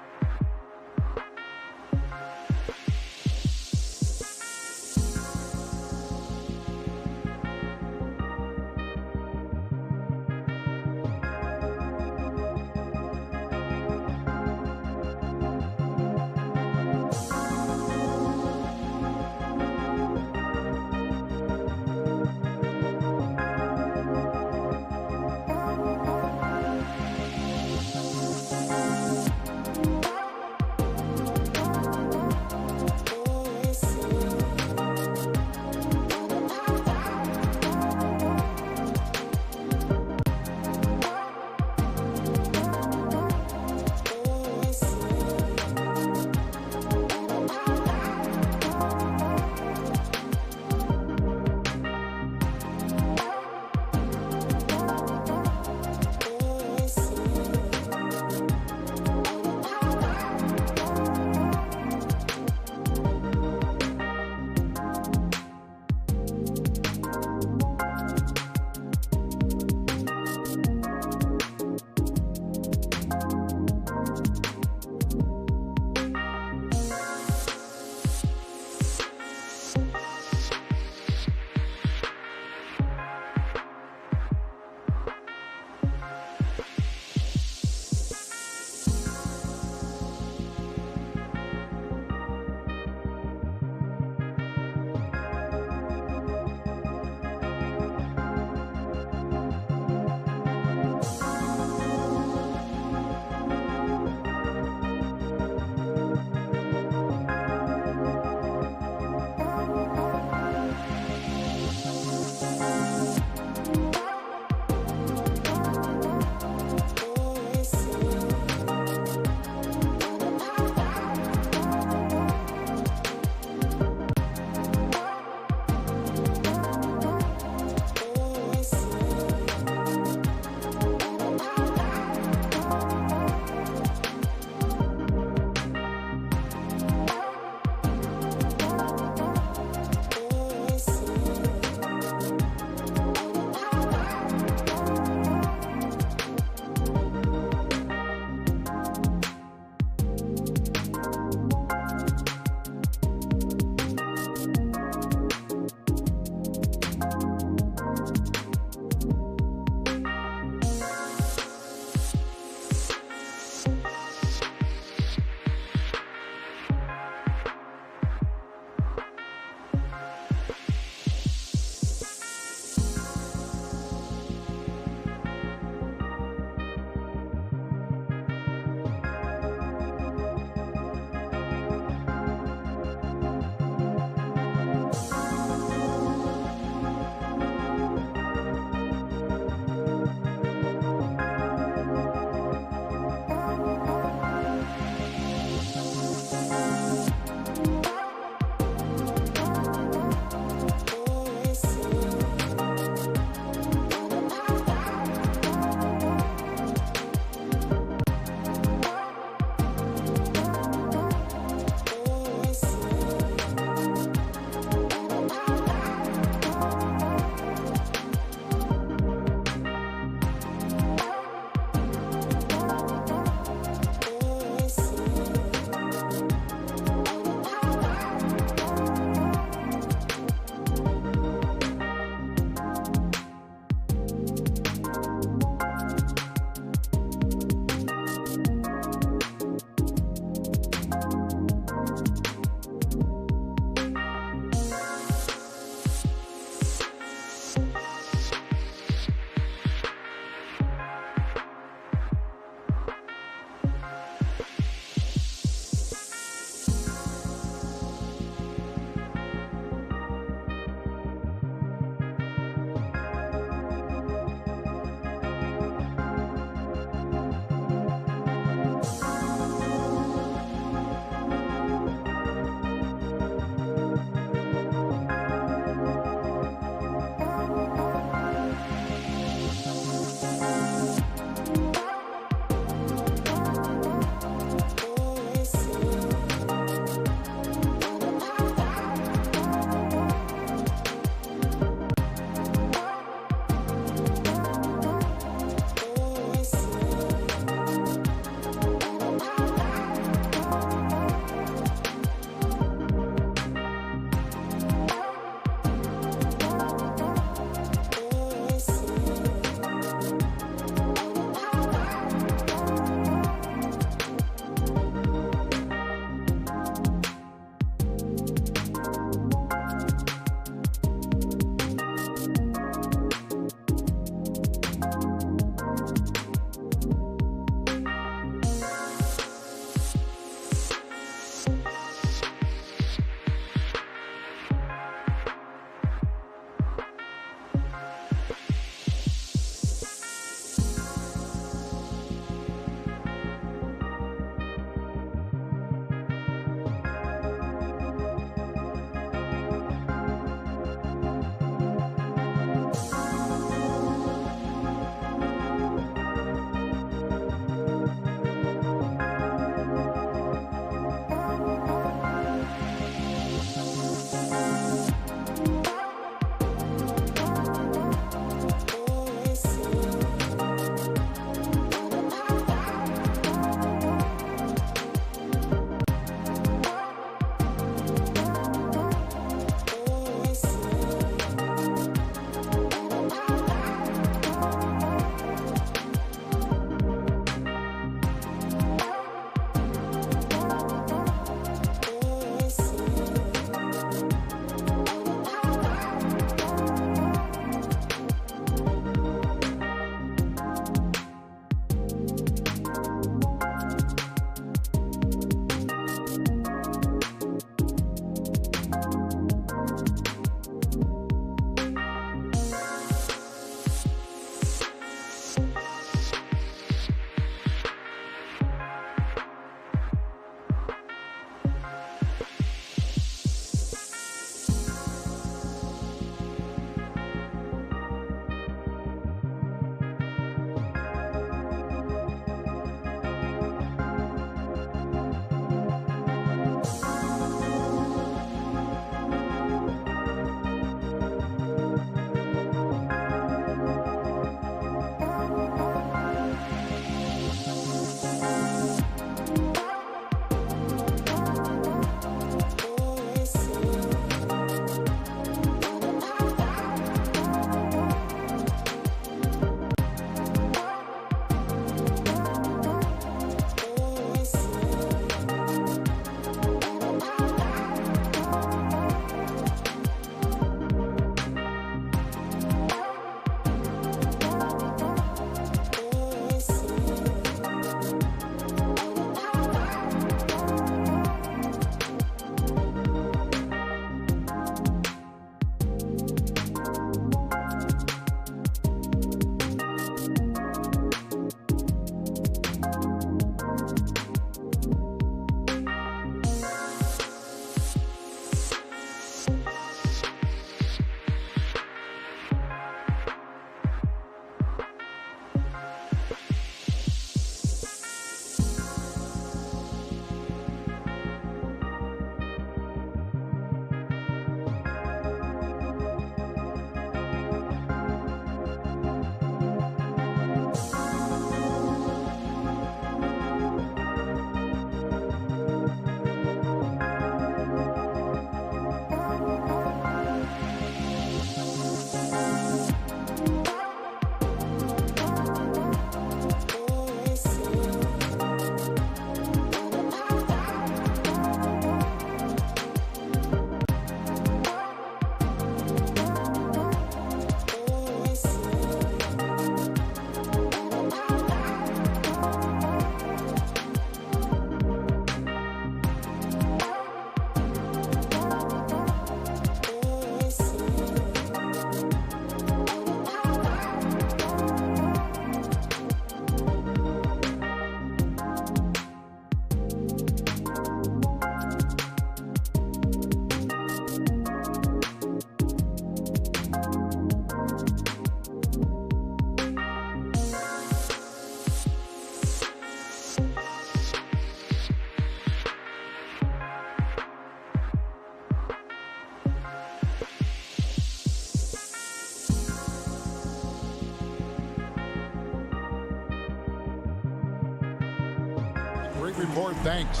great report, thanks.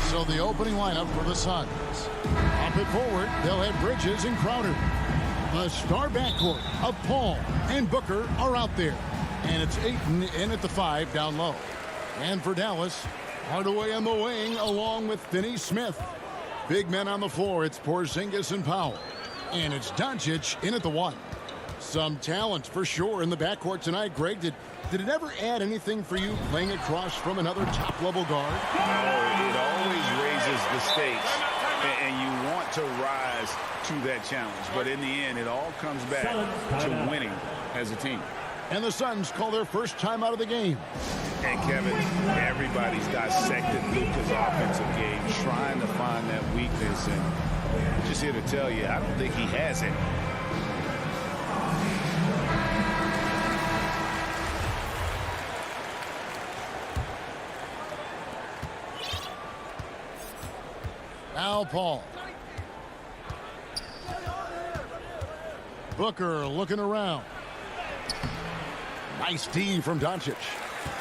So the opening lineup for the Suns. Up at forward, they'll have Bridges and Crowder. The star backcourt of Paul and Booker are out there. And it's Ayton in at the 5 down low. And for Dallas, Hardaway on the wing along with Finney Smith. Big men on the floor, it's Porzingis and Powell. And it's Doncic in at the 1. Some talent for sure in the backcourt tonight. Greg, did it ever add anything for you playing across from another top-level guard? Oh, it always raises the stakes, and you want to rise to that challenge. But in the end, it all comes back to winning as a team. And the Suns call their first time out of the game. And Kevin, everybody's dissected Luka's offensive game, trying to find that weakness. And I'm just here to tell you, I don't think he has it. Now Paul. Booker looking around. Nice D from Doncic.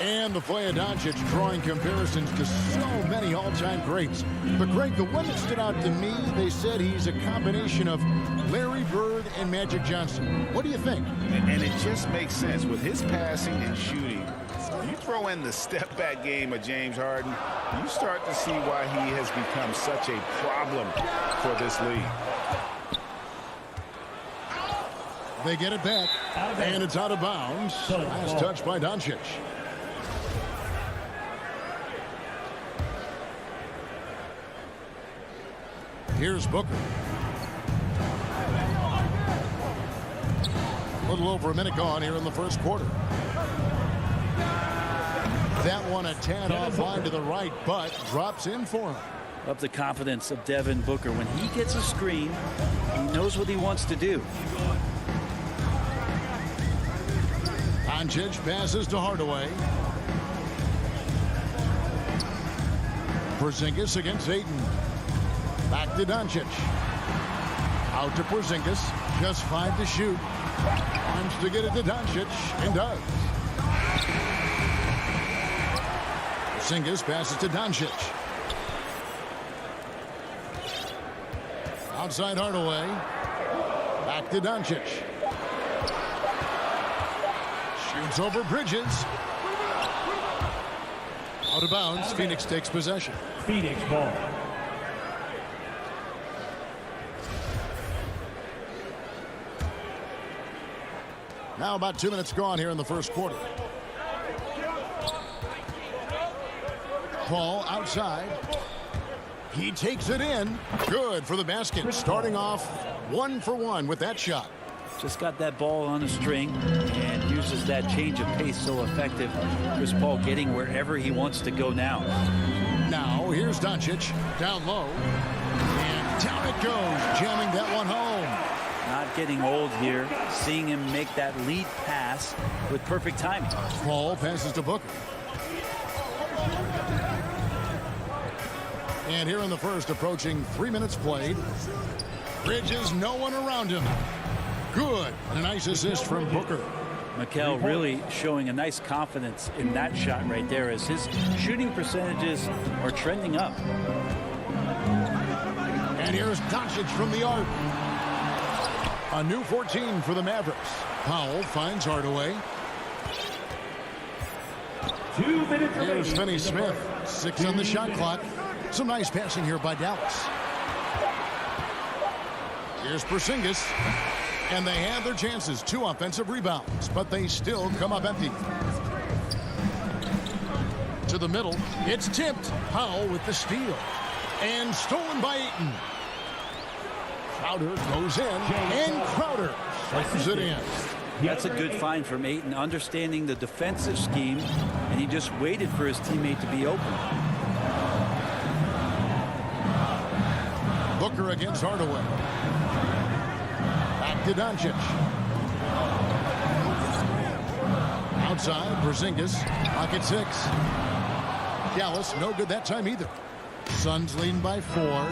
And the play of Doncic drawing comparisons to so many all-time greats. But Greg, the one that stood out to me, they said he's a combination of Larry Bird and Magic Johnson. What do you think? And it just makes sense. With his passing and shooting, you throw in the step-back game of James Harden, you start to see why he has become such a problem for this league. They get it back, and it's out of bounds. Last touch by Doncic. Here's Booker. A little over a minute gone here in the first quarter. That one a tad offline to the right, but drops in for him. Love the confidence of Devin Booker. When he gets a screen, he knows what he wants to do. Doncic passes to Hardaway. Porzingis against Ayton. Back to Doncic. Out to Porzingis. Just 5 to shoot. Wants to get it to Doncic, and does. Porzingis passes to Doncic. Outside Hardaway. Back to Doncic. Shoots over Bridges. Out of bounds. Phoenix takes possession. Phoenix ball. Now about 2 minutes gone here in the first quarter. Paul outside. He takes it in. Good for the basket. Starting off 1 for 1 with that shot. Just got that ball on a string and uses that change of pace so effective. Chris Paul getting wherever he wants to go now. Now here's Doncic down low. And down it goes, jamming that one home. Not getting old here. Seeing him make that lead pass with perfect timing. Paul passes to Booker. And here in the first, approaching 3 minutes played. Bridges, no one around him. Good. And a nice assist from Booker. Mikel really showing a nice confidence in that shot right there as his shooting percentages are trending up. And here's Doncic from the arc. A new 14 for the Mavericks. Powell finds Hardaway. 2 minutes. Here's Finney Smith. 6 on the shot clock. Some nice passing here by Dallas. Here's Porzingis. And they have their chances. 2 offensive rebounds, but they still come up empty. To the middle. It's tipped. Powell with the steal. And stolen by Ayton. Crowder goes in. And Crowder slams it in. That's a good find from Ayton, understanding the defensive scheme, and he just waited for his teammate to be open. Booker against Hardaway. Back to Doncic. Outside, Porzingis. Pocket 6. Dallas, no good that time either. Suns leading by 4.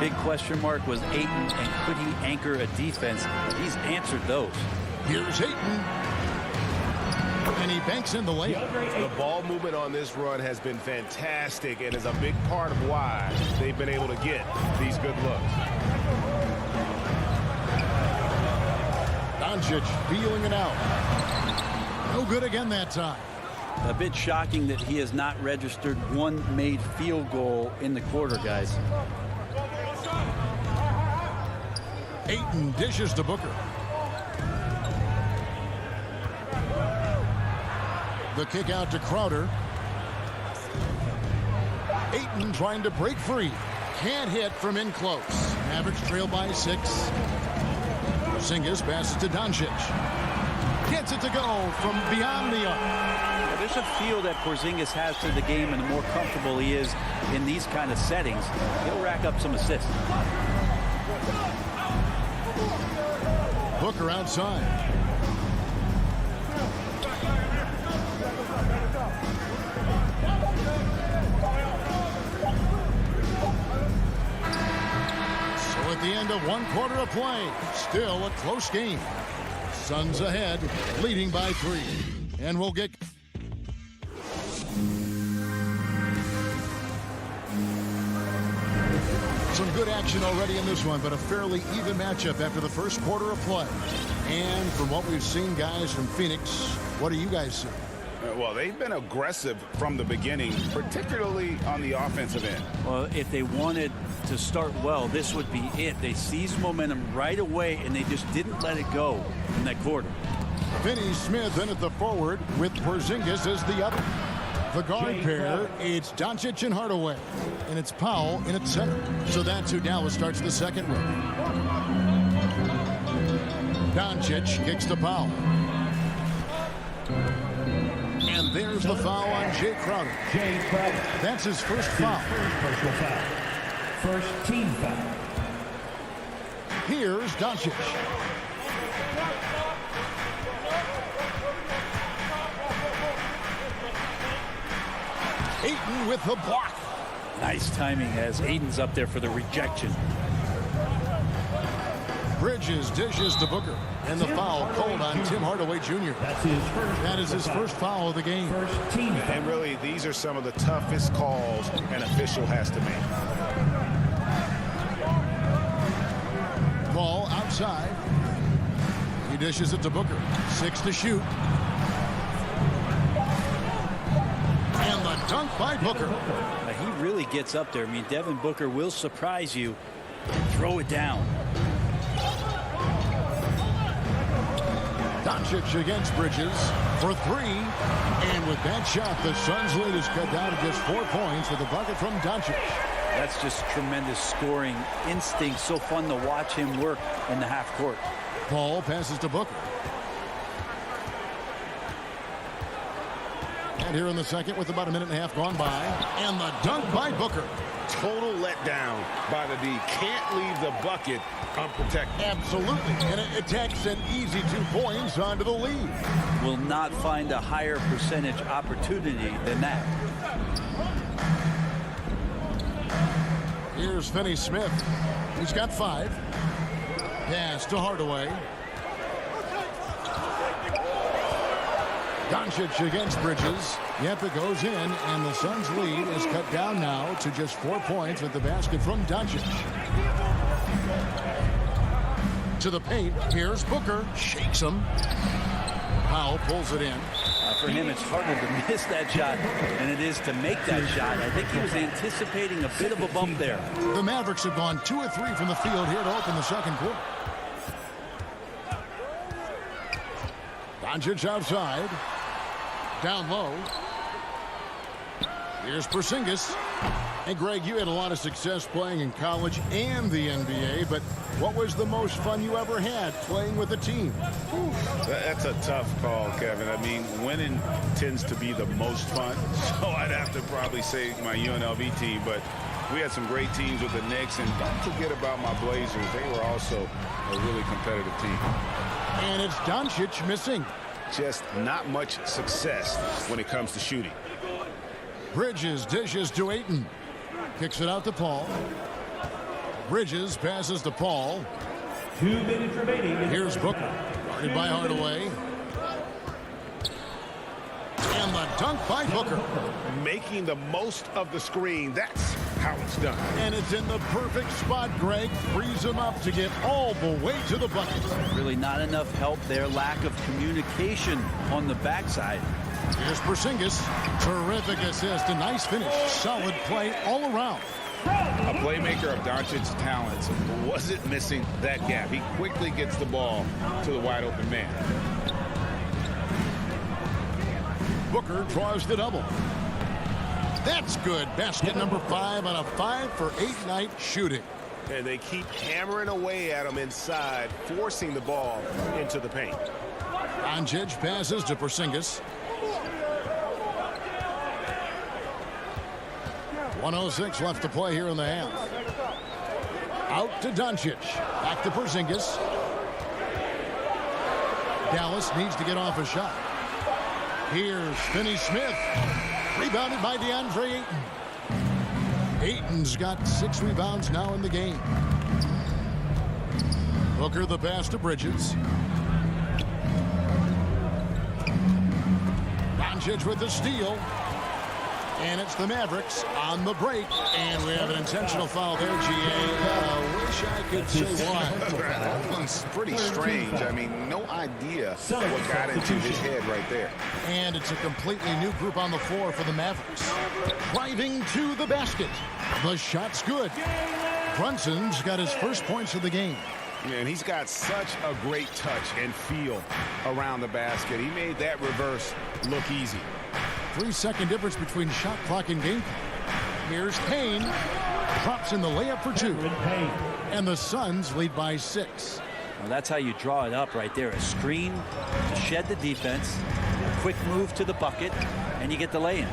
Big question mark was Ayton, and could he anchor a defense? He's answered those. Here's Ayton. And he banks in the layup. The ball movement on this run has been fantastic and is a big part of why they've been able to get these good looks. Doncic feeling it out. No good again that time. A bit shocking that he has not registered one made field goal in the quarter, guys. Ayton dishes to Booker. The kick out to Crowder. Ayton trying to break free. Can't hit from in close. Mavericks trail by 6. Porzingis passes to Doncic. Gets it to go from beyond the arc. There's a feel that Porzingis has to the game, and the more comfortable he is in these kind of settings, he'll rack up some assists. Booker outside. So at the end of 1 quarter of play, still a close game. Suns ahead, leading by 3. And we'll get... some good action already in this one, but a fairly even matchup after the first quarter of play. And from what we've seen, guys, from Phoenix, what do you guys see? Well, they've been aggressive from the beginning, particularly on the offensive end. Well, if they wanted to start well, this would be it. They seized momentum right away, and they just didn't let it go in that quarter. Finney Smith in at the forward with Porzingis as the other. The guard pair, it's Doncic and Hardaway. And it's Powell in at center. So that's who Dallas starts the second with. Doncic kicks to Powell. And there's the foul on Jay Crowder. That's his first foul. Personal foul. First team foul. Here's Doncic. Ayton with the block. Nice timing as Ayton's up there for the rejection. Bridges dishes to Booker. And the foul called on Tim Hardaway Jr. That is his first foul of the game. And really, these are some of the toughest calls an official has to make. Ball outside. He dishes it to Booker. 6 to shoot. And the dunk by Booker. He really gets up there. I mean, Devin Booker will surprise you and throw it down. Doncic against Bridges for 3. And with that shot, the Suns' lead is cut down to just 4 points with a bucket from Doncic. That's just tremendous scoring instinct. So fun to watch him work in the half court. Paul passes to Booker. And here in the second with about a minute and a half gone by. And the dunk by Booker. Total letdown by the D. Can't leave the bucket unprotected. Absolutely. And it takes an easy 2 points onto the lead. Will not find a higher percentage opportunity than that. Here's Finney Smith. He's got 5. Pass to Hardaway. Doncic against Bridges. Yep, it goes in, and the Suns' lead is cut down now to just 4 points with the basket from Doncic. To the paint, here's Booker. Shakes him. Powell pulls it in. For him, it's harder to miss that shot than it is to make that shot. I think he was anticipating a bit of a bump there. The Mavericks have gone 2 of 3 from the field here to open the second quarter. Doncic outside. Down low. Here's Porzingis. And Greg, you had a lot of success playing in college and the NBA, but what was the most fun you ever had playing with a team? That's a tough call, Kevin. I mean, winning tends to be the most fun, so I'd have to probably say my UNLV team, but we had some great teams with the Knicks, and don't forget about my Blazers. They were also a really competitive team. And it's Doncic missing. Just not much success when it comes to shooting. Bridges dishes to Ayton. Kicks it out to Paul. Bridges passes to Paul. 2 minutes remaining. Here's Booker. Guarded by Hardaway. dunk by Booker. Making the most of the screen. That's how it's done. And it's in the perfect spot, Greg. Frees him up to get all the way to the bucket. Really not enough help there. Lack of communication on the backside. Here's Porzingis. Terrific assist. A nice finish. Solid play all around. A playmaker of Doncic's talents wasn't missing that gap. He quickly gets the ball to the wide open man. Booker draws the double. That's good. Basket number 5 on a 5-for-8 night shooting. And they keep hammering away at him inside, forcing the ball into the paint. Doncic passes to Porzingis. 1:06 left to play here in the half. Out to Doncic. Back to Porzingis. Dallas needs to get off a shot. Here's Finney Smith. Rebounded by DeAndre Ayton. Ayton's got 6 rebounds now in the game. Booker the pass to Bridges. Doncic with the steal. And it's the Mavericks on the break. And we have an intentional foul there, G.A. Wish I could say why. That one's pretty strange. I mean, no idea what got into his head right there. And it's a completely new group on the floor for the Mavericks. Driving to the basket. The shot's good. Brunson's got his first points of the game. And he's got such a great touch and feel around the basket. He made that reverse look easy. 3-second difference between shot clock and game clock. Here's Payne. Drops in the layup for 2. And the Suns lead by 6. Well, that's how you draw it up right there. A screen to shed the defense. A quick move to the bucket. And you get the lay-in.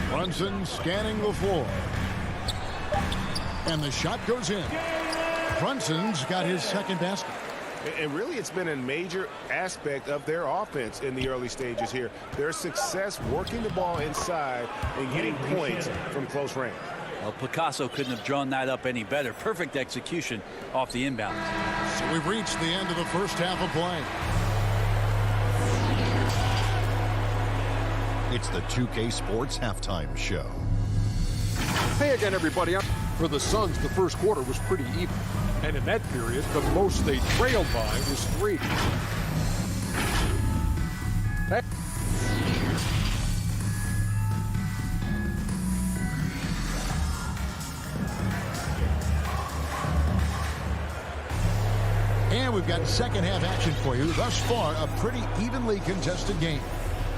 Brunson scanning the floor. And the shot goes in. Brunson's got his second basket. And really, it's been a major aspect of their offense in the early stages here. Their success working the ball inside and getting points from close range. Well, Picasso couldn't have drawn that up any better. Perfect execution off the inbound. So we've reached the end of the first half of play. It's the 2K Sports Halftime Show. Hey again, everybody. For the Suns, the first quarter was pretty even. And in that period, the most they trailed by was 3. And we've got second half action for you. Thus far, a pretty evenly contested game.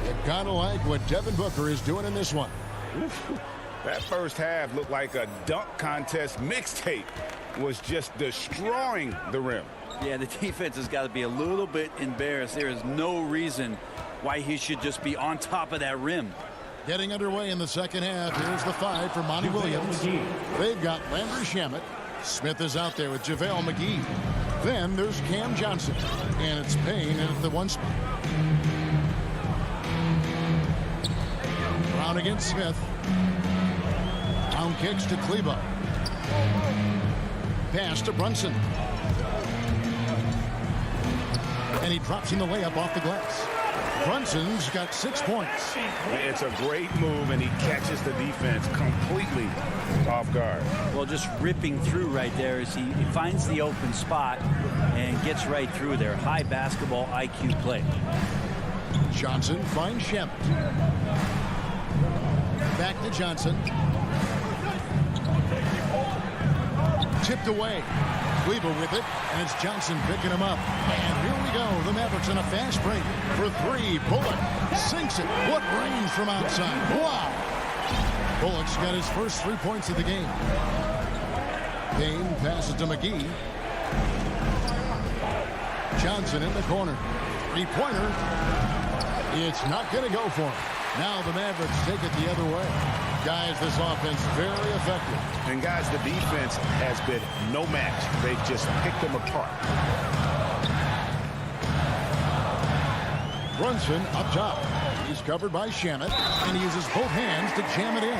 You gotta like what Devin Booker is doing in this one. That first half looked like a dunk contest mixtape. Was just destroying the rim. Yeah, the defense has got to be a little bit embarrassed. There is no reason why he should just be on top of that rim. Getting underway in the second half. Here's the 5 for Monty Williams. They've got Landry Shamet. Smith is out there with JaVale McGee. Then there's Cam Johnson. And it's Payne at the 1 spot. Brown against Smith. Brown kicks to Kleba. Pass to Brunson. And he drops in the layup off the glass. Brunson's got 6 points. It's a great move, and he catches the defense completely off guard. Well, just ripping through right there as he finds the open spot and gets right through there. High basketball IQ play. Johnson finds Shamet. Back to Johnson. Tipped away. Kleba with it, and it's Johnson picking him up. And here we go. The Mavericks in a fast break for 3. Bullock sinks it. What range from outside. Wow. Bullock's got his first 3 points of the game. Payne passes to McGee. Johnson in the corner. 3-pointer. It's not going to go for him. Now the Mavericks take it the other way. Guys, this offense very effective. And guys, the defense has been no match. They've just picked them apart. Brunson up top. He's covered by Shamet, and he uses both hands to jam it in.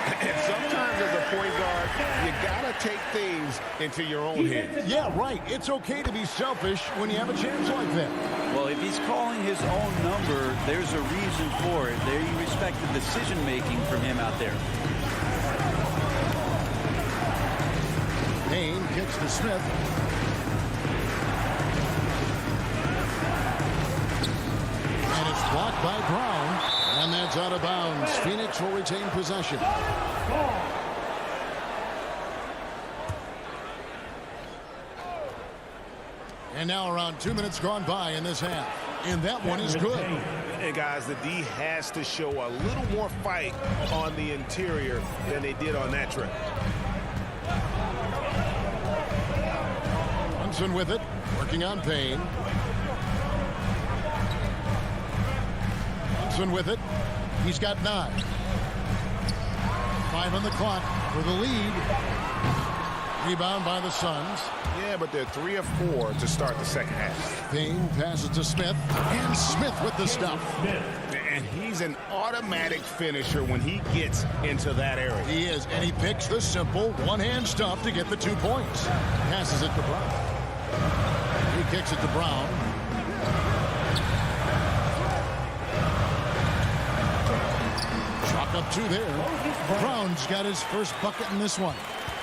And sometimes as a point guard, you got to take things into your own hands. Yeah, right. It's okay to be selfish when you have a chance like that. Well, if he's calling his own number, there's a reason for it. There you respect the decision-making from him out there. Payne kicks to Smith. And it's blocked by Brown. And that's out of bounds. Phoenix will retain possession. And now around 2 minutes gone by in this half. And that one is good. And guys, the D has to show a little more fight on the interior than they did on that trip. Brunson with it, working on Payne. Brunson with it. He's got 9. 5 on the clock for the lead. Rebound by the Suns. Yeah, but they're 3 of 4 to start the second half. Payne passes to Smith, and Smith with the stuff. And he's an automatic finisher when he gets into that area. He is, and he picks the simple one-hand stuff to get the 2 points. Passes it to Brown. He kicks it to Brown. Chalk up 2 there. Brown's got his first bucket in this one.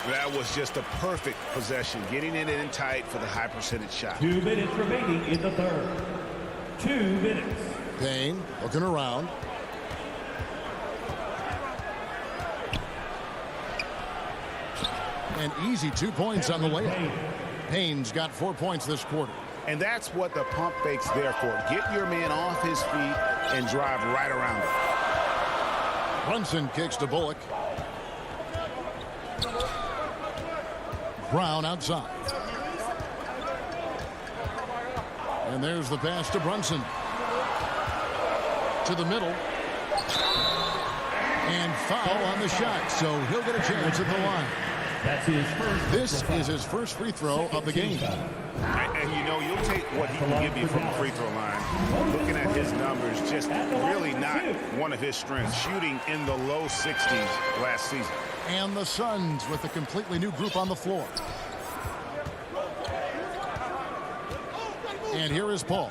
That was just a perfect possession, getting it in tight for the high percentage shot. 2 minutes remaining in the third. 2 minutes. Payne looking around. An easy 2 points on the layup. Payne's got 4 points this quarter. And that's what the pump fake's there for. Get your man off his feet and drive right around him. Brunson kicks to Bullock. Brown outside. And there's the pass to Brunson. To the middle. And foul on the shot, so he'll get a chance at the line. That's his first. This is his first free throw of the game. And you know, you'll take what he can give you from the free throw line. Looking at his numbers, just really not one of his strengths. Shooting in the low 60s last season. And the Suns with a completely new group on the floor. And here is Paul.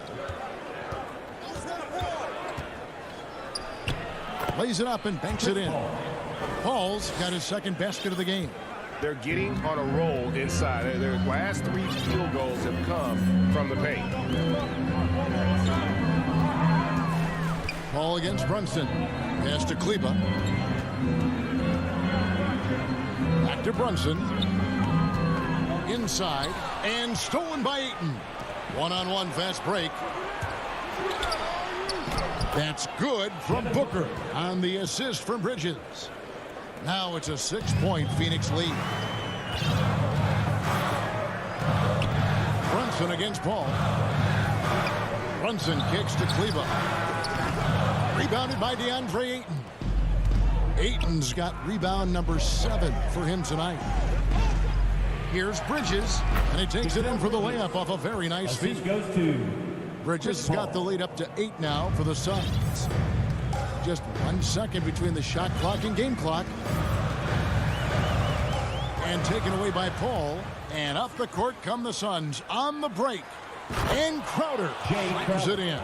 Lays it up and banks it in. Paul's got his second basket of the game. They're getting on a roll inside. Their last 3 field goals have come from the paint. Paul against Brunson. Pass to Kleba. Back to Brunson. Inside. And stolen by Ayton. One-on-one fast break. That's good from Booker on the assist from Bridges. Now it's a 6-point Phoenix lead. Brunson against Paul. Brunson kicks to Kleba. Rebounded by DeAndre Ayton. Ayton's got rebound number 7 for him tonight. Here's Bridges, and he takes it in for the layup off a very nice feed. Goes to Bridges has got the lead up to 8 now for the Suns. Just 1 second between the shot clock and game clock. And taken away by Paul. And off the court come the Suns on the break. And Crowder slams it in.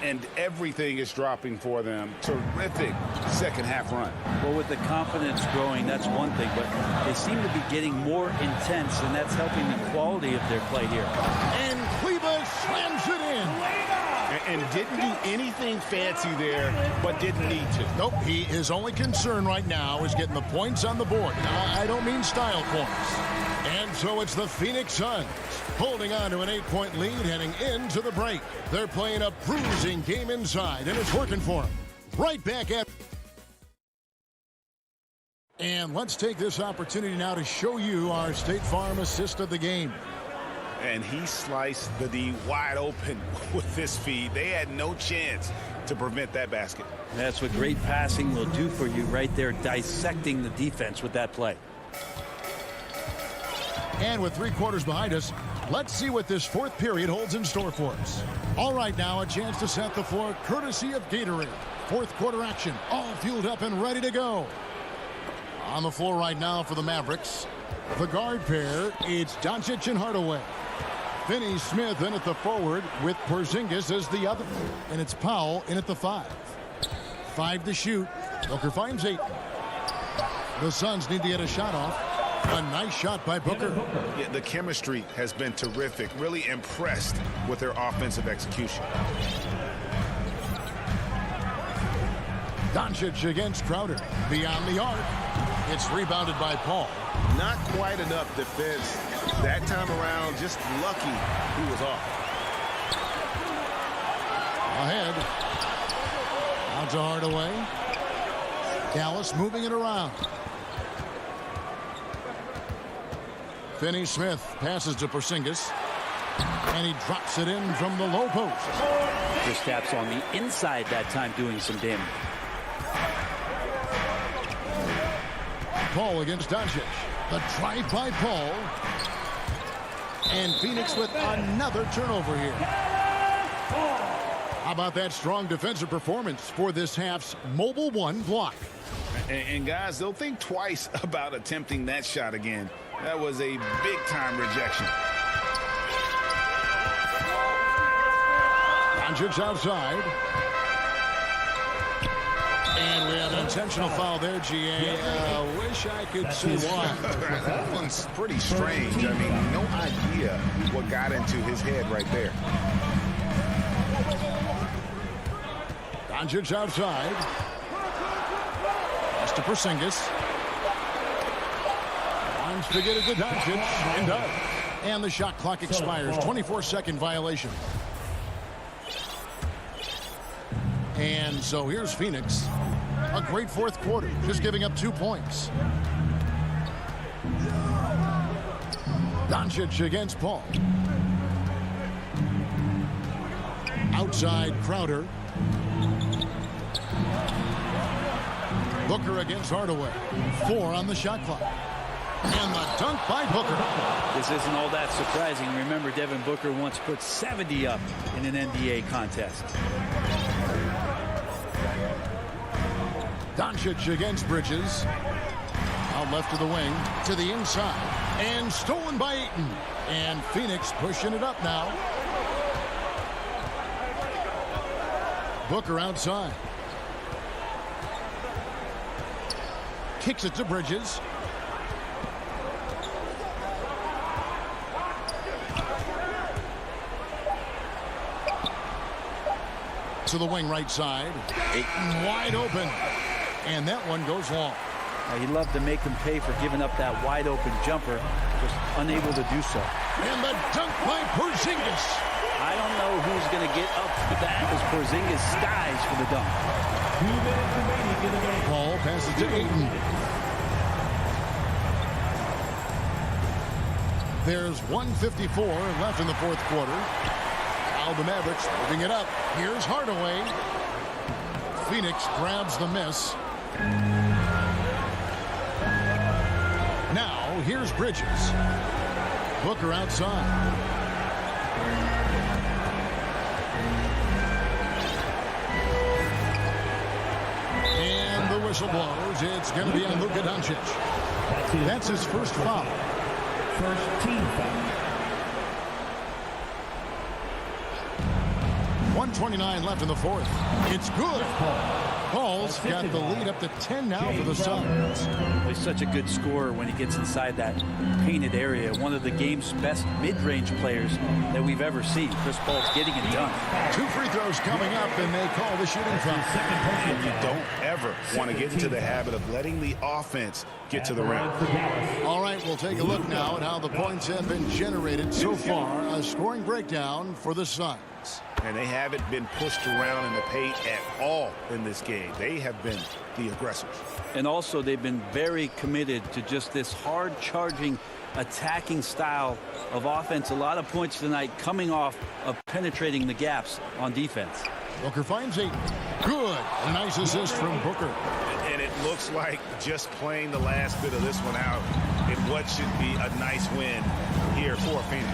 And everything is dropping for them. Terrific second half run. Well, with the confidence growing, that's one thing, but they seem to be getting more intense, and that's helping the quality of their play here. And Kleba slams it in. And didn't do anything fancy there, but didn't need to. Nope, his only concern right now is getting the points on the board. I don't mean style points. And so it's the Phoenix Suns holding on to an 8-point lead heading into the break. They're playing a bruising game inside, and it's working for them. Right back at... And let's take this opportunity now to show you our State Farm assist of the game. And he sliced the D wide open with this feed. They had no chance to prevent that basket. That's what great passing will do for you right there, dissecting the defense with that play. And with 3 quarters behind us, let's see what this 4th period holds in store for us. All right, now a chance to set the floor courtesy of Gatorade. 4th quarter action, all fueled up and ready to go. On the floor right now for the Mavericks, the guard pair, it's Doncic and Hardaway. Finney Smith in at the forward with Porzingis as the other. And it's Powell in at the 5. 5 to shoot. Booker finds 8. The Suns need to get a shot off. A nice shot by Booker. Yeah, the chemistry has been terrific. Really impressed with their offensive execution. Doncic against Crowder. Beyond the arc. It's rebounded by Paul. Not quite enough defense that time around. Just lucky he was off. Ahead. Out to Hardaway. Dallas moving it around. Finney Smith passes to Porzingis. And he drops it in from the low post. Kristaps on the inside that time doing some damage. Paul against Doncic. The drive by Paul. And Phoenix with another turnover here. How about that strong defensive performance for this half's Mobile One block? And guys, they'll think twice about attempting that shot again. That was a big-time rejection. Doncic outside. And we have an intentional foul there, GA. Wish I could see why. That one's pretty strange. I mean, no idea what got into his head right there. Doncic outside. Pass to Porzingis. Wants to get it to Doncic. And does. And the shot clock expires. 24-second violation. And so here's Phoenix. A great fourth quarter, just giving up 2 points. Doncic against Paul. Outside Crowder. Booker against Hardaway. 4 on the shot clock. And the dunk by Booker. This isn't all that surprising. Remember, Devin Booker once put 70 up in an NBA contest. Doncic against Bridges. Out left to the wing, to the inside. And stolen by Ayton. And Phoenix pushing it up now. Booker outside. Kicks it to Bridges. To the wing right side. Ayton wide open. And that one goes long. He'd love to make him pay for giving up that wide open jumper. Just unable to do so. And the dunk by Porzingis. I don't know who's going to get up for that as Porzingis skies for the dunk. 2 minutes remaining in the game. Paul passes to Ayton. There's 1:54 left in the fourth quarter. Now the Mavericks moving it up. Here's Hardaway. Phoenix grabs the miss. Now here's Bridges. Booker outside. And the whistle blows. It's going to be on Luka Doncic. That's his first foul. First team foul. 1:29 left in the fourth. It's good. Paul's got the lead up to 10 now for the Suns. He's such a good scorer when he gets inside that painted area. One of the game's best mid-range players that we've ever seen. Chris Paul's getting it done. 2 free throws coming up, and they call the shooting foul. You don't ever want to get into the habit of letting the offense get to the rim. All right, we'll take a look now at how the points have been generated so far. A scoring breakdown for the Suns. And they haven't been pushed around in the paint at all in this game. They have been the aggressors. And also, they've been very committed to just this hard-charging, attacking style of offense. A lot of points tonight coming off of penetrating the gaps on defense. Booker finds Ayton. Good. A nice assist from Booker. And it looks like just playing the last bit of this one out in what should be a nice win here for Phoenix.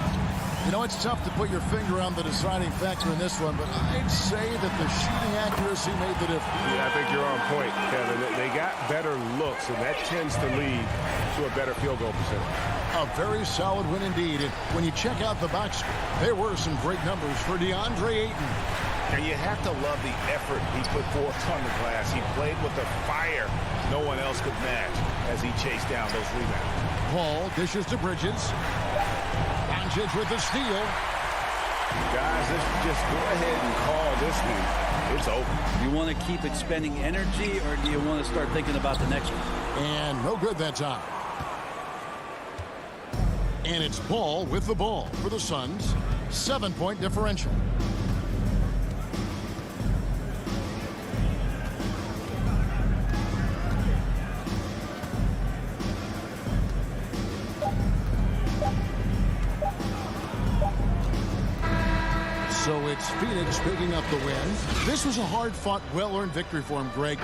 You know, it's tough to put your finger on the deciding factor in this one, but I'd say that the shooting accuracy made the difference. Yeah, I think you're on point, Kevin. They got better looks, and that tends to lead to a better field goal percentage. A very solid win indeed. And when you check out the box score, there were some great numbers for DeAndre Ayton. And you have to love the effort he put forth on the glass. He played with a fire no one else could match as he chased down those rebounds. Paul dishes to Bridges. Doncic with the steal. Guys, let's just go ahead and call this one. It's over. You want to keep expending energy, or do you want to start thinking about the next one? And no good that time. And it's Paul with the ball for the Suns. 7-point differential. So it's Phoenix picking up the win. This was a hard-fought, well-earned victory for him, Greg.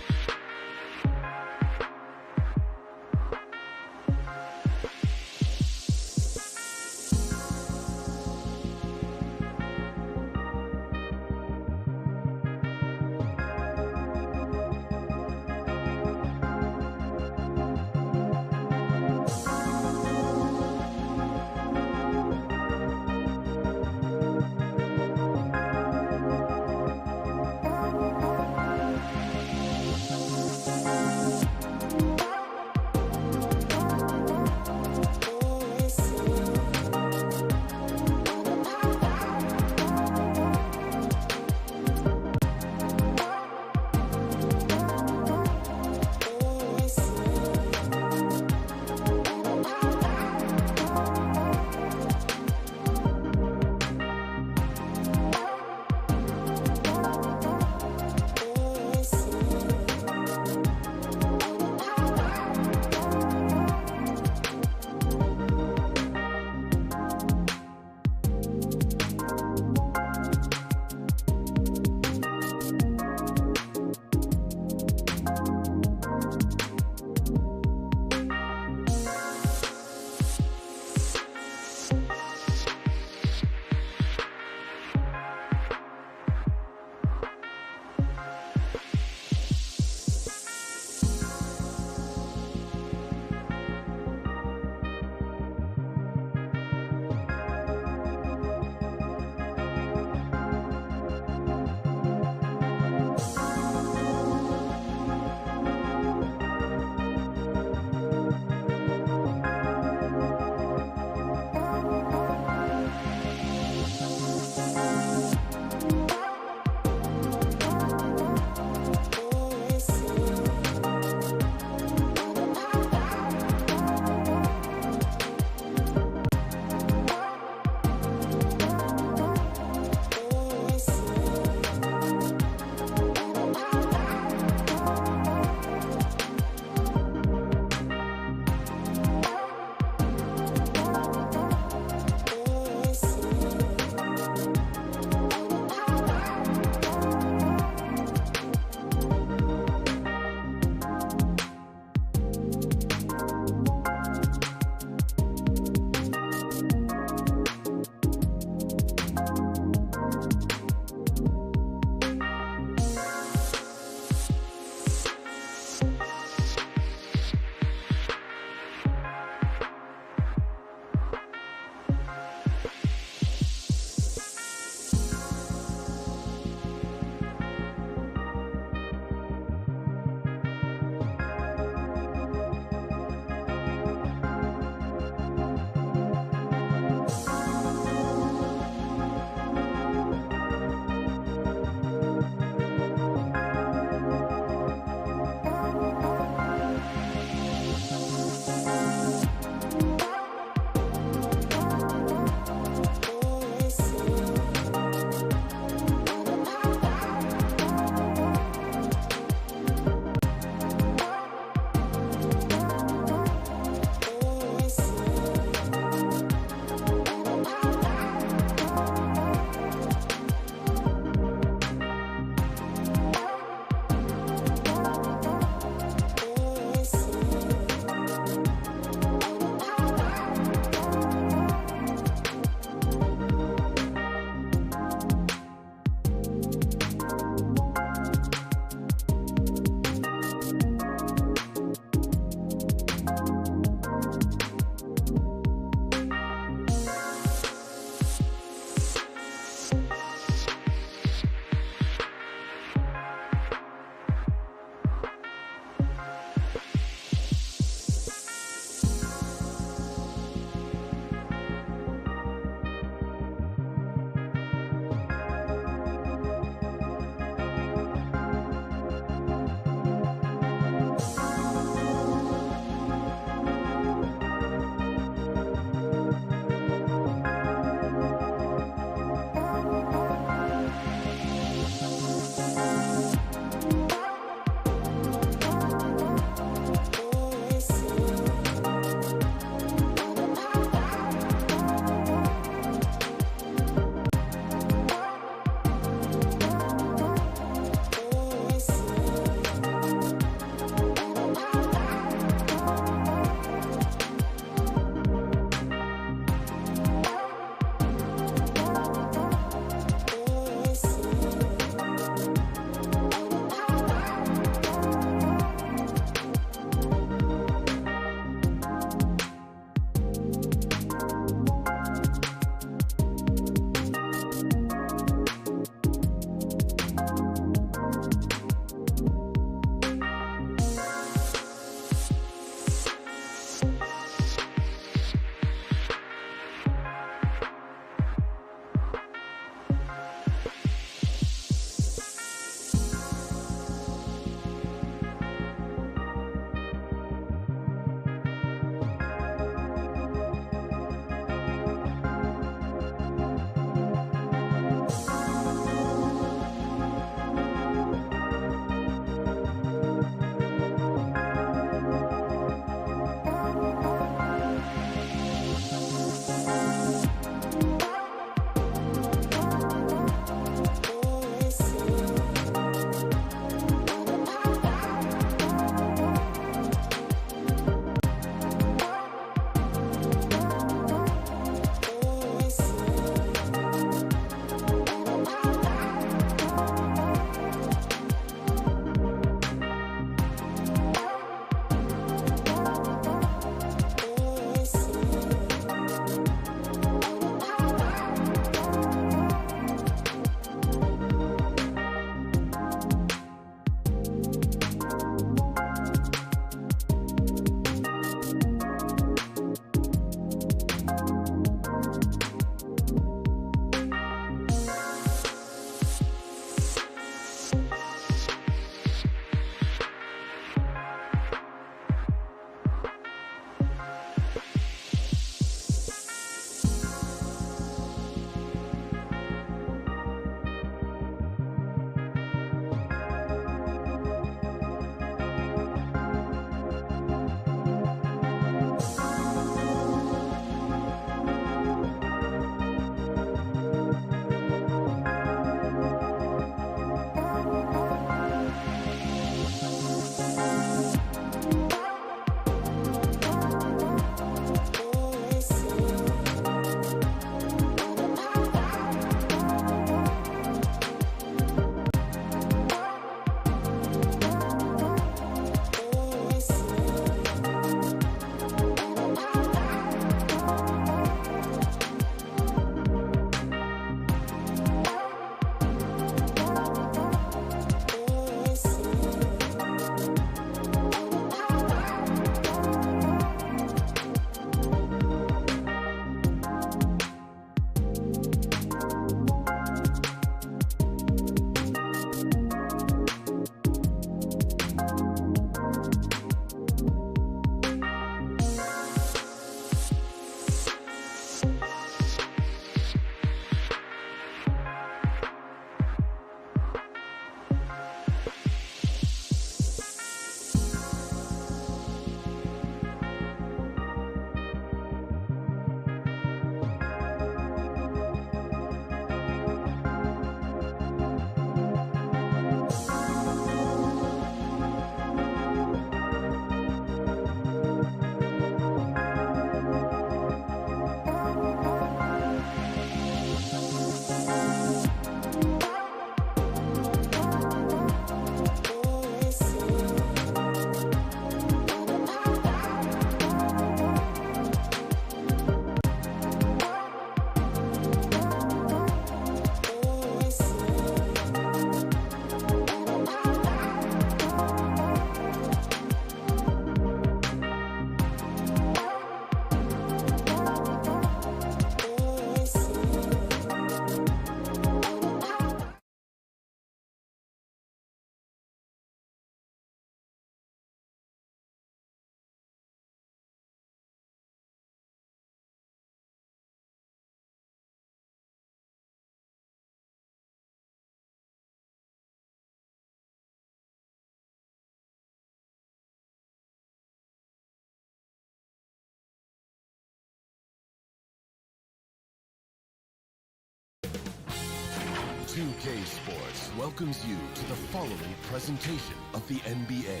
2K Sports welcomes you to the following presentation of the NBA.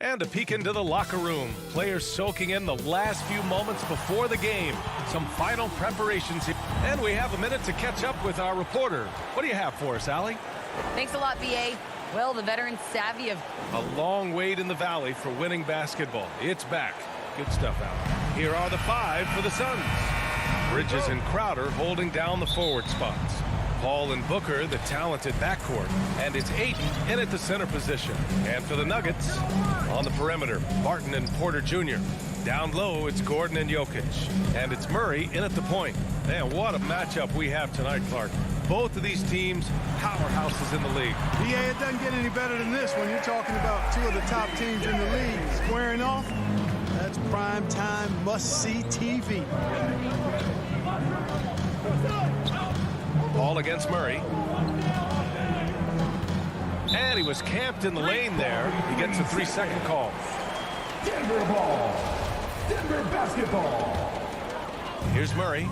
And a peek into the locker room. Players soaking in the last few moments before the game. Some final preparations here. And we have a minute to catch up with our reporter. What do you have for us, Allie? Thanks a lot, BA. Well, the veteran savvy of... A long wait in the valley for winning basketball. It's back. Good stuff, Allie. Here are the 5 for the Suns. Bridges and Crowder holding down the forward spots. Paul and Booker, the talented backcourt. And it's Ayton in at the center position. And for the Nuggets, on the perimeter, Barton and Porter Jr. Down low, it's Gordon and Jokic. And it's Murray in at the point. Man, what a matchup we have tonight, Clark. Both of these teams, powerhouses in the league. Yeah, it doesn't get any better than this when you're talking about two of the top teams in the league squaring off. That's prime time must-see TV. Ball against Murray. And he was camped in the lane there. He gets a 3-second call. Denver ball. Denver basketball. Here's Murray.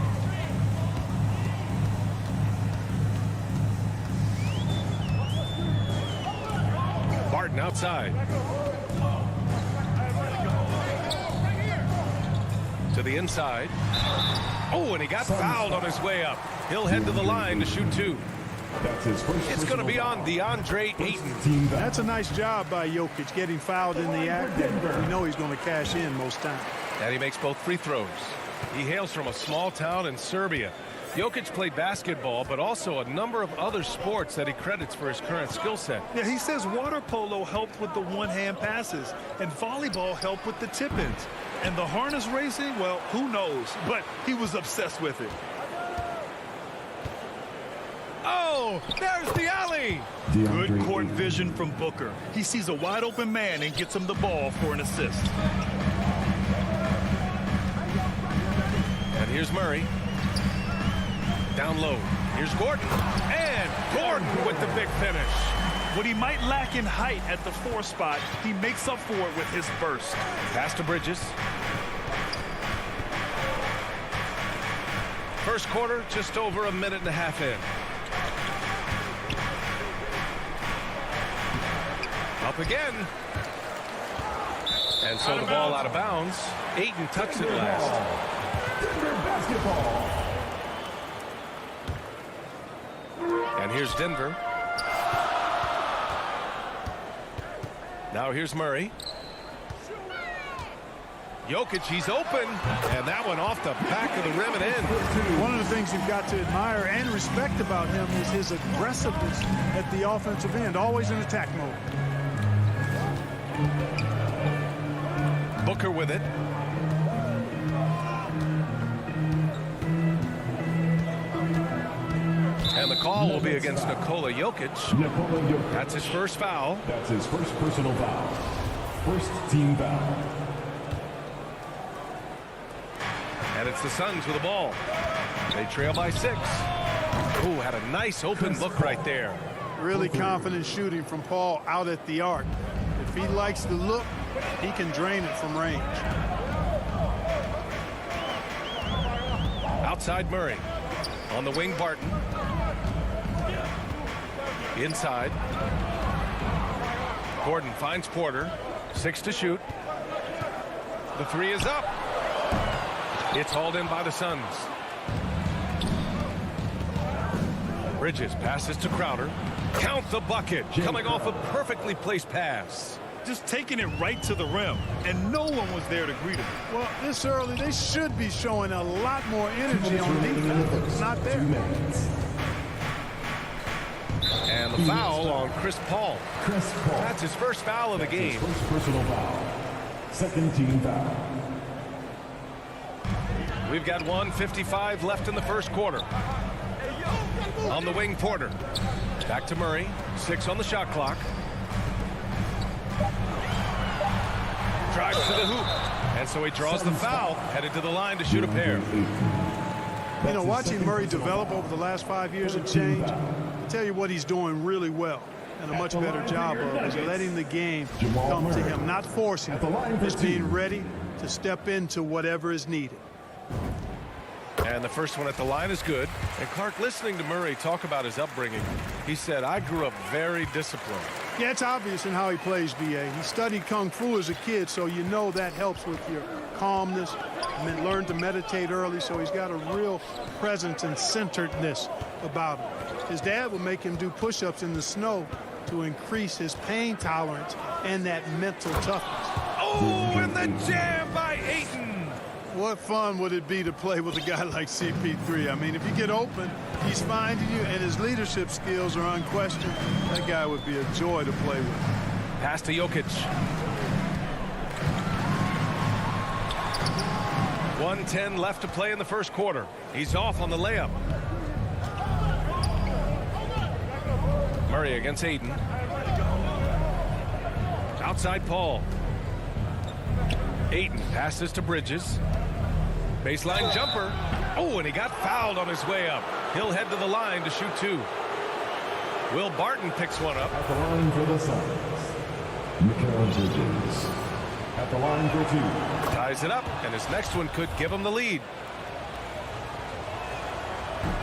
Barton outside. To the inside. Oh, and he got fouled on his way up. He'll head to the line to shoot 2. That's his first. It's going to be on DeAndre Ayton. That's a nice job by Jokic getting fouled in the act. You know he's going to cash in most times. And he makes both free throws. He hails from a small town in Serbia. Jokic played basketball, but also a number of other sports that he credits for his current skill set. Yeah, he says water polo helped with the one-hand passes, and volleyball helped with the tip-ins. And the harness racing, well, who knows? But he was obsessed with it. Oh, there's the alley. Good court vision from Booker. He sees a wide-open man and gets him the ball for an assist. And here's Murray. Down low. Here's Gordon. And Gordon with the big finish. What he might lack in height at the 4 spot, he makes up for it with his burst. Pass to Bridges. First quarter, just over a minute and a half in. Up again. And so the ball out of bounds. Ayton tucks it last. Denver basketball. And here's Denver. Now here's Murray. Jokic, he's open. And that one off the back of the rim and in. One of the things you've got to admire and respect about him is his aggressiveness at the offensive end, always in attack mode. Booker with it. And the call will be against Nikola Jokic. That's his first foul. That's his first personal foul. First team foul. And it's the Suns with the ball. They trail by 6. Ooh, had a nice open look right there. Really confident shooting from Paul out at the arc. If he likes the look, he can drain it from range. Outside Murray. On the wing, Barton. Inside. Gordon finds Porter. 6 to shoot. The 3 is up. It's hauled in by the Suns. Bridges passes to Crowder. Count the bucket. Coming off a perfectly placed pass. Just taking it right to the rim, and no one was there to greet him. Well, this early, they should be showing a lot more energy on defense. It's not there. And the foul on Chris Paul. That's his first foul of the game. First personal foul. Second team foul. We've got 1:55 left in the first quarter. On the wing, Porter. Back to Murray. 6 on the shot clock. Drives to the hoop. And so he draws the foul. Headed to the line to shoot a pair. You know, watching Murray develop over the last 5 years and change, I'll tell you what he's doing really well and a much better job of is letting the game come to him, not forcing it, just being ready to step into whatever is needed. And the first one at the line is good. And Clark, listening to Murray talk about his upbringing, he said, I grew up very disciplined. Yeah, it's obvious in how he plays, B.A. He studied Kung Fu as a kid, so you know that helps with your calmness. And then learned to meditate early, so he's got a real presence and centeredness about him. His dad would make him do push-ups in the snow to increase his pain tolerance and that mental toughness. Oh, and the jam by Ayton. What fun would it be to play with a guy like CP3? I mean, if you get open, he's finding you, and his leadership skills are unquestioned. That guy would be a joy to play with. Pass to Jokic. 1:10 left to play in the first quarter. He's off on the layup. Murray against Ayton. Outside Paul. Ayton passes to Bridges. Baseline jumper. Oh, and he got fouled on his way up. He'll head to the line to shoot two. Will Barton picks one up. At the line for the Suns, Mikal Bridges. At the line for two. Ties it up, and his next one could give him the lead.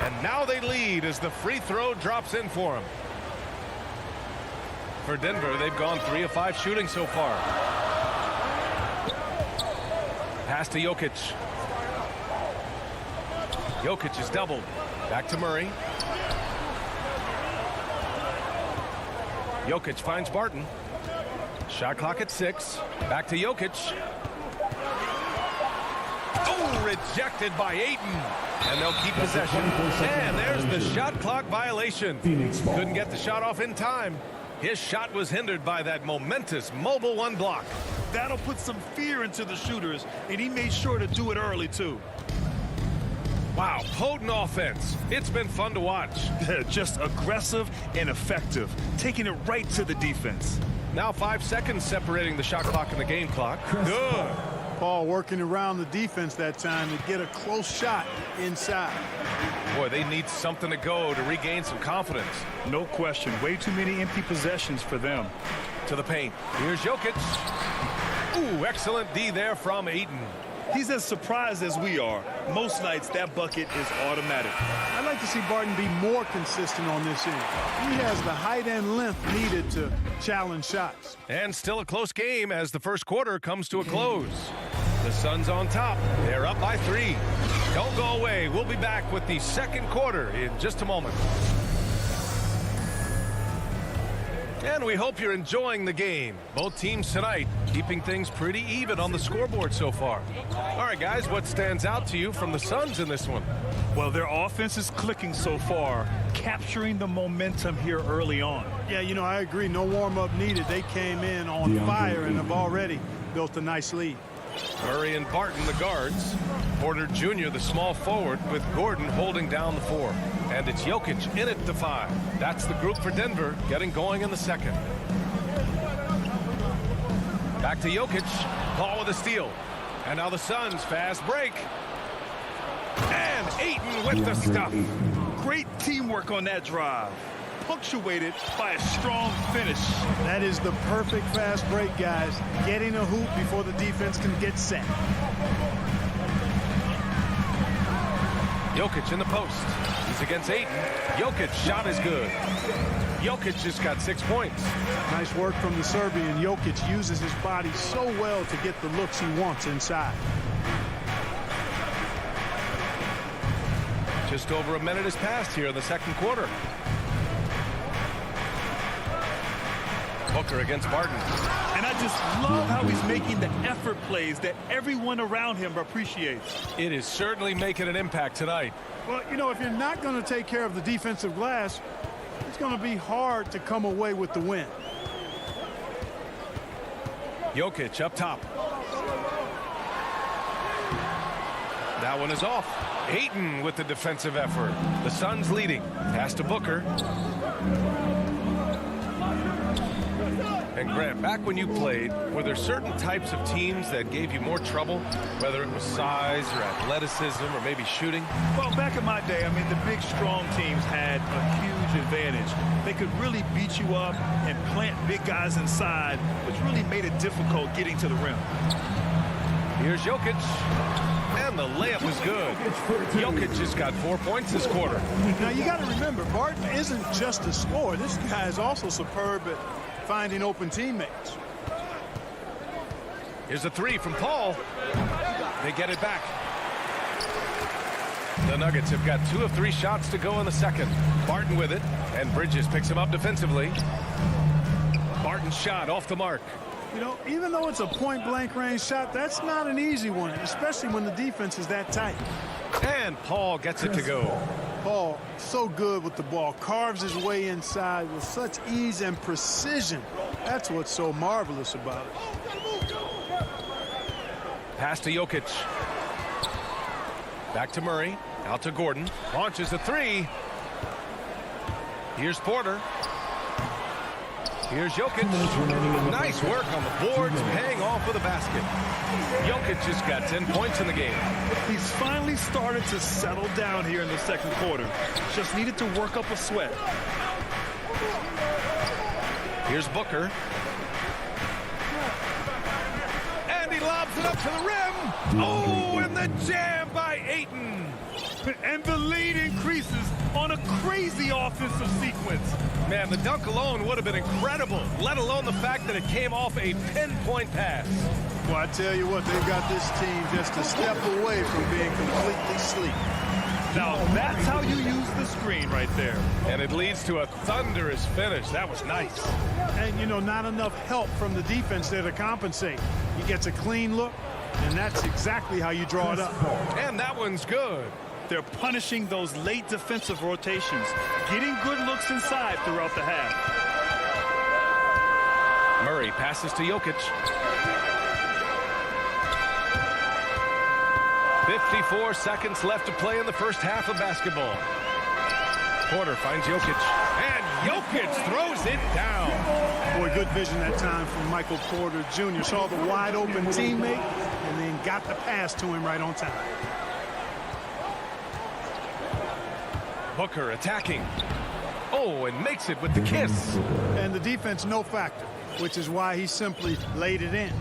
And now they lead as the free throw drops in for him. For Denver, they've gone 3 of 5 shooting so far. Pass to Jokic. Jokic is doubled. Back to Murray. Jokic finds Barton. Shot clock at 6. Back to Jokic. Oh, rejected by Ayton. And they'll keep possession. And there's the shot clock violation. Couldn't get the shot off in time. His shot was hindered by that momentous mobile one block. That'll put some fear into the shooters, and he made sure to do it early, too. Wow, potent offense. It's been fun to watch. Just aggressive and effective, taking it right to the defense. Now 5 seconds separating the shot clock and the game clock. Good. Paul working around the defense that time to get a close shot inside. Boy, they need something to go to regain some confidence. No question. Way too many empty possessions for them. To the paint. Here's Jokic. Ooh, excellent D there from Ayton. He's as surprised as we are. Most nights, that bucket is automatic. I'd like to see Barton be more consistent on this end. He has the height and length needed to challenge shots. And still a close game as the first quarter comes to a close. The Suns on top. They're up by 3. Don't go away. We'll be back with the second quarter in just a moment. And we hope you're enjoying the game. Both teams tonight keeping things pretty even on the scoreboard so far. All right, guys, what stands out to you from the Suns in this one? Well, their offense is clicking so far, capturing the momentum here early on. Yeah, you know, I agree. No warm-up needed. They came in on fire and have already built a nice lead. Murray and Barton, the guards. Porter Jr., the small forward, with Gordon holding down the 4. And it's Jokic in at the 5. That's the group for Denver, getting going in the second. Back to Jokic. Paul with a steal. And now the Suns fast break. And Ayton with the stuff. Great teamwork on that drive. Punctuated by a strong finish. That is the perfect fast break, guys. Getting a hoop before the defense can get set. Jokic in the post. He's against Ayton. Jokic's shot is good. Jokic just got 6 points. Nice work from the Serbian. Jokic uses his body so well to get the looks he wants inside. Just over a minute has passed here in the second quarter. Booker against Barton. And I just love how he's making the effort plays that everyone around him appreciates. It is certainly making an impact tonight. Well, you know, if you're not going to take care of the defensive glass, it's going to be hard to come away with the win. Jokic up top. That one is off. Ayton with the defensive effort. The Suns leading. Pass to Booker. And Grant, back when you played, were there certain types of teams that gave you more trouble, whether it was size or athleticism or maybe shooting? Well, back in my day, I mean, the big, strong teams had a huge advantage. They could really beat you up and plant big guys inside, which really made it difficult getting to the rim. Here's Jokic. And the layup is good. Jokic just got 4 points this quarter. Now, you got to remember, Barton isn't just a scorer. This guy is also superb at finding open teammates. Here's a three from Paul. They get it back. The Nuggets have got 2 of 3 shots to go in the second. Barton with it, and Bridges picks him up defensively. Barton's shot off the mark. You know, even though it's a point-blank range shot, that's not an easy one, especially when the defense is that tight. And Paul gets it to go. Paul, so good with the ball, carves his way inside with such ease and precision. That's what's so marvelous about it. Pass to Jokic. Back to Murray. Out to Gordon. Launches a three. Here's Porter. Here's Jokic. Nice work on the boards, paying off with a basket. Jokic just got 10 points in the game. He's finally started to settle down here in the second quarter. Just needed to work up a sweat. Here's Booker. And he lobs it up to the rim. Oh, and the jam by Ayton. And the lead increases on a crazy offensive sequence. Man, the dunk alone would have been incredible, let alone the fact that it came off a pinpoint pass. Well, I tell you what, they've got this team just a step away from being completely asleep. Now, that's how you use the screen right there. And it leads to a thunderous finish. That was nice. And, you know, not enough help from the defense there to compensate. He gets a clean look, and that's exactly how you draw it up. And that one's good. They're punishing those late defensive rotations, getting good looks inside throughout the half. Murray passes to Jokic. 54 seconds left to play in the first half of basketball. Porter finds Jokic. And Jokic throws it down. Boy, good vision that time from Michael Porter Jr. Saw the wide open teammate and then got the pass to him right on time. Booker attacking. Oh, and makes it with the kiss. And the defense no factor, which is why he simply laid it in.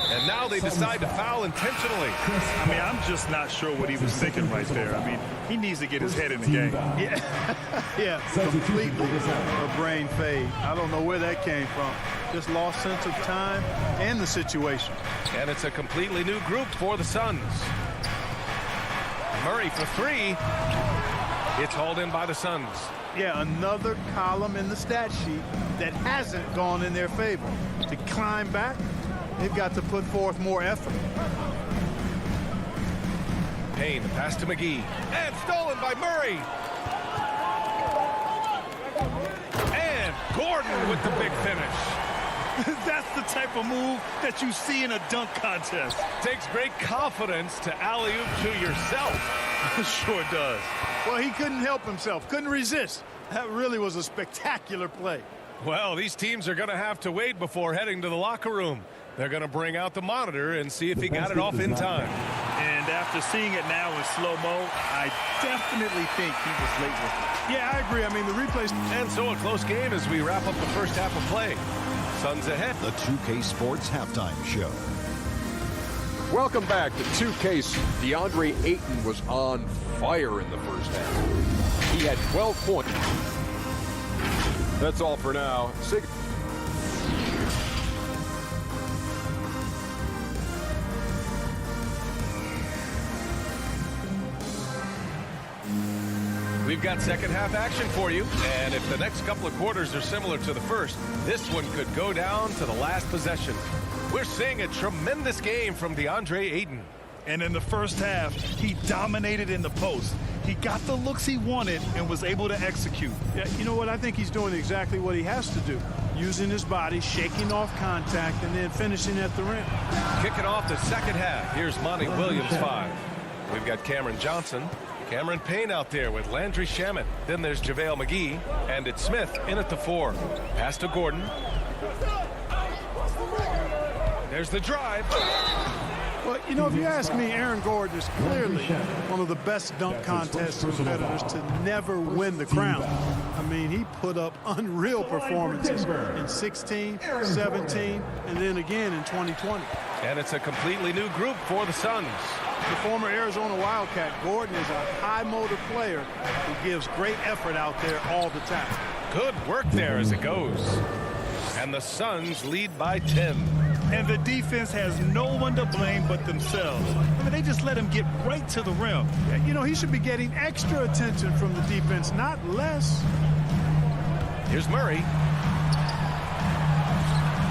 And now they decide to foul intentionally. I mean, I'm just not sure what he was thinking right there. I mean, he needs to get his head in the game. Yeah, completely a brain fade. I don't know where that came from. Just lost sense of time and the situation. And it's a completely new group for the Suns. Murray for three. It's hauled in by the Suns. Yeah, another column in the stat sheet that hasn't gone in their favor. To climb back, they've got to put forth more effort. Payne, pass to McGee. And stolen by Murray. And Gordon with the big finish. That's the type of move that you see in a dunk contest. Takes great confidence to alley-oop to yourself. Sure does. Well, he couldn't help himself, couldn't resist. That really was a spectacular play. Well, these teams are going to have to wait before heading to the locker room. They're going to bring out the monitor and see if he got it off in time. And after seeing it now in slow-mo, I definitely think he was late with it. Yeah, I agree. I mean, the replays. And so a close game as we wrap up the first half of play. Suns ahead. The 2K Sports Halftime Show. Welcome back to 2K. DeAndre Ayton was on fire in the first half. He had 12 points. That's all for now. We've got second half action for you, and if the next couple of quarters are similar to the first, this one could go down to the last possession. We're seeing a tremendous game from DeAndre Ayton. And in the first half, he dominated in the post. He got the looks he wanted and was able to execute. Yeah, you know what? I think he's doing exactly what he has to do. Using his body, shaking off contact, and then finishing at the rim. Kicking off the second half. Here's Monty Williams, 5. We've got Cameron Johnson. Cameron Payne out there with Landry Shamet. Then there's JaVale McGee. And it's Smith in at the 4. Pass to Gordon. There's the drive. Well, you know, if you ask me, Aaron Gordon is clearly one of the best dunk contest competitors to never win the crown. I mean, he put up unreal performances in 16, 17, and then again in 2020. And it's a completely new group for the Suns. The former Arizona Wildcat, Gordon, is a high-motor player who gives great effort out there all the time. Good work there as it goes. And the Suns lead by 10. And the defense has no one to blame but themselves. I mean, they just let him get right to the rim. You know, he should be getting extra attention from the defense, not less. Here's Murray.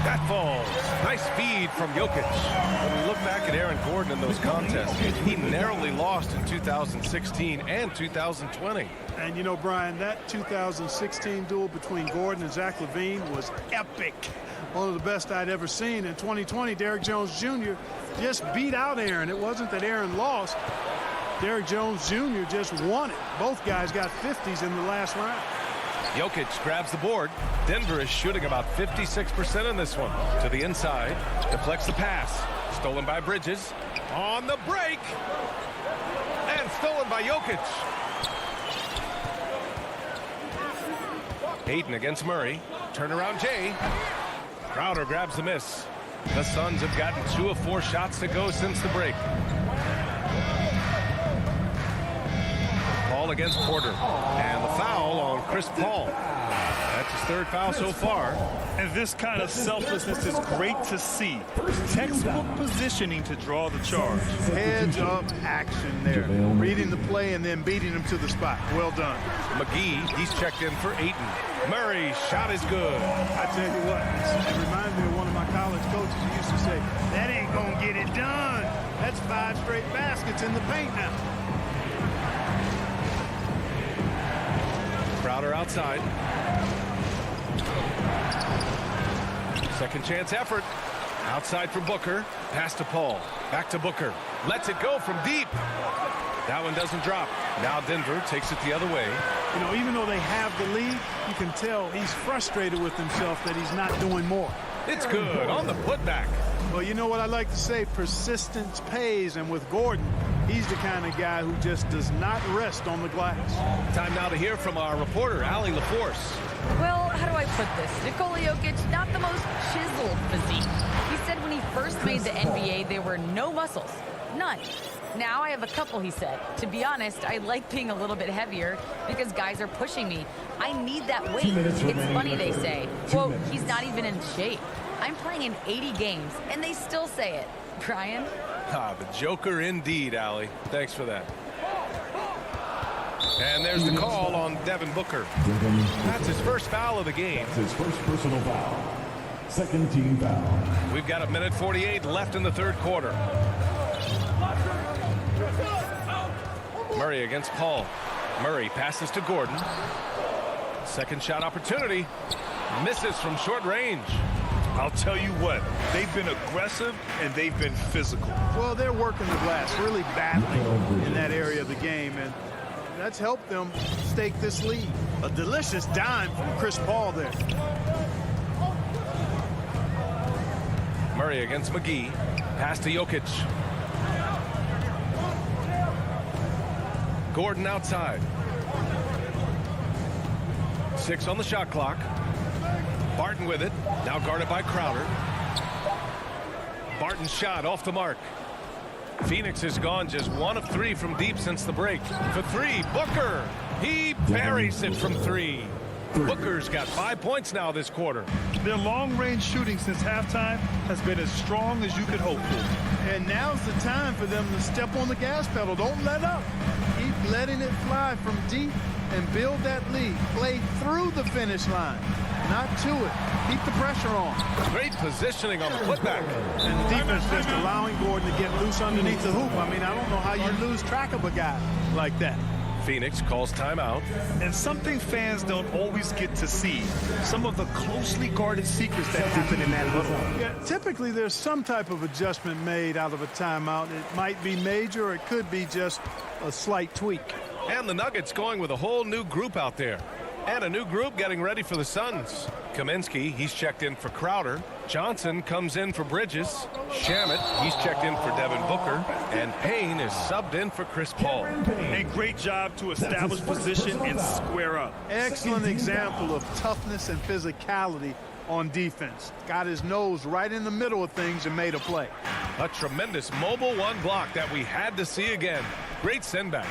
That falls. Nice feed from Jokic. When we look back at Aaron Gordon in those contests, he narrowly lost in 2016 and 2020. And you know, Brian, that 2016 duel between Gordon and Zach LaVine was epic. One of the best I'd ever seen. In 2020, Derrick Jones Jr. just beat out Aaron. It wasn't that Aaron lost. Derrick Jones Jr. just won it. Both guys got 50s in the last round. Jokic grabs the board. Denver is shooting about 56% in this one. To the inside. Deflects the pass. Stolen by Bridges. On the break. And stolen by Jokic. Hayden against Murray. Turnaround Jay. Crowder grabs the miss. The Suns have gotten 2 of 4 shots to go since the break. Paul against Porter. And the foul on Chris Paul. That's his 3rd foul so far. And this kind of selflessness is great to see. Textbook positioning to draw the charge. Heads up action there. Reading the play and then beating him to the spot. Well done. McGee, he's checked in for Ayton. Murray's shot is good. I tell you what, it reminds me of one of my college coaches who used to say, that ain't gonna get it done. That's 5 straight baskets in the paint now. Crowder outside. Second chance effort. Outside for Booker. Pass to Paul. Back to Booker. Lets it go from deep. That one doesn't drop. Now Denver takes it the other way. You know, even though they have the lead, you can tell he's frustrated with himself that he's not doing more. It's good on the putback. Well, you know what I like to say? Persistence pays. And with Gordon, he's the kind of guy who just does not rest on the glass. Time now to hear from our reporter, Allie LaForce. Well, how do I put this? Nikola Jokic, not the most chiseled physique. He said when he first made the NBA, there were no muscles. None. Now I have a couple, he said. To be honest, I like being a little bit heavier because guys are pushing me. I need that weight. It's funny they say, quote, he's not even in shape. I'm playing in 80 games, and they still say it. Brian? The Joker indeed, Allie. Thanks for that. And there's the call on Devin Booker. That's his first foul of the game. His first personal foul. Second team foul. We've got 1:48 left in the 3rd quarter. Murray against Paul. Murray passes to Gordon. Second shot opportunity. Misses from short range. I'll tell you what, they've been aggressive and they've been physical. Well, they're working the glass, really battling in that area of the game, and that's helped them stake this lead. A delicious dime from Chris Paul there. Murray against McGee. Pass to Jokic. Gordon outside. 6 on the shot clock. Barton with it. Now guarded by Crowder. Barton's shot off the mark. Phoenix has gone just 1 of 3 from deep since the break. For 3, Booker. He buries it from 3. Booker's got 5 points now this quarter. Their long-range shooting since halftime has been as strong as you could hope for. And now's the time for them to step on the gas pedal. Don't let up. Keep letting it fly from deep and build that lead. Play through the finish line, not to it. Keep the pressure on. Great positioning on the putback. And the defense just allowing Gordon to get loose underneath the hoop. I mean, I don't know how you lose track of a guy like that. Phoenix calls timeout. And something fans don't always get to see, some of the closely guarded secrets that happen in that huddle. Yeah, typically there's some type of adjustment made out of a timeout. It might be major, or it could be just a slight tweak. And the Nuggets going with a whole new group out there. And a new group getting ready for the Suns. Kaminsky, he's checked in for Crowder. Johnson comes in for Bridges. Shamet, he's checked in for Devin Booker. And Payne is subbed in for Chris Paul. A great job to establish position and square up. Excellent example of toughness and physicality on defense. Got his nose right in the middle of things and made a play. A tremendous mobile one block that we had to see again. Great send back.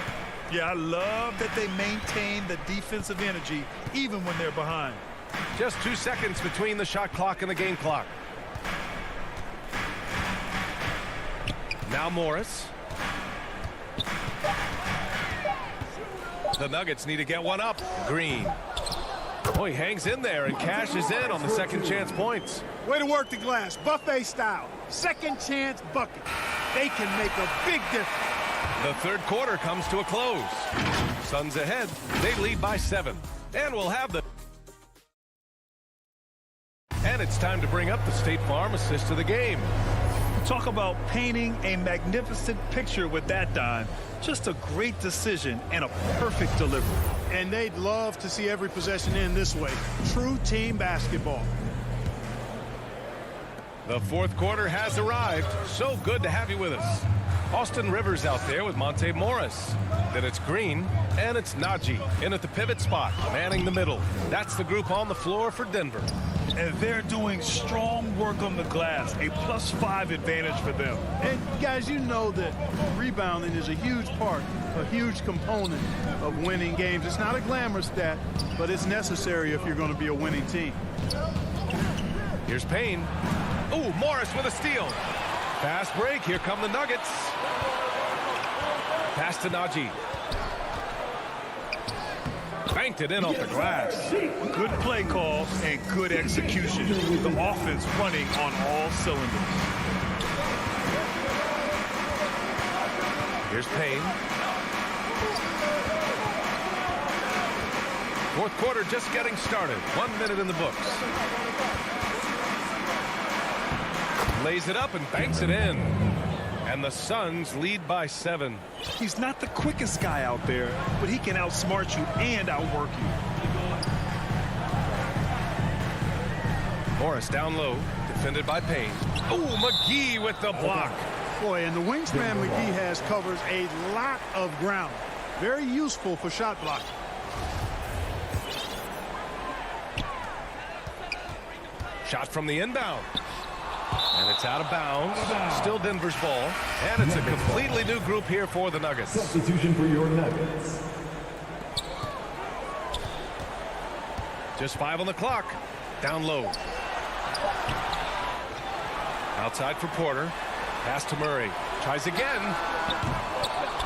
Yeah, I love that they maintain the defensive energy even when they're behind. Just 2 seconds between the shot clock and the game clock. Now Morris. The Nuggets need to get one up. Green. Oh, he hangs in there and cashes in on the second chance points. Way to work the glass, buffet style. Second chance bucket. They can make a big difference. The third quarter comes to a close. Suns ahead. They lead by 7. And we'll have the... And it's time to bring up the State Farm assist of the game. Talk about painting a magnificent picture with that dime. Just a great decision and a perfect delivery. And they'd love to see every possession end this way. True team basketball. The fourth quarter has arrived. So good to have you with us. Austin Rivers out there with Monte Morris. Then it's Green, and it's Najee in at the pivot spot, manning the middle. That's the group on the floor for Denver. And they're doing strong work on the glass, a +5 advantage for them. And guys, you know that rebounding is a huge part, a huge component of winning games. It's not a glamorous stat, but it's necessary if you're going to be a winning team. Here's Payne. Ooh, Morris with a steal. Fast break. Here come the Nuggets. Pass to Najee. Banked it in off the glass. Good play call and good execution. The offense running on all cylinders. Here's Payne. Fourth quarter just getting started. 1 minute in the books. Lays it up and banks it in. And the Suns lead by 7. He's not the quickest guy out there, but he can outsmart you and outwork you. Morris down low, defended by Payne. Oh, McGee with the block. Boy, and the wingspan McGee has covers a lot of ground. Very useful for shot blocking. Shot from the inbound. And it's out of bounds. Still Denver's ball. And it's a completely new group here for the Nuggets. Substitution for your Nuggets. Just 5 on the clock. Down low. Outside for Porter. Pass to Murray. Tries again.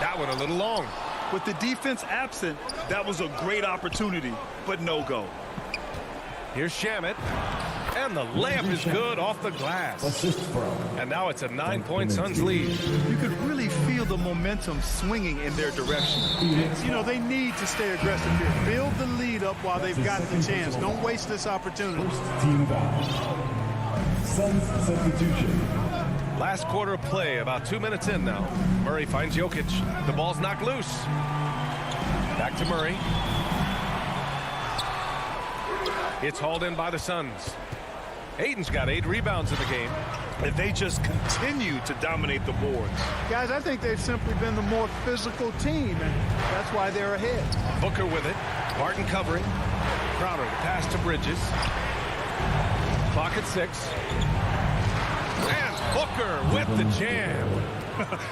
That one a little long. With the defense absent, that was a great opportunity, but no go. Here's Shamet. And the layup is good off the glass. And now it's a 9-point Suns lead. You could really feel the momentum swinging in their direction. You know, they need to stay aggressive here. Build the lead up while they've got the chance. Don't waste this opportunity. Team foul. Suns substitution. Last quarter of play, about 2 minutes in now. Murray finds Jokic. The ball's knocked loose. Back to Murray. It's hauled in by the Suns. Aiden's got 8 rebounds in the game. And they just continue to dominate the boards. Guys, I think they've simply been the more physical team, and that's why they're ahead. Booker with it. Barton covering. Crowder to pass to Bridges. Clock at 6. And Booker with the jam.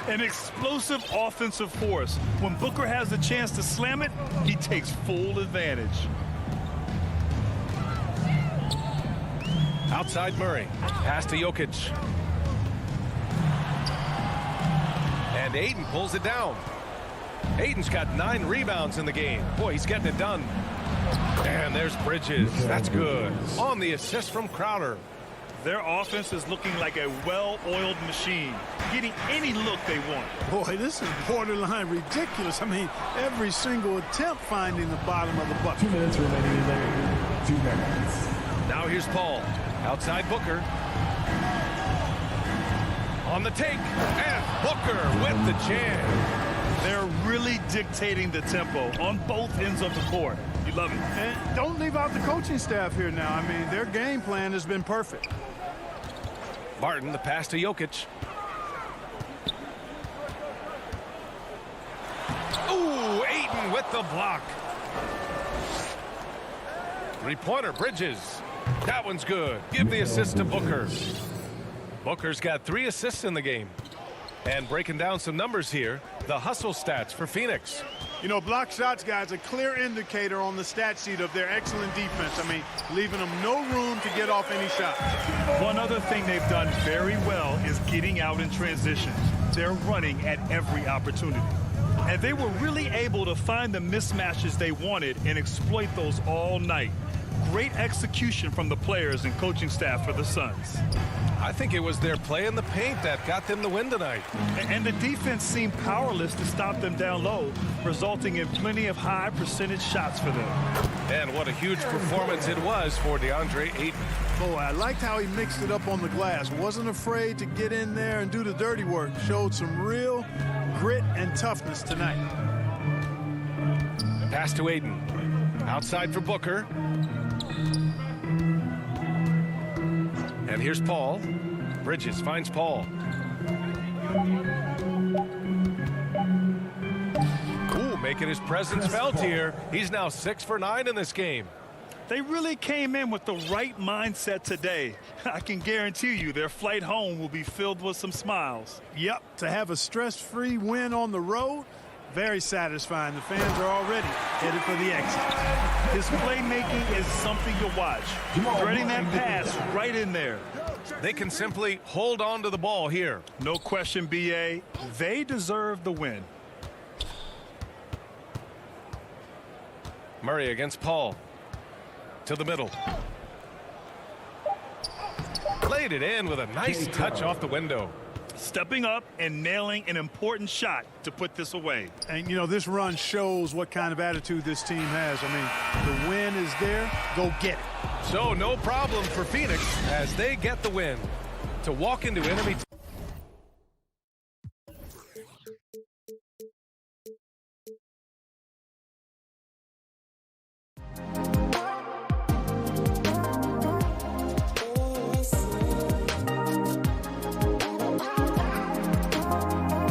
An explosive offensive force. When Booker has the chance to slam it, he takes full advantage. Outside Murray. Pass to Jokic. And Aiden pulls it down. Aiden's got 9 rebounds in the game. Boy, he's getting it done. And there's Bridges. That's good. On the assist from Crowder. Their offense is looking like a well-oiled machine, getting any look they want. Boy, this is borderline ridiculous. I mean, every single attempt finding the bottom of the bucket. 2 minutes remaining in there. 2 minutes. Now here's Paul. Outside Booker. On the take. And Booker with the jam. They're really dictating the tempo on both ends of the court. You love it. And don't leave out the coaching staff here now. I mean, their game plan has been perfect. Barton, the pass to Jokic. Ooh, Ayton with the block. 3-pointer, Bridges. That one's good. Give the assist to Booker. Booker's got 3 assists in the game. And breaking down some numbers here, the hustle stats for Phoenix. You know, block shots, guys, a clear indicator on the stat sheet of their excellent defense. I mean, leaving them no room to get off any shots. One other thing they've done very well is getting out in transition. They're running at every opportunity. And they were really able to find the mismatches they wanted and exploit those all night. Great execution from the players and coaching staff for the Suns. I think it was their play in the paint that got them the win tonight. And the defense seemed powerless to stop them down low, resulting in plenty of high percentage shots for them. And what a huge performance it was for DeAndre Ayton. Boy, I liked how he mixed it up on the glass. Wasn't afraid to get in there and do the dirty work. Showed some real grit and toughness tonight. Pass to Ayton. Outside for Booker. And here's Paul. Bridges finds Paul. Ooh, making his presence felt here. He's now 6 for 9 in this game. They really came in with the right mindset today. I can guarantee you their flight home will be filled with some smiles. Yep, to have a stress-free win on the road, very satisfying. The fans are already headed for the exit. His playmaking is something to watch. Threading that pass right in there. They can simply hold on to the ball here. No question, B.A. They deserve the win. Murray against Paul. To the middle. Laid it in with a nice touch off the window. Stepping up and nailing an important shot to put this away. And, you know, this run shows what kind of attitude this team has. I mean, the win is there. Go get it. So no problem for Phoenix as they get the win. To walk into enemy